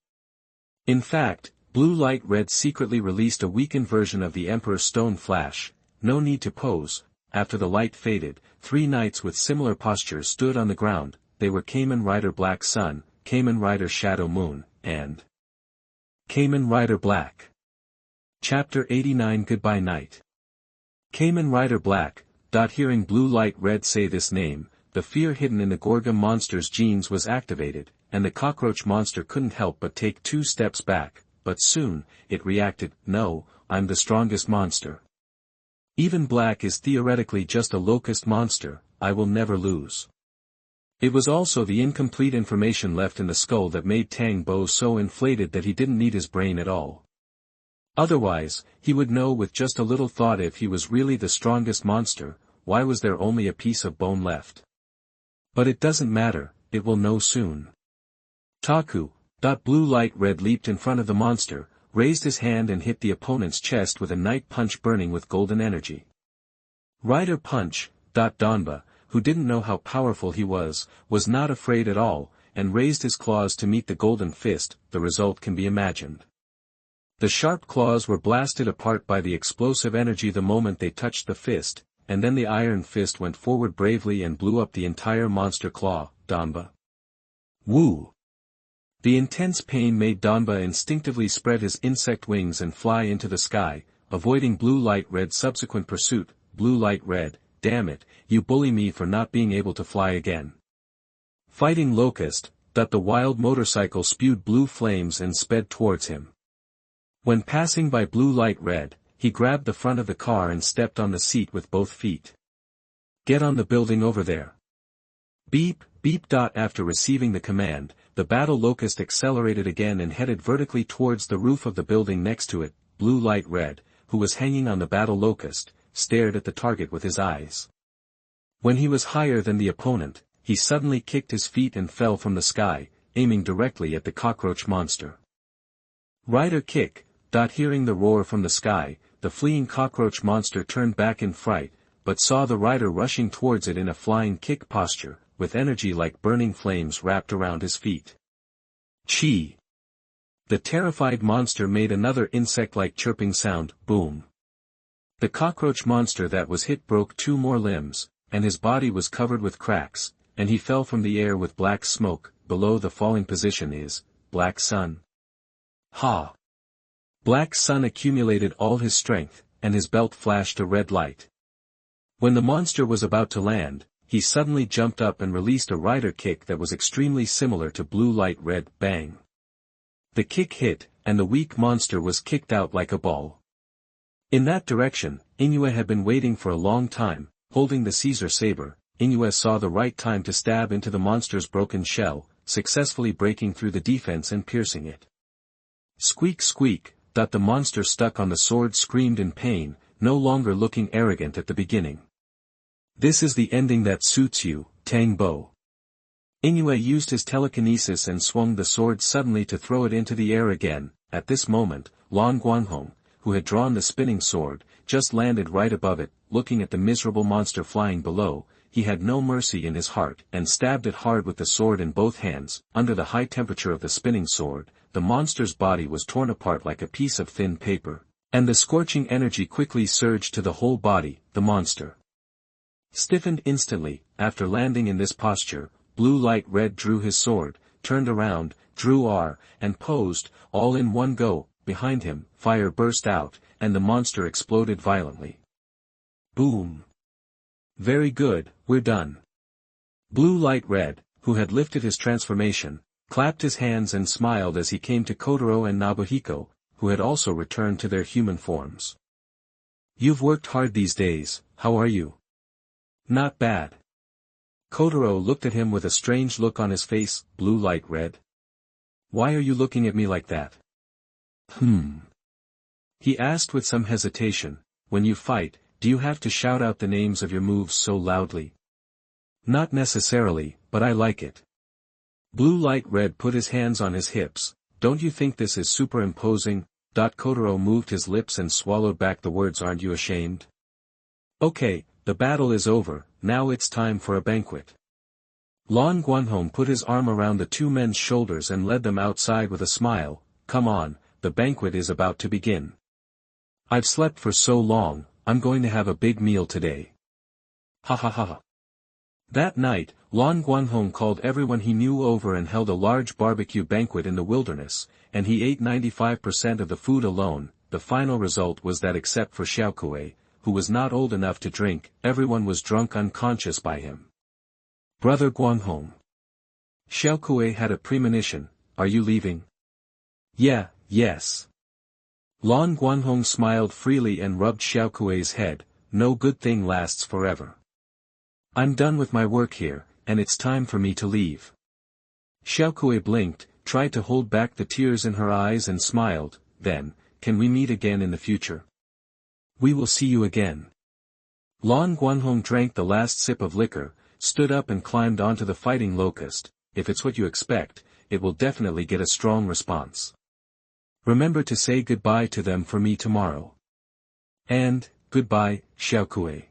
In fact, Blue Light Red secretly released a weakened version of the Emperor's Stone Flash. No need to pose. After the light faded, 3 knights with similar postures stood on the ground. They were Kamen Rider Black Sun, Kamen Rider Shadow Moon, and Kamen Rider Black. Chapter 89 Goodbye Night. Kamen Rider Black. Hearing Blue Light Red say this name, the fear hidden in the Gorgon monster's genes was activated, and the cockroach monster couldn't help but take 2 steps back, but soon, it reacted, "No, I'm the strongest monster. Even Black is theoretically just a locust monster, I will never lose." It was also the incomplete information left in the skull that made Tang Bo so inflated that he didn't need his brain at all. Otherwise, he would know with just a little thought if he was really the strongest monster. Why was there only a piece of bone left? But it doesn't matter, it will know soon. Taku. Blue Light Red leaped in front of the monster, raised his hand and hit the opponent's chest with a night punch burning with golden energy. Rider Punch. Donba, who didn't know how powerful he was not afraid at all, and raised his claws to meet the golden fist. The result can be imagined. The sharp claws were blasted apart by the explosive energy the moment they touched the fist, and then the iron fist went forward bravely and blew up the entire monster claw. Donba. Woo! The intense pain made Donba instinctively spread his insect wings and fly into the sky, avoiding Blue Light Red's subsequent pursuit. Blue Light Red, damn it, you bully me for not being able to fly again. Fighting Locust. The wild motorcycle spewed blue flames and sped towards him. When passing by Blue Light Red, he grabbed the front of the car and stepped on the seat with both feet. Get on the building over there. Beep, beep. After receiving the command, the battle locust accelerated again and headed vertically towards the roof of the building next to it. Blue Light Red, who was hanging on the battle locust, stared at the target with his eyes. When he was higher than the opponent, he suddenly kicked his feet and fell from the sky, aiming directly at the cockroach monster. Rider Kick. Hearing the roar from the sky, the fleeing cockroach monster turned back in fright, but saw the rider rushing towards it in a flying kick posture, with energy like burning flames wrapped around his feet. Chi! The terrified monster made another insect-like chirping sound. Boom! The cockroach monster that was hit broke 2 more limbs, and his body was covered with cracks, and he fell from the air with black smoke. Below the falling position is Black Sun. Ha! Black Sun accumulated all his strength, and his belt flashed a red light. When the monster was about to land, he suddenly jumped up and released a rider kick that was extremely similar to Blue Light Red. Bang! The kick hit, and the weak monster was kicked out like a ball. In that direction, Inoue had been waiting for a long time, holding the Caesar saber. Inoue saw the right time to stab into the monster's broken shell, successfully breaking through the defense and piercing it. Squeak squeak. The monster stuck on the sword screamed in pain, no longer looking arrogant at the beginning. This is the ending that suits you, Tang Bo. Inoue used his telekinesis and swung the sword suddenly to throw it into the air again. At this moment, Lan Guanghong, who had drawn the spinning sword, just landed right above it. Looking at the miserable monster flying below, he had no mercy in his heart and stabbed it hard with the sword in both hands. Under the high temperature of the spinning sword, the monster's body was torn apart like a piece of thin paper, and the scorching energy quickly surged to the whole body. The monster stiffened instantly. After landing in this posture, Blue Light Red drew his sword, turned around, drew R, and posed, all in one go. Behind him, fire burst out, and the monster exploded violently. Boom! Very good, we're done. Blue Light Red, who had lifted his transformation, clapped his hands and smiled as he came to Kotaro and Nobuhiko, who had also returned to their human forms. You've worked hard these days, how are you? Not bad. Kotaro looked at him with a strange look on his face. Blue Light Red? Why are you looking at me like that? He asked with some hesitation. When you fight, do you have to shout out the names of your moves so loudly? Not necessarily, but I like it. Blue Light Red put his hands on his hips. Don't you think this is superimposing? Kotaro moved his lips and swallowed back the words. Aren't you ashamed? Okay, the battle is over, now it's time for a banquet. Lan Guanghong put his arm around the two men's shoulders and led them outside with a smile. Come on, the banquet is about to begin. I've slept for so long, I'm going to have a big meal today. Ha ha ha ha. That night, Lan Guanghong called everyone he knew over and held a large barbecue banquet in the wilderness, and he ate 95% of the food alone. The final result was that except for Xiaokuei, who was not old enough to drink, everyone was drunk unconscious by him. Brother Guanghong. Xiaokuei had a premonition, are you leaving? Yeah, yes. Lan Guanghong smiled freely and rubbed Xiaokuei's head, no good thing lasts forever. I'm done with my work here, and it's time for me to leave. Xiaokuei blinked, tried to hold back the tears in her eyes and smiled, then, can we meet again in the future? We will see you again. Lan Guanghong drank the last sip of liquor, stood up and climbed onto the fighting locust. If it's what you expect, it will definitely get a strong response. Remember to say goodbye to them for me tomorrow. And, goodbye, Xiaokuei.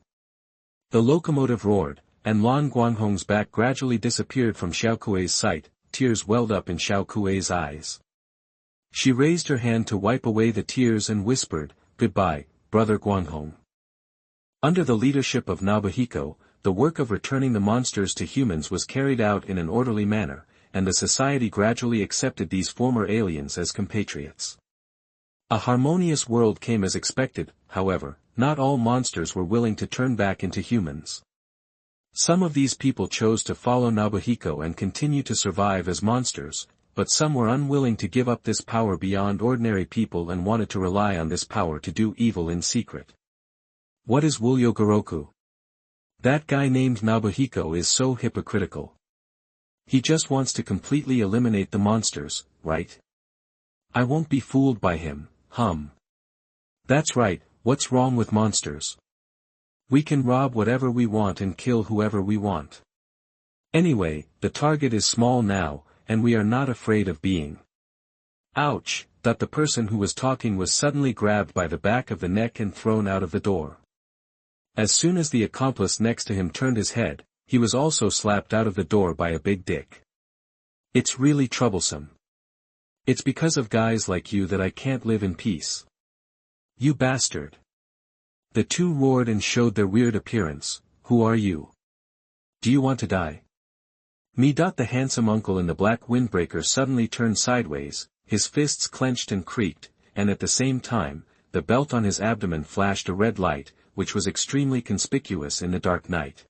The locomotive roared, and Lan Guanghong's back gradually disappeared from Xiaokuei's sight. Tears welled up in Xiaokuei's eyes. She raised her hand to wipe away the tears and whispered, Goodbye, Brother Guanghong. Under the leadership of Nobuhiko, the work of returning the monsters to humans was carried out in an orderly manner, and the society gradually accepted these former aliens as compatriots. A harmonious world came as expected. However, not all monsters were willing to turn back into humans. Some of these people chose to follow Nobuhiko and continue to survive as monsters, but some were unwilling to give up this power beyond ordinary people and wanted to rely on this power to do evil in secret. What is Wuryogoroku? That guy named Nobuhiko is so hypocritical. He just wants to completely eliminate the monsters, right? I won't be fooled by him, That's right, what's wrong with monsters? We can rob whatever we want and kill whoever we want. Anyway, the target is small now, and we are not afraid of being. Ouch, that the person who was talking was suddenly grabbed by the back of the neck and thrown out of the door. As soon as the accomplice next to him turned his head, he was also slapped out of the door by a big dick. It's really troublesome. It's because of guys like you that I can't live in peace. You bastard. The two roared and showed their weird appearance. Who are you? Do you want to die? The handsome uncle in the black windbreaker suddenly turned sideways, his fists clenched and creaked, and at the same time, the belt on his abdomen flashed a red light, which was extremely conspicuous in the dark night.